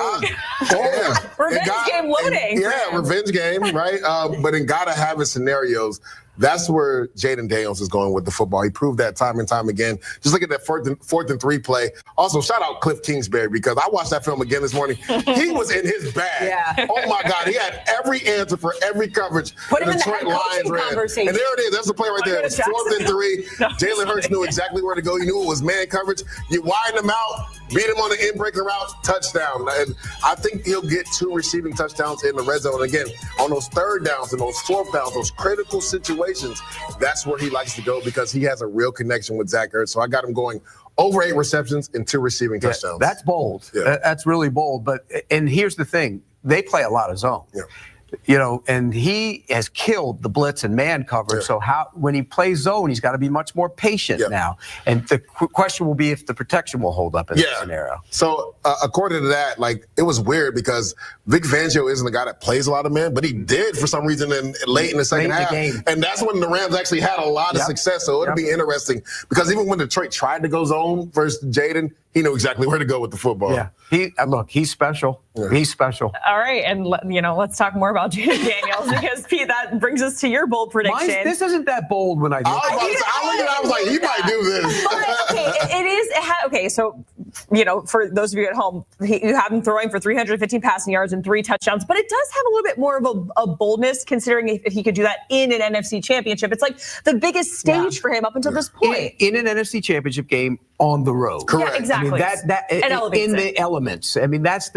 game loading. Revenge game, right? But in gotta have it scenarios, that's where Jaden Daniels is going with the football. He proved that time and time again. Just look at that fourth and 3 play. Also, shout out Cliff Kingsbury because I watched that film again this morning. He was in his bag. Yeah. Oh my God, he had every answer for every coverage. Put him in the head coaching conversation. And there it is. That's the play right there. It was 4th and 3. Jalen Hurts knew exactly where to go. He knew it was man coverage. You widen him out, beat him on the in-breaker route, touchdown. And I think he'll get 2 receiving touchdowns in the red zone. And again, on those 3rd downs and those 4th downs, those critical situations, that's where he likes to go because he has a real connection with Zach Ertz. So I got him going over 8 receptions and 2 receiving touchdowns. That's bold. Yeah. That's really bold. And here's the thing. They play a lot of zone. Yeah. And he has killed the blitz and man coverage. So when he plays zone, he's got to be much more patient now. And the question will be if the protection will hold up in that scenario. So according to that, it was weird because Vic Fangio isn't a guy that plays a lot of man, but he did for some reason late in the second half. And that's when the Rams actually had a lot of success. So it'll be interesting because even when Detroit tried to go zone versus Jaden, he knew exactly where to go with the football. Yeah. He's special. Yeah. He's special. All right. And, let's talk more about Jaden Daniels because, Pete, that brings us to your bold prediction. This isn't that bold when I do it. I was like, he might do this. But, it is. So, for those of you at home, you have him throwing for 315 passing yards and 3 touchdowns. But it does have a little bit more of a boldness considering if he could do that in an NFC championship. It's like the biggest stage for him up until this point. In an NFC championship game on the road. Correct. Yeah, exactly. I mean, in the elements. I mean, that's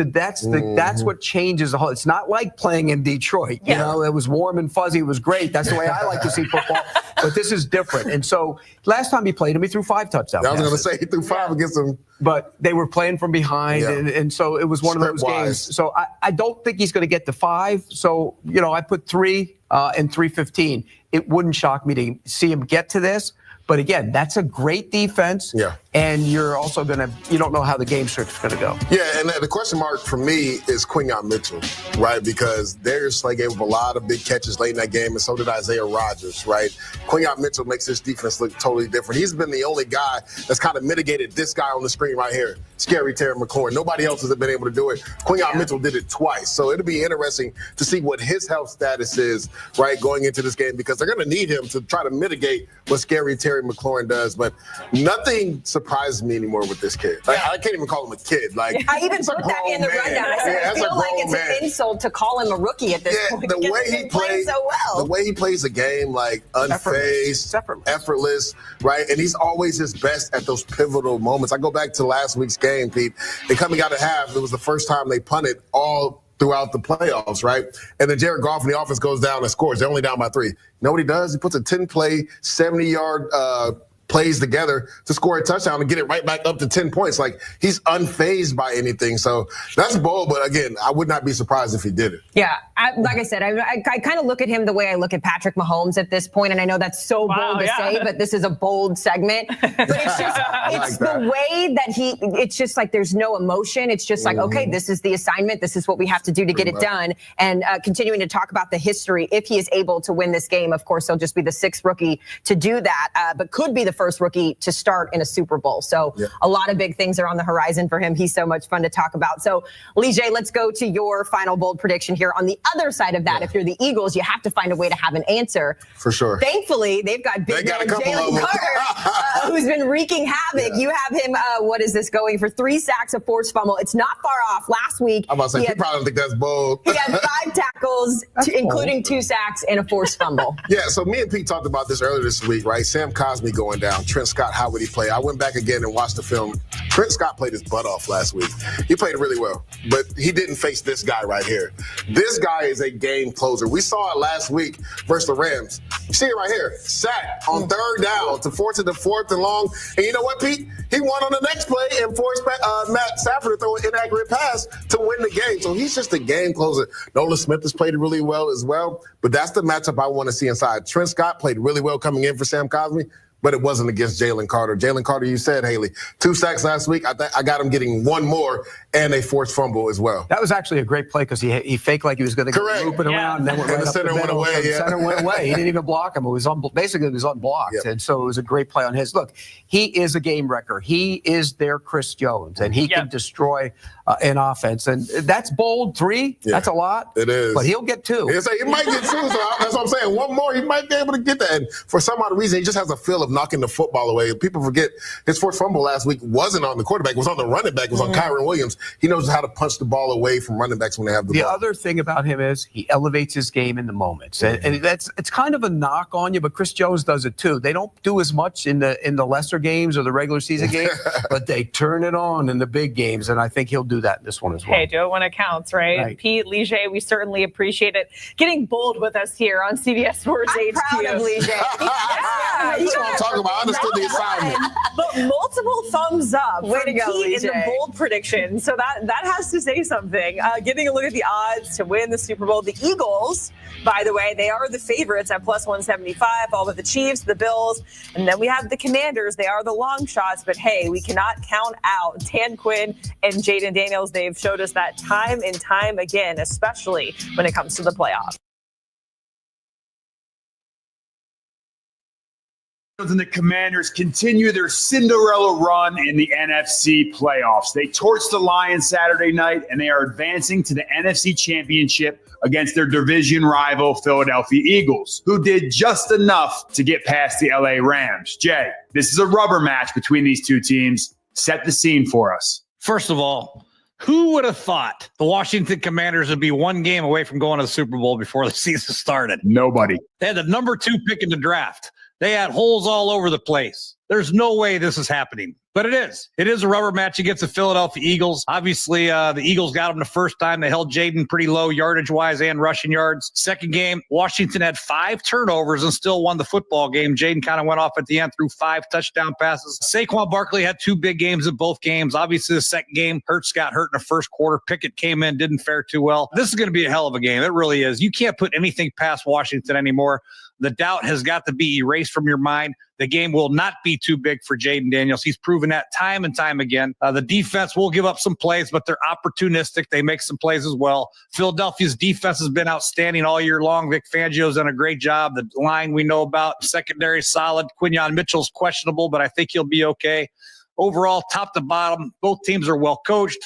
what changes the whole. It's not like playing in Detroit. It was warm and fuzzy. It was great. That's the way I like to see football. But this is different. And so last time he played him, he threw 5 touchdowns. I was going to say he threw 5 against them. But they were playing from behind, and so it was one of those games. So I don't think he's going to get to 5. So, I put 3 and 315. It wouldn't shock me to see him get to this. But again, that's a great defense. Yeah. And you're also you don't know how the game script is going to go. Yeah, and the question mark for me is Quinyon Mitchell, right? Because Darius Slay gave up a lot of big catches late in that game, and so did Isaiah Rodgers, right? Quinyon Mitchell makes this defense look totally different. He's been the only guy that's kind of mitigated this guy on the screen right here, Scary Terry McLaurin. Nobody else has been able to do it. Quinyon Mitchell did it twice. So it'll be interesting to see what his health status is, right, going into this game, because they're going to need him to try to mitigate what Scary Terry McLaurin does. But nothing surprises me anymore with this kid. I can't even call him a kid. I even put that in the rundown. I said I feel like it's an insult to call him a rookie at this point. The way he plays so well. The way he plays the game, unfazed, effortless, right? And he's always his best at those pivotal moments. I go back to last week's game, Pete. They coming out of half. It was the first time they punted all throughout the playoffs, right? And then Jared Goff and the offense goes down and scores. They're only down by 3. You know what he does? He puts a 10-play, 70-yard plays together to score a touchdown and get it right back up to 10 points. He's unfazed by anything. So that's bold, but again, I would not be surprised if he did it. Yeah, like I said, I kind of look at him the way I look at Patrick Mahomes at this point, and I know that's so bold to say, but this is a bold segment. But it's just, it's the way that it's just there's no emotion. It's just okay, this is the assignment. This is what we have to do to get it done. And continuing to talk about the history, if he is able to win this game, of course, he'll just be the 6th rookie to do that, but could be the first rookie to start in a Super Bowl. So a lot of big things are on the horizon for him. He's so much fun to talk about. So Lige, let's go to your final bold prediction here. On the other side of that, if you're the Eagles, you have to find a way to have an answer. For sure. Thankfully, they've got big man Jalen Carter, who's been wreaking havoc. You have him, what is this, going for 3 sacks, a forced fumble. It's not far off. Last week, I'm about to say, he probably don't think that's bold. He had 5 tackles, including 2 sacks and a forced fumble. Yeah, so me and Pete talked about this earlier this week, right? Sam Cosmi going down. Trent Scott, how would he play? I went back again and watched the film. Trent Scott played his butt off last week. He played really well, but he didn't face this guy right here. This guy is a game closer. We saw it last week versus the Rams. You see it right here. Sack on 3rd down to force it to 4th and long. And you know what, Pete? He won on the next play and forced Matt Stafford to throw an inaccurate pass to win the game. So he's just a game closer. Nolan Smith has played really well as well, but that's the matchup I want to see inside. Trent Scott played really well coming in for Sam Cosmi, but it wasn't against Jalen Carter. Jalen Carter, you said, Haley, 2 sacks last week. I got him getting 1 more and a forced fumble as well. That was actually a great play because he faked like he was going to go looping around and then went right the up center the went middle. away. The center went away. He didn't even block him. It was basically unblocked. And so it was a great play on his. Look, he is a game wrecker. He is their Chris Jones, and he can destroy an offense. And that's bold. 3, that's a lot. It is. But he'll get 2. He might get 2, so that's what I'm saying. 1 more, he might be able to get that. And for some odd reason, he just has a feel of knocking the football away. People forget his forced fumble last week wasn't on the quarterback. It was on the running back. It was on Kyron Williams. He knows how to punch the ball away from running backs when they have the ball. The other thing about him is he elevates his game in the moments. And it's kind of a knock on you, but Chris Jones does it too. They don't do as much in the lesser games or the regular season games, but they turn it on in the big games, and I think he'll do that in this one as well. Hey, do it when it counts, right? Pete, Lige, we certainly appreciate it. Getting bold with us here on CBS Sports HQ. Proud of Lige. That's what I'm talking about. I understood the assignment. But multiple thumbs up Way from to go, Pete in Lige. the bold prediction. So that has to say something. Getting a look at the odds to win the Super Bowl. The Eagles, by the way, they are the favorites at plus 175, all with the Chiefs, the Bills, and then we have the Commanders. They are the long shots, but hey, we cannot count out Dan Quinn and Jaden Daniels. They've showed us that time and time again, especially when it comes to the playoffs. And the Commanders continue their Cinderella run in the NFC playoffs. They torched the Lions Saturday night, and they are advancing to the NFC Championship against their division rival Philadelphia Eagles, who did just enough to get past the LA Rams. Jay, this is a rubber match between these two teams. Set the scene for us. First of all, who would have thought the Washington Commanders would be 1 game away from going to the Super Bowl before the season started? Nobody. They had the number 2 pick in the draft. They had holes all over the place. There's no way this is happening, but it is. It is a rubber match against the Philadelphia Eagles. Obviously, the Eagles got them the first time. They held Jaden pretty low yardage-wise and rushing yards. Second game, Washington had 5 turnovers and still won the football game. Jaden kind of went off at the end, threw 5 touchdown passes. Saquon Barkley had 2 big games in both games. Obviously, the second game, Hurts got hurt in the first quarter. Pickett came in, didn't fare too well. This is going to be a hell of a game. It really is. You can't put anything past Washington anymore. The doubt has got to be erased from your mind. The game will not be too big for Jaden Daniels. He's proven that time and time again. The defense will give up some plays, but they're opportunistic. They make some plays as well. Philadelphia's defense has been outstanding all year long. Vic Fangio's done a great job. The line we know about, secondary solid. Quinyon Mitchell's questionable, but I think he'll be okay. Overall, top to bottom, both teams are well coached.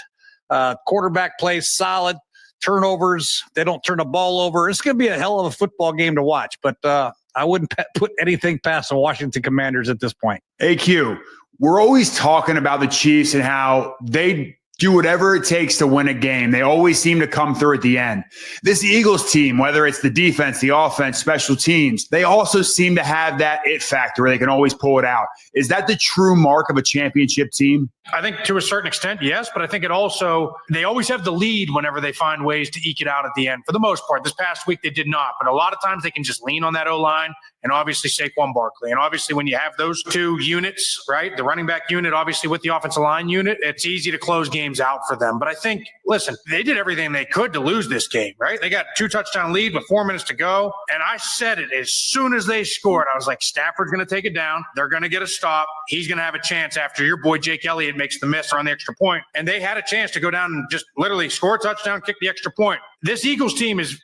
Quarterback plays solid. Turnovers, they don't turn the ball over. It's going to be a hell of a football game to watch, but I wouldn't put anything past the Washington Commanders at this point. AQ, we're always talking about the Chiefs and how they do whatever it takes to win a game. They always seem to come through at the end. This Eagles team, whether it's the defense, the offense, special teams, they also seem to have that it factor where they can always pull it out. Is that the true mark of a championship team? I think to a certain extent, yes, but I think it also, they always have the lead whenever they find ways to eke it out at the end. For the most part, this past week they did not, but a lot of times they can just lean on that O-line and obviously Saquon Barkley. And obviously when you have those 2 units, right, the running back unit, obviously with the offensive line unit, it's easy to close games out for them. But I think, listen, they did everything they could to lose this game, right? They got 2 touchdown lead with 4 minutes to go. And I said it as soon as they scored. I was like, Stafford's going to take it down. They're going to get a stop. He's going to have a chance after your boy Jake Elliott makes the miss on the extra point, and they had a chance to go down and just literally score a touchdown, kick the extra point. This Eagles team is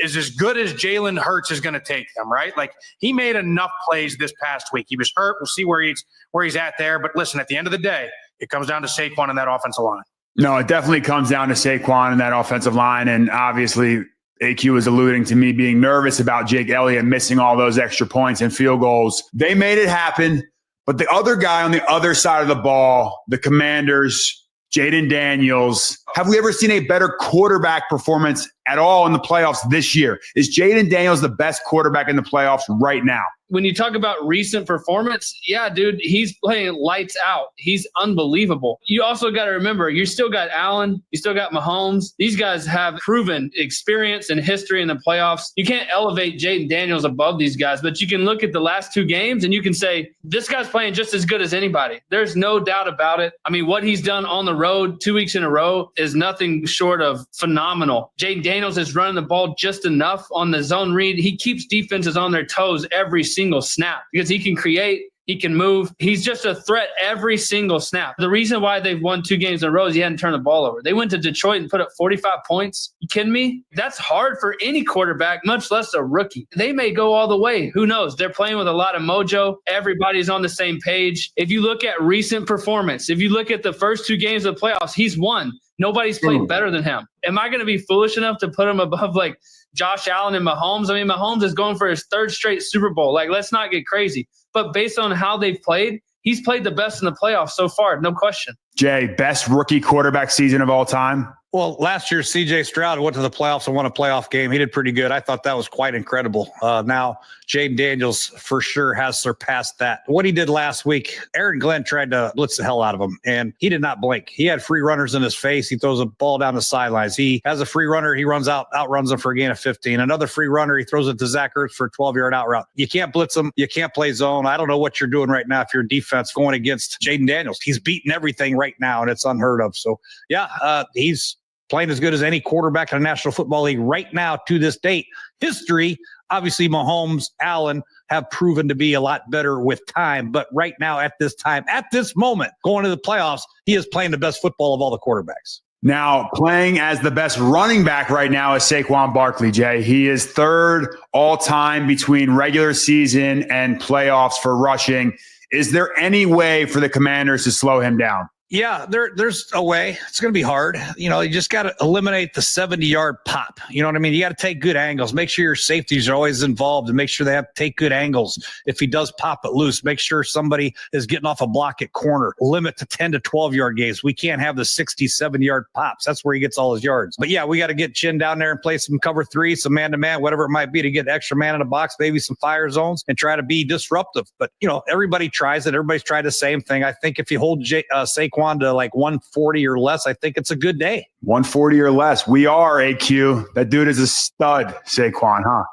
as good as Jalen Hurts is going to take them, right? Like, he made enough plays this past week. He was hurt. We'll see where he's at there. But listen, at the end of the day, it comes down to Saquon and that offensive line. No, it definitely comes down to Saquon and that offensive line. And obviously, AQ is alluding to me being nervous about Jake Elliott missing all those extra points and field goals. They made it happen. But the other guy on the other side of the ball, the Commanders, Jaden Daniels, have we ever seen a better quarterback performance at all in the playoffs this year? Is Jaden Daniels the best quarterback in the playoffs right now? When you talk about recent performance, yeah, dude, he's playing lights out. He's unbelievable. You also got to remember, you still got Allen, you still got Mahomes. These guys have proven experience and history in the playoffs. You can't elevate Jaden Daniels above these guys, but you can look at the last two games and you can say, this guy's playing just as good as anybody. There's no doubt about it. I mean, what he's done on the road 2 weeks in a row is nothing short of phenomenal. Jaden Daniels is running the ball just enough on the zone read. He keeps defenses on their toes every single snap because he can create, he can move. He's just a threat every single snap. The reason why they've won 2 games in a row is he hadn't turned the ball over. They went to Detroit and put up 45 points. You kidding me? That's hard for any quarterback, much less a rookie. They may go all the way. Who knows? They're playing with a lot of mojo. Everybody's on the same page. If you look at recent performance, if you look at the first 2 games of the playoffs, he's won. Nobody's played better than him. Am I going to be foolish enough to put him above like Josh Allen and Mahomes? I mean, Mahomes is going for his 3rd straight Super Bowl. Like, let's not get crazy. But based on how they've played, he's played the best in the playoffs so far, no question. Jay, best rookie quarterback season of all time? Well, last year, C.J. Stroud went to the playoffs and won a playoff game. He did pretty good. I thought that was quite incredible. Now, Jaden Daniels for sure has surpassed that. What he did last week, Aaron Glenn tried to blitz the hell out of him, and he did not blink. He had free runners in his face. He throws a ball down the sidelines. He has a free runner. He outruns him for a gain of 15. Another free runner, he throws it to Zach Ertz for a 12-yard out route. You can't blitz him. You can't play zone. I don't know what you're doing right now if you're defense going against Jaden Daniels. He's beating everything right now, and it's unheard of. So, yeah, he's playing as good as any quarterback in the National Football League right now to this date. History, obviously Mahomes, Allen have proven to be a lot better with time. But right now, at this time, at this moment, going to the playoffs, he is playing the best football of all the quarterbacks. Now, playing as the best running back right now is Saquon Barkley, Jay. He is 3rd all-time between regular season and playoffs for rushing. Is there any way for the Commanders to slow him down? Yeah, there's a way. It's going to be hard. You know, you just got to eliminate the 70-yard pop. You know what I mean? You got to take good angles. Make sure your safeties are always involved and make sure they have to take good angles. If he does pop it loose, make sure somebody is getting off a block at corner. Limit to 10 to 12-yard games. We can't have the 67-yard pops. That's where he gets all his yards. But, yeah, we got to get Chin down there and play some cover 3, some man-to-man, whatever it might be to get extra man in the box, maybe some fire zones and try to be disruptive. But, you know, everybody tries it. Everybody's tried the same thing. I think if you hold Saquon to like 140 or less, I think it's a good day. 140 or less. We are, AQ. That dude is a stud, Saquon, huh?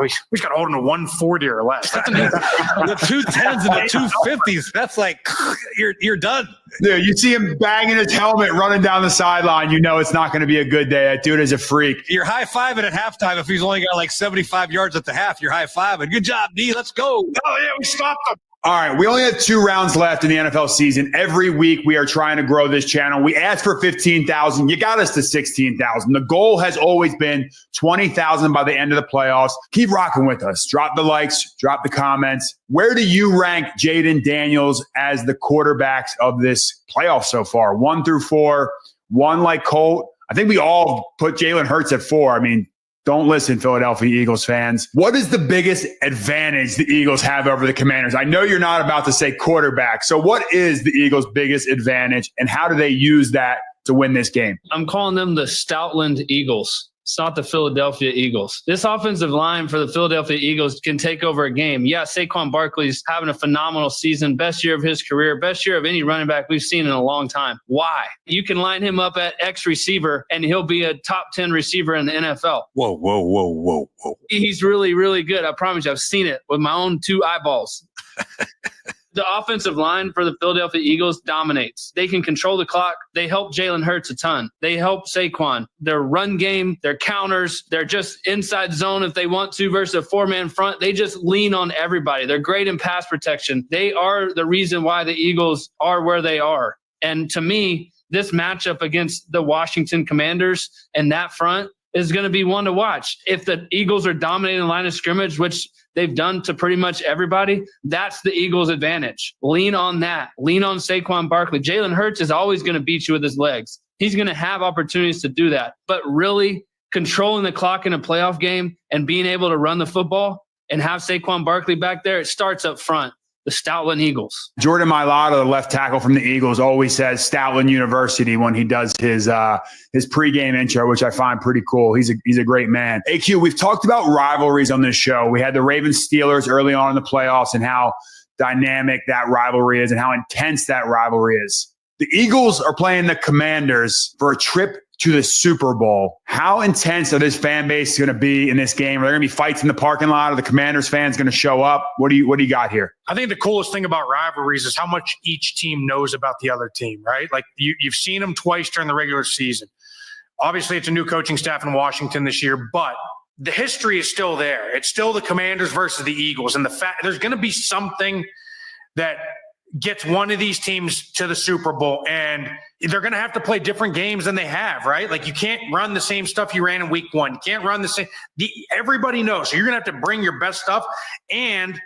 We just got to hold him to 140 or less. The 210s and the 250s. That's like, you're done. Dude, you see him banging his helmet, running down the sideline. You know it's not going to be a good day. That dude is a freak. You're high-fiving at halftime. If he's only got like 75 yards at the half, you're high-fiving. Good job, D. Let's go. Oh, yeah, we stopped him. All right, we only have 2 rounds left in the NFL season. Every week we are trying to grow this channel. We asked for 15,000. You got us to 16,000. The goal has always been 20,000 by the end of the playoffs. Keep rocking with us. Drop the likes, drop the comments. Where do you rank Jaden Daniels as the quarterbacks of this playoff so far? 1 through 4, 1 like Colt. I think we all put Jalen Hurts at 4. I mean, don't listen, Philadelphia Eagles fans. What is the biggest advantage the Eagles have over the Commanders? I know you're not about to say quarterback. So what is the Eagles' biggest advantage, and how do they use that to win this game? I'm calling them the Stoutland Eagles. It's not the Philadelphia Eagles. This offensive line for the Philadelphia Eagles can take over a game. Yeah, Saquon Barkley's having a phenomenal season, best year of his career, best year of any running back we've seen in a long time. Why? You can line him up at X receiver, and he'll be a top 10 receiver in the NFL. Whoa. He's really, really good. I promise you, I've seen it with my own 2 eyeballs. The offensive line for the Philadelphia Eagles dominates. They can control the clock. They help Jalen Hurts a ton. They help Saquon. Their run game, their counters, they're just inside zone if they want to versus a 4-man front. They just lean on everybody. They're great in pass protection. They are the reason why the Eagles are where they are. And to me, this matchup against the Washington Commanders and that front is going to be one to watch. If the Eagles are dominating the line of scrimmage, which they've done to pretty much everybody, that's the Eagles' advantage. Lean on that. Lean on Saquon Barkley. Jalen Hurts is always going to beat you with his legs. He's going to have opportunities to do that. But really controlling the clock in a playoff game and being able to run the football and have Saquon Barkley back there, it starts up front. The Stoutland Eagles. Jordan Mailata, the left tackle from the Eagles, always says Stoutland University when he does his pregame intro, which I find pretty cool. He's a great man. AQ, we've talked about rivalries on this show. We had the Ravens-Steelers early on in the playoffs and how dynamic that rivalry is and how intense that rivalry is. The Eagles are playing the Commanders for a trip to the Super Bowl. How intense are this fan base going to be in this game? Are there going to be fights in the parking lot? Are the Commanders fans going to show up? What do you got here? I think the coolest thing about rivalries is how much each team knows about the other team, right? Like you've seen them twice during the regular season. Obviously, it's a new coaching staff in Washington this year, but the history is still there. It's still the Commanders versus the Eagles. And the fact there's going to be something that gets one of these teams to the Super Bowl, and they're going to have to play different games than they have, right? Like you can't run the same stuff you ran in week one. You can't run the same. Everybody knows. So you're going to have to bring your best stuff. And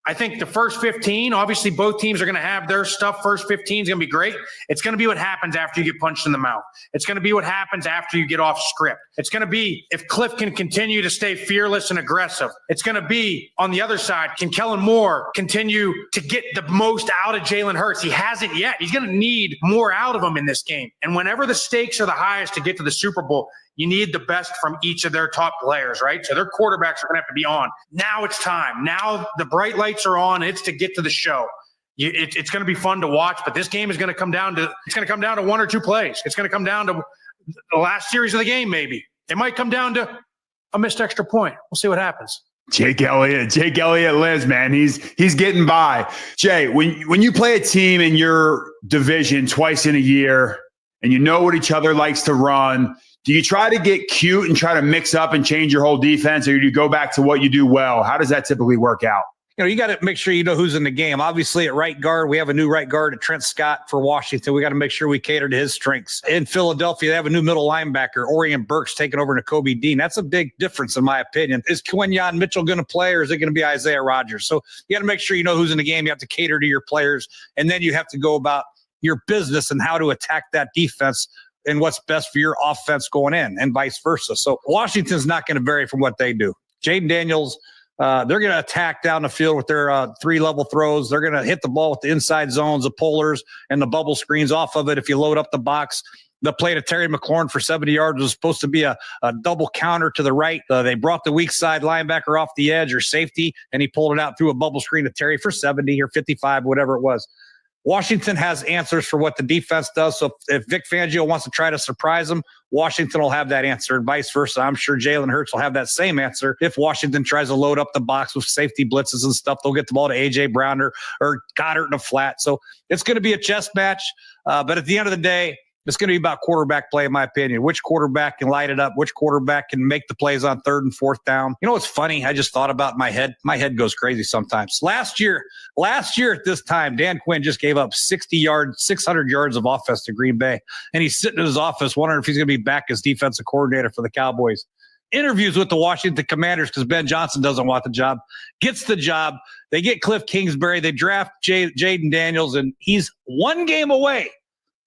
I think the first 15, obviously both teams are going to have their stuff. First 15 is going to be great. It's going to be what happens after you get punched in the mouth. It's going to be what happens after you get off script. It's going to be if Cliff can continue to stay fearless and aggressive. It's going to be on the other side, can Kellen Moore continue to get the most out of Jalen Hurts? He hasn't yet. He's going to need more out of him in this game. And whenever the stakes are the highest to get to the Super Bowl, you need the best from each of their top players, right? So their quarterbacks are going to have to be on. Now it's time. Now the bright lights are on. It's to get to the show. It's going to be fun to watch, but this game is going to come down to one or two plays. It's going to come down to the last series of the game, maybe. It might come down to a missed extra point. We'll see what happens. Jake Elliott lives, man. He's getting by. Jay, when you play a team in your division twice in a year and you know what each other likes to run, do you try to get cute and try to mix up and change your whole defense, or do you go back to what you do well? How does that typically work out? You got to make sure you know who's in the game. Obviously, at right guard, we have a new right guard at Trent Scott for Washington. We got to make sure we cater to his strengths. In Philadelphia, they have a new middle linebacker, Orion Burks, taking over Nakobe Dean. That's a big difference, in my opinion. Is Quinyon Mitchell going to play, or is it going to be Isaiah Rodgers? So you got to make sure you know who's in the game. You have to cater to your players, and then you have to go about your business and how to attack that defense and what's best for your offense going in, and vice versa. So Washington's not going to vary from what they do. Jaden Daniels, they're going to attack down the field with their 3-level throws. They're going to hit the ball with the inside zones, the pullers, and the bubble screens off of it. If you load up the box, the play to Terry McLaurin for 70 yards was supposed to be a double counter to the right. They brought the weak side linebacker off the edge or safety, and he pulled it out through a bubble screen to Terry for 70 or 55, whatever it was. Washington has answers for what the defense does. So if Vic Fangio wants to try to surprise them, Washington will have that answer, and vice versa. I'm sure Jalen Hurts will have that same answer. If Washington tries to load up the box with safety blitzes and stuff, they'll get the ball to A.J. Brown or Goddard in a flat. So it's going to be a chess match. But at the end of the day, it's going to be about quarterback play, in my opinion. Which quarterback can light it up? Which quarterback can make the plays on 3rd and 4th down? You know what's funny? I just thought about my head. My head goes crazy sometimes. Last year at this time, Dan Quinn just gave up 600 yards of offense to Green Bay. And he's sitting in his office wondering if he's going to be back as defensive coordinator for the Cowboys. Interviews with the Washington Commanders because Ben Johnson doesn't want the job. Gets the job. They get Cliff Kingsbury. They draft Jaden Daniels, and he's one game away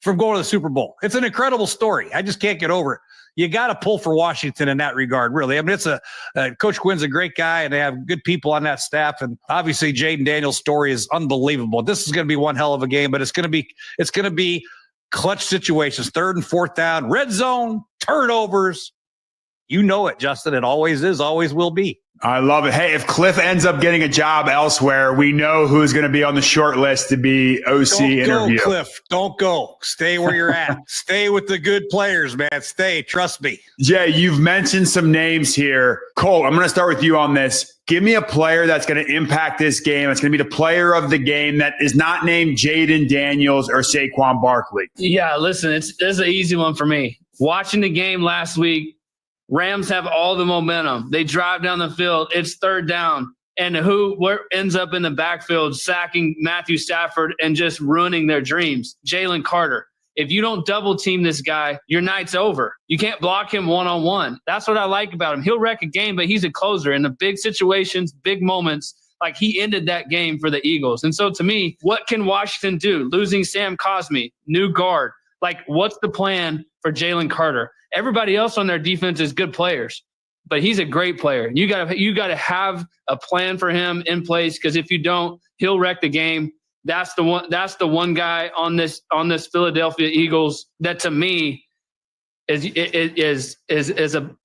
from going to the Super Bowl. It's an incredible story. I just can't get over it. You got to pull for Washington in that regard, really. I mean, it's Coach Quinn's a great guy, and they have good people on that staff. And obviously, Jaden Daniels' story is unbelievable. This is going to be one hell of a game, but it's going to be clutch situations, 3rd and 4th down, red zone, turnovers. You know it, Justin. It always is, always will be. I love it. Hey, if Cliff ends up getting a job elsewhere, we know who's going to be on the short list to be OC interview. Don't go, Cliff. Don't go. Stay where you're at. Stay with the good players, man. Stay. Trust me. Jay, you've mentioned some names here. Cole, I'm going to start with you on this. Give me a player that's going to impact this game. It's going to be the player of the game that is not named Jaden Daniels or Saquon Barkley. Yeah, listen, it's an easy one for me. Watching the game last week, Rams have all the momentum. They drive down the field. It's 3rd down. and where ends up in the backfield sacking Matthew Stafford and just ruining their dreams? Jalen Carter. If you don't double team this guy, your night's over. You can't block him one-on-one. That's what I like about him. He'll wreck a game, but he's a closer in the big situations, big moments. Like, he ended that game for the Eagles. And so to me, what can Washington do? Losing Sam Cosmi, new guard. Like, what's the plan for Jalen Carter? Everybody else on their defense is good players, but he's a great player. You gotta have a plan for him in place, because if you don't, he'll wreck the game. That's the one guy on this Philadelphia Eagles that to me is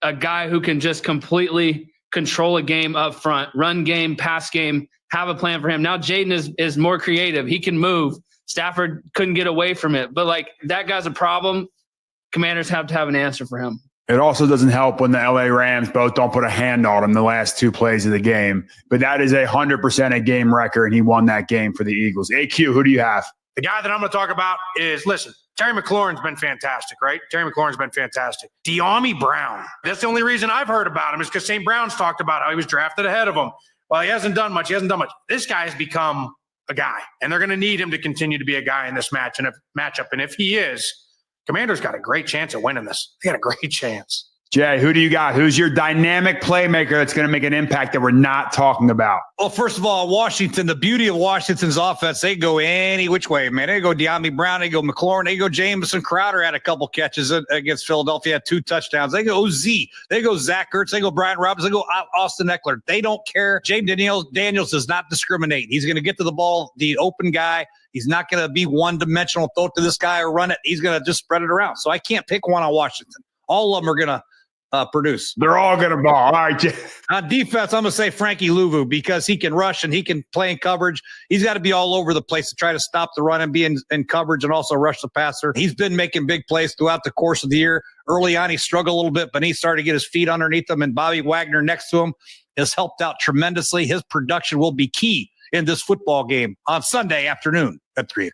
a guy who can just completely control a game up front, run game, pass game, have a plan for him. Now Jaden is more creative. He can move. Stafford couldn't get away from it, but like, that guy's a problem. Commanders have to have an answer for him. It also doesn't help when the LA Rams both don't put a hand on him the last 2 plays of the game. But that is 100% a game record, and he won that game for the Eagles. AQ, who do you have? The guy that I'm going to talk about is, listen, Terry McLaurin's been fantastic, right? Terry McLaurin's been fantastic. De'Ami Brown. That's the only reason I've heard about him is because St. Brown's talked about how he was drafted ahead of him. Well, he hasn't done much. This guy has become a guy, and they're going to need him to continue to be a guy in this matchup. And if he is, Commanders got a great chance of winning this. They got a great chance. Jay, who do you got? Who's your dynamic playmaker that's going to make an impact that we're not talking about? Well, first of all, Washington, the beauty of Washington's offense, they go any which way, man. They go De'Ami Brown, they go McLaurin, they go Jamison Crowder had a couple catches against Philadelphia, had 2 touchdowns. They go Z, they go Zach Ertz, they go Brian Robbins, they go Austin Eckler. They don't care. James Daniels does not discriminate. He's going to get to the ball, the open guy. He's not going to be one-dimensional, throw it to this guy or run it. He's going to just spread it around. So I can't pick one on Washington. All of them are going to produce. They're all going to ball. All right. On defense, I'm going to say Frankie Louvu, because he can rush and he can play in coverage. He's got to be all over the place to try to stop the run and be in coverage and also rush the passer. He's been making big plays throughout the course of the year. Early on, he struggled a little bit, but he started to get his feet underneath him, and Bobby Wagner next to him has helped out tremendously. His production will be key in this football game on Sunday afternoon at 3:00.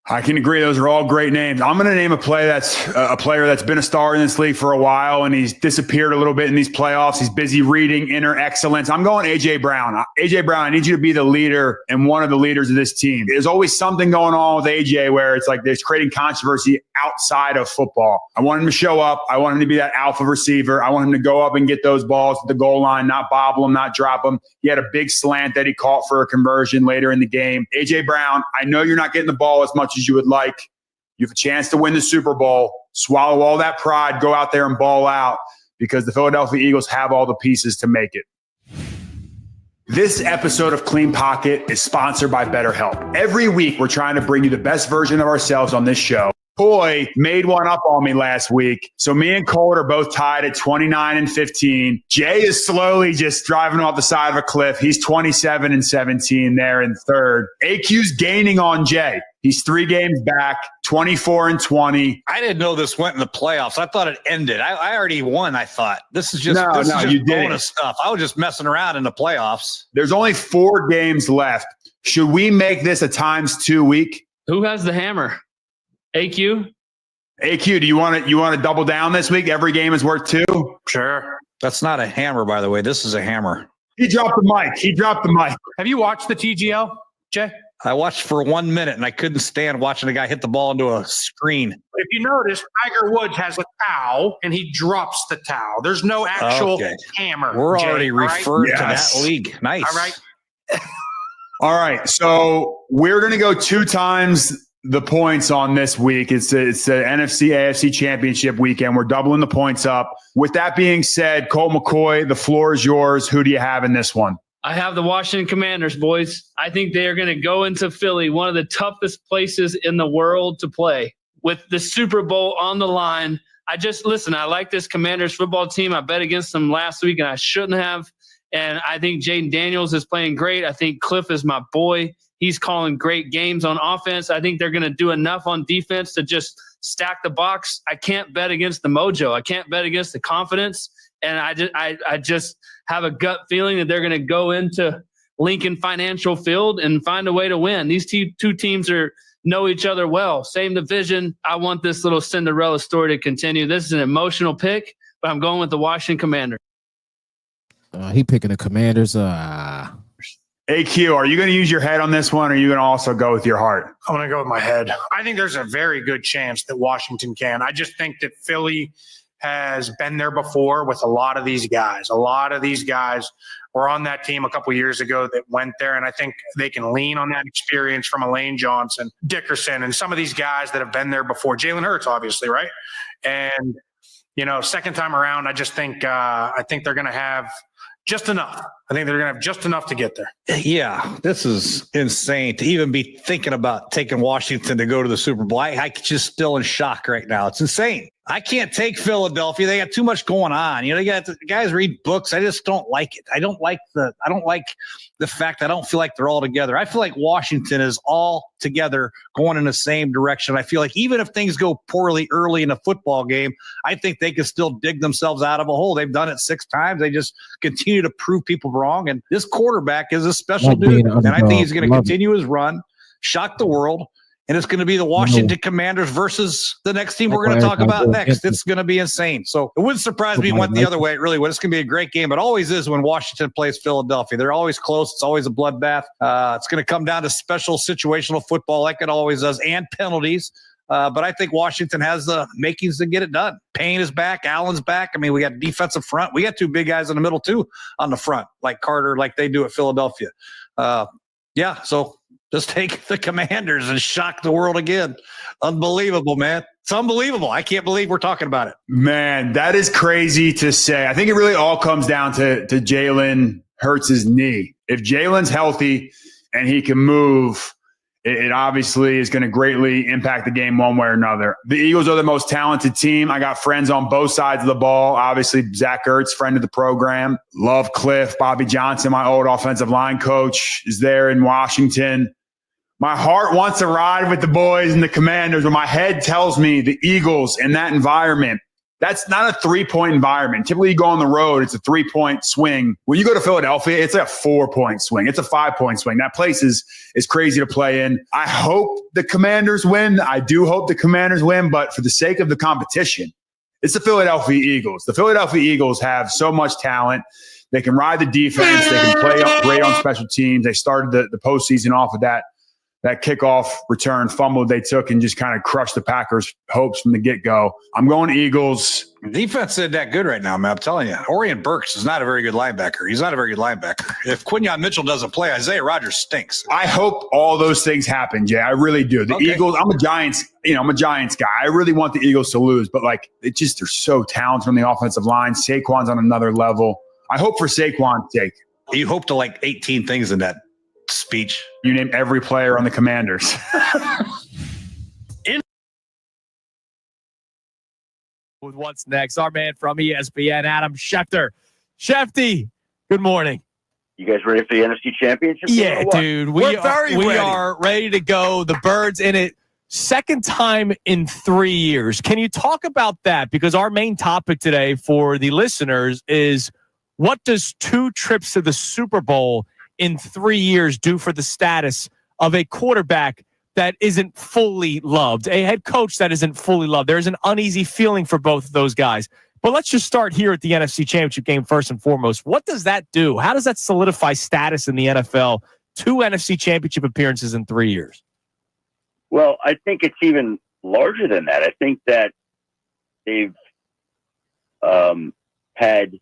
I can agree. Those are all great names. I'm going to name a player that's been a star in this league for a while, and he's disappeared a little bit in these playoffs. He's busy reading inner excellence. I'm going A.J. Brown. A.J. Brown, I need you to be the leader and one of the leaders of this team. There's always something going on with A.J. where it's like there's creating controversy outside of football. I want him to show up. I want him to be that alpha receiver. I want him to go up and get those balls at the goal line, not bobble them, not drop them. He had a big slant that he caught for a conversion later in the game. A.J. Brown, I know you're not getting the ball as much as you would like. You have a chance to win the Super Bowl. Swallow all that pride. Go out there and ball out, because the Philadelphia Eagles have all the pieces to make it. This episode of Clean Pocket is sponsored by BetterHelp. Every week, we're trying to bring you the best version of ourselves on this show. Coy made one up on me last week. So me and Colt are both tied at 29-15. Jay is slowly just driving off the side of a cliff. He's 27-17 there in third. AQ's gaining on Jay. He's 3 games back, 24-20. I didn't know this went in the playoffs. I thought it ended. I already won, I thought. This is just you bonus stuff. I was just messing around in the playoffs. There's only 4 games left. Should we make this a ×2 week? Who has the hammer? AQ? AQ, do you want to double down this week? Every game is worth 2? Sure. That's not a hammer, by the way. This is a hammer. He dropped the mic. Have you watched the TGL, Jay? I watched for 1 minute, and I couldn't stand watching a guy hit the ball into a screen. If you notice, Tiger Woods has a towel, and he drops the towel. There's no actual hammer. We're Jay, already referred to that league. Nice. All right. All right. So we're going to go 2 times the points on this week. It's the NFC AFC championship weekend. We're doubling the points up. With that being said, Colt McCoy, the floor is yours. Who do you have in this one? I have the Washington Commanders, boys. I think they are going to go into Philly, one of the toughest places in the world to play, with the Super Bowl on the line. I like this Commanders football team. I bet against them last week, and I shouldn't have. And I think Jaden Daniels is playing great. I think Cliff is my boy. He's calling great games on offense. I think they're going to do enough on defense to just stack the box. I can't bet against the mojo. I can't bet against the confidence. And I just have a gut feeling that they're going to go into Lincoln Financial Field and find a way to win. These 2 teams know each other well. Same division. I want this little Cinderella story to continue. This is an emotional pick, but I'm going with the Washington Commanders. He picking the Commanders. AQ, are you going to use your head on this one, or are you going to also go with your heart? I'm going to go with my head. I think there's a very good chance that Washington can. I just think that Philly has been there before with a lot of these guys. A lot of these guys were on that team a couple years ago that went there, and I think they can lean on that experience from Elaine Johnson, Dickerson, and some of these guys that have been there before. Jalen Hurts, obviously, right? And, second time around, I just think they're going to have just enough. I think they're going to have just enough to get there. Yeah, this is insane to even be thinking about taking Washington to go to the Super Bowl. I just still in shock right now. It's insane. I can't take Philadelphia. They got too much going on. They got the guys read books. I just don't like it. I don't like the fact I don't feel like they're all together. I feel like Washington is all together going in the same direction. I feel like even if things go poorly early in a football game, I think they can still dig themselves out of a hole. They've done it 6 times. They just continue to prove people wrong. And this quarterback is a special dude. And I think he's going to continue his run, shock the world. And it's going to be the Washington Commanders versus the next team we're going to talk about next. It's going to be insane. So it wouldn't surprise me if it went the other way. It really would. It's going to be a great game. It always is when Washington plays Philadelphia. They're always close. It's always a bloodbath. It's going to come down to special situational football like it always does, and penalties. But I think Washington has the makings to get it done. Payne is back. Allen's back. I mean, we got defensive front. We got 2 big guys in the middle, too, on the front, like Carter, like they do at Philadelphia. So just take the Commanders and shock the world again. Unbelievable, man. It's unbelievable. I can't believe we're talking about it. Man, that is crazy to say. I think it really all comes down to Jalen Hurts' knee. If Jalen's healthy and he can move, it obviously is going to greatly impact the game one way or another. The Eagles are the most talented team. I got friends on both sides of the ball. Obviously, Zach Ertz, friend of the program. Love Cliff. Bobby Johnson, my old offensive line coach, is there in Washington. My heart wants to ride with the boys and the Commanders, but my head tells me the Eagles in that environment, that's not a 3-point environment. Typically, you go on the road, it's a 3-point swing. When you go to Philadelphia, it's a 4-point swing. It's a 5-point swing. That place is crazy to play in. I hope the Commanders win. I do hope the Commanders win, but for the sake of the competition, it's the Philadelphia Eagles. The Philadelphia Eagles have so much talent. They can ride the defense. They can play great on special teams. They started the postseason off of that kickoff return fumble they took and just kind of crushed the Packers' hopes from the get-go. I'm going Eagles. Defense isn't that good right now, man. I'm telling you. Orion Burks is not a very good linebacker. He's not a very good linebacker. If Quinyon Mitchell doesn't play, Isaiah Rodgers stinks. I hope all those things happen, Jay. I really do. The Eagles, I'm a Giants guy. I really want the Eagles to lose, but they're so talented on the offensive line. Saquon's on another level. I hope for Saquon's sake. You hope to 18 things in that speech. You name every player on the Commanders. With what's next, our man from ESPN, Adam Schefter. Shefty, good morning. You guys ready for the NFC Championship? Yeah, dude. We are ready to go. The Birds in it. Second time in 3 years. Can you talk about that? Because our main topic today for the listeners is, what does 2 trips to the Super Bowl in 3 years do for the status of a quarterback that isn't fully loved, a head coach that isn't fully loved? There's an uneasy feeling for both of those guys. But let's just start here at the NFC Championship game first and foremost. What does that do? How does that solidify status in the NFL? 2 NFC Championship appearances in 3 years. Well, I think it's even larger than that. I think that they've had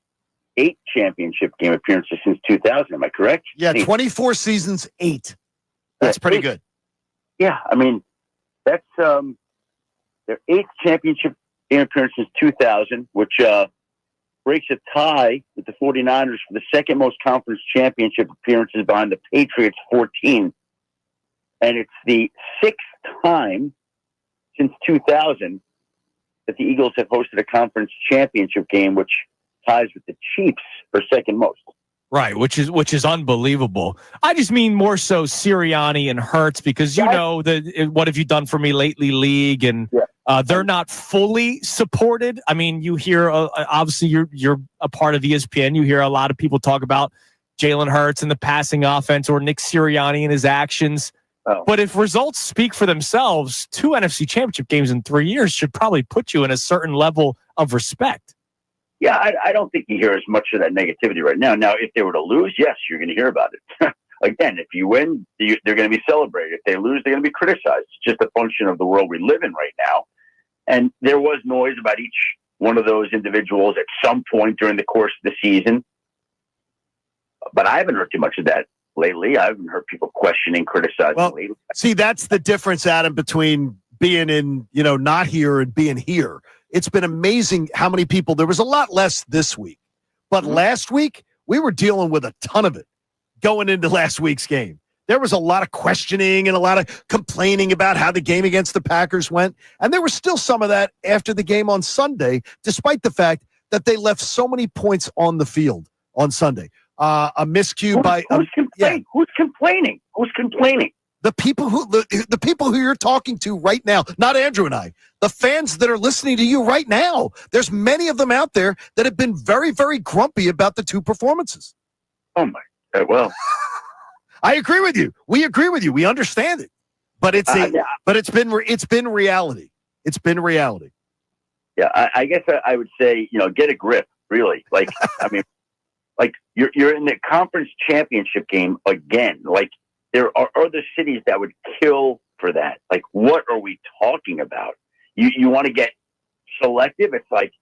8 championship game appearances since 2000. Am I correct? Yeah, 24 seasons, 8. That's pretty good. Yeah, I mean, that's their 8th championship game appearance since 2000, which breaks a tie with the 49ers for the second most conference championship appearances behind the Patriots, 14. And it's the 6th time since 2000 that the Eagles have hosted a conference championship game, which ties with the Chiefs for second most. Right, which is unbelievable. I just mean more so Sirianni and Hurts, because know the what have you done for me lately league, and they're not fully supported. I mean, you hear obviously you're a part of ESPN. You hear a lot of people talk about Jalen Hurts and the passing offense, or Nick Sirianni and his actions. But if results speak for themselves, 2 NFC Championship games in 3 years should probably put you in a certain level of respect. Yeah, I don't think you hear as much of that negativity right now. Now, if they were to lose, yes, you're going to hear about it. again, if you win, they're going to be celebrated. If they lose, they're going to be criticized. It's just a function of the world we live in right now. And there was noise about each one of those individuals at some point during the course of the season. But I haven't heard too much of that lately. I haven't heard people questioning, criticizing lately. See, that's the difference, Adam, between being in, not here and being here. It's been amazing how many people, there was a lot less this week, but last week we were dealing with a ton of it going into last week's game. There was a lot of questioning and a lot of complaining about how the game against the Packers went. And there was still some of that after the game on Sunday, despite the fact that they left so many points on the field on Sunday. A miscue by who's complaining? Who's complaining? Who's complaining? The people who you're talking to right now, not Andrew and I, the fans that are listening to you right now. There's many of them out there that have been very, very grumpy about the two performances. Oh my! Well, I agree with you. We agree with you. We understand it, but it's been reality. It's been reality. Yeah, I guess I would say get a grip. Really, like I mean, like you're in the conference championship game again. Like there are other cities that would kill for that. Like what are we talking about? You want to get selective? It's like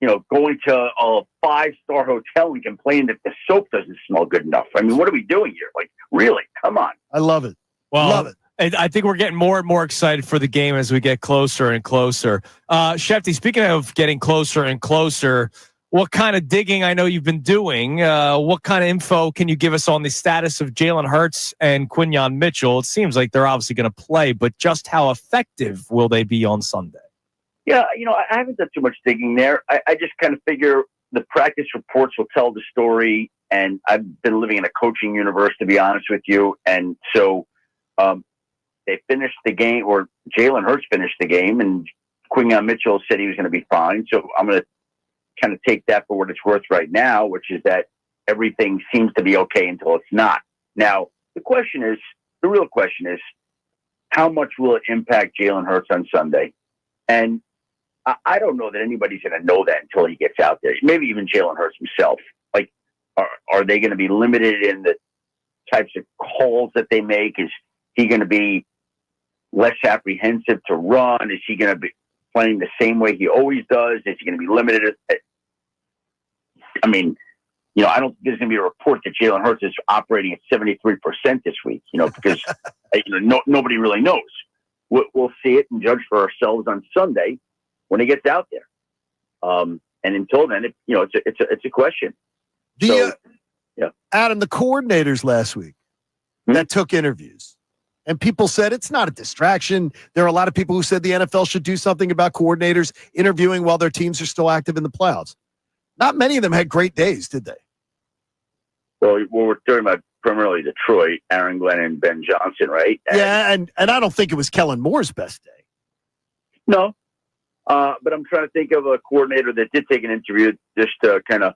going to a 5-star hotel and complaining that the soap doesn't smell good enough. I mean, what are we doing here? Like, really? Come on. I love it. Well, love it. And I think we're getting more and more excited for the game as we get closer and closer. Shefty, speaking of getting closer and closer, what kind of digging I know you've been doing? What kind of info can you give us on the status of Jalen Hurts and Quinyon Mitchell? It seems like they're obviously going to play, but just how effective will they be on Sunday? Yeah, I haven't done too much digging there. I just kind of figure the practice reports will tell the story, and I've been living in a coaching universe, to be honest with you. And so they finished the game, or Jalen Hurts finished the game, and Quinyon Mitchell said he was going to be fine. So I'm going to kind of take that for what it's worth right now, which is that everything seems to be okay until it's not. Now, the real question is, how much will it impact Jalen Hurts on Sunday? And I don't know that anybody's going to know that until he gets out there. Maybe even Jalen Hurts himself. Like, are they going to be limited in the types of calls that they make? Is he going to be less apprehensive to run? Is he going to be playing the same way he always does? Is he going to be limited? I mean, I don't think there's going to be a report that Jalen Hurts is operating at 73% this week, because nobody really knows. We'll see it and judge for ourselves on Sunday when he gets out there. And until then, it's a question. Adam, the coordinators last week that took interviews, and people said it's not a distraction. There are a lot of people who said the NFL should do something about coordinators interviewing while their teams are still active in the playoffs. Not many of them had great days, did they? Well, we're talking about primarily Detroit, Aaron Glenn and Ben Johnson, right? And I don't think it was Kellen Moore's best day. No. But I'm trying to think of a coordinator that did take an interview just to kind of,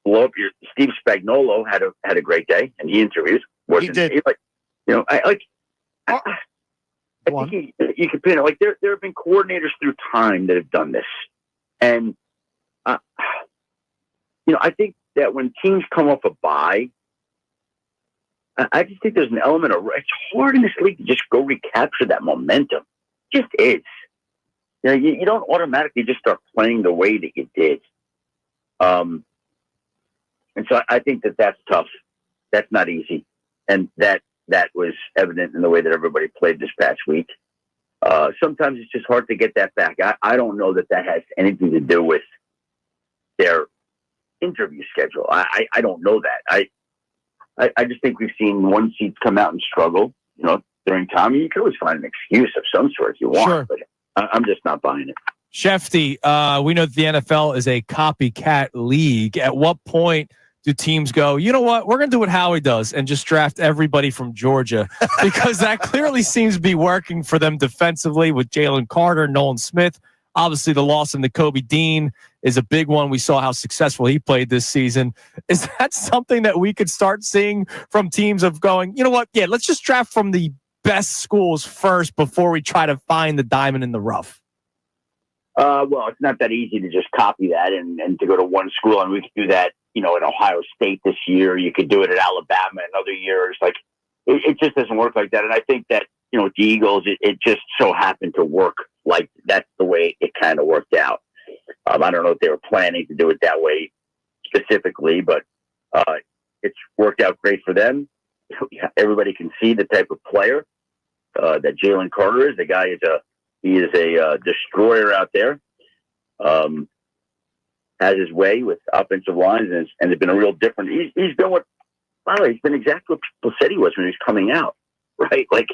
blow up Steve Spagnuolo had a great day, and he interviewed. He did. I think you can pin it. Like there have been coordinators through time that have done this, and I think that when teams come off a bye, I just think there's an element of it's hard in this league to just go recapture that momentum. It just is. You don't automatically just start playing the way that you did. And so I think that's tough. That's not easy. And that was evident in the way that everybody played this past week. Sometimes it's just hard to get that back. I don't know that has anything to do with their interview schedule. I don't know that. I just think we've seen one seed come out and struggle, during time. You can always find an excuse of some sort if you want, sure. But I'm just not buying it. Shefty, we know that the NFL is a copycat league. At what point do teams go, you know what, we're going to do what Howie does and just draft everybody from Georgia? Because that clearly seems to be working for them defensively with Jalen Carter, Nolan Smith. Obviously, the loss in the Kobe Dean is a big one. We saw how successful he played this season. Is that something that we could start seeing from teams of going, you know what, yeah, let's just draft from the best schools first before we try to find the diamond in the rough? Well, it's not that easy to just copy that and to go to one school. And we could do that at Ohio State this year. You could do it at Alabama in other years. Like, it just doesn't work like that. And I think that, with the Eagles, it just so happened to work like that's the way it kind of worked out. I don't know if they were planning to do it that way specifically, but it's worked out great for everybody can see the type of player that Jalen Carter is. The guy is a destroyer out there. Has his way with offensive lines, and it's been a real different. He's been he's been exactly what people said he was when he was coming out, right? Like,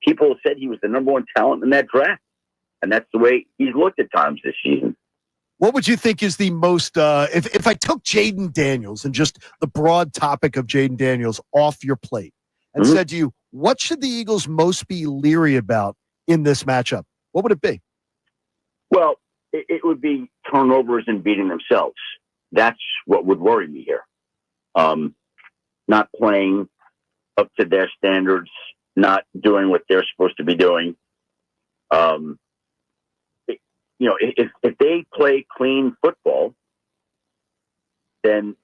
people said he was the number one talent in that draft, and that's the way he's looked at times this season. What would you think is the most, if I took Jaden Daniels and just the broad topic of Jaden Daniels off your plate and said to you, what should the Eagles most be leery about in this matchup? What would it be? Well, it would be turnovers and beating themselves. That's what would worry me here. Not playing up to their standards, not doing what they're supposed to be doing. If they play clean football, then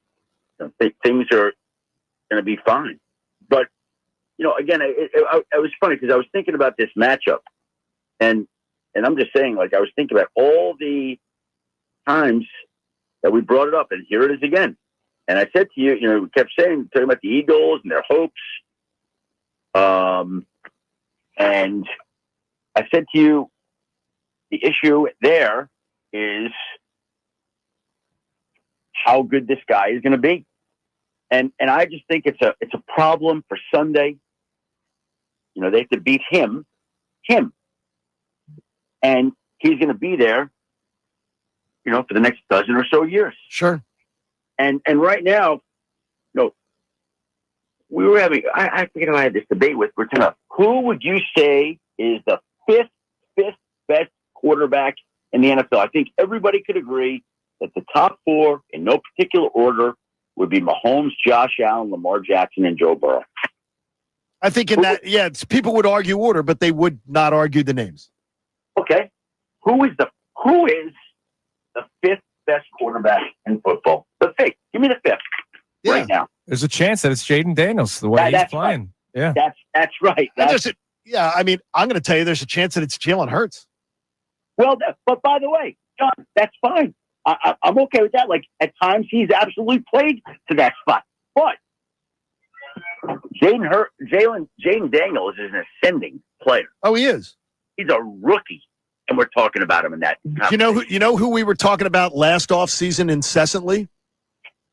things are going to be fine. But, again, it was funny because I was thinking about this matchup, and I'm just saying, like, I was thinking about all the times that we brought it up, and here it is again. And I said to you, we kept talking about the Eagles and their hopes. And I said to you, the issue there is how good this guy is going to be. And I just think it's a problem for Sunday. They have to beat him. And he's going to be there, for the next dozen or so years. Sure. And right now, we were having, I forget who I had this debate with. We're talking about who would you say is the fifth best quarterback in the NFL? I think everybody could agree that the top four, in no particular order, would be Mahomes, Josh Allen, Lamar Jackson, and Joe Burrow. I think people would argue order, but they would not argue the names. Okay. Who is the fifth best quarterback in football? The fifth. Give me the fifth right now. There's a chance that it's Jaden Daniels, the way he's playing. Right. Yeah. That's right. I'm going to tell you there's a chance that it's Jalen Hurts. Well, but by the way, John, that's fine. I'm okay with that. Like, at times he's absolutely played to that spot. But Jaden Daniels is an ascending player. Oh, he is. He's a rookie, and we're talking about him in that. You know who we were talking about last offseason incessantly?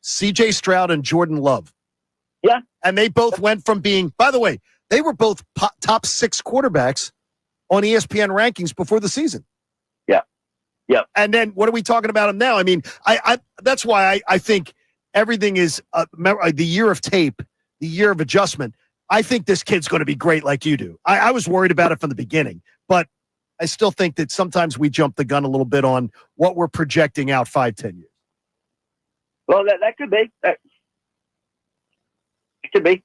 C.J. Stroud and Jordan Love. Yeah. And they both went from being, by the way, they were both top 6 quarterbacks on ESPN rankings before the season. Yeah. Yeah. And then what are we talking about him now? I mean, I that's why I think everything is the year of tape, the year of adjustment. I think this kid's going to be great like you do. I was worried about it from the beginning, but I still think that sometimes we jump the gun a little bit on what we're projecting out 5-10 years. Well, that could be. It could be.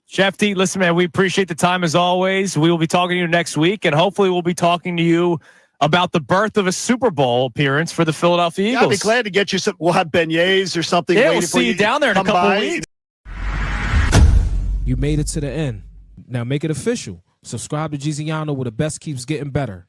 Chef T, listen, man, we appreciate the time as always. We will be talking to you next week, and hopefully we'll be talking to you about the birth of a Super Bowl appearance for the Philadelphia Eagles. I'll be glad to get you some. We'll have beignets or something. Yeah, we'll see you down there in a couple weeks. You made it to the end. Now make it official. Subscribe to Giziano where the best keeps getting better.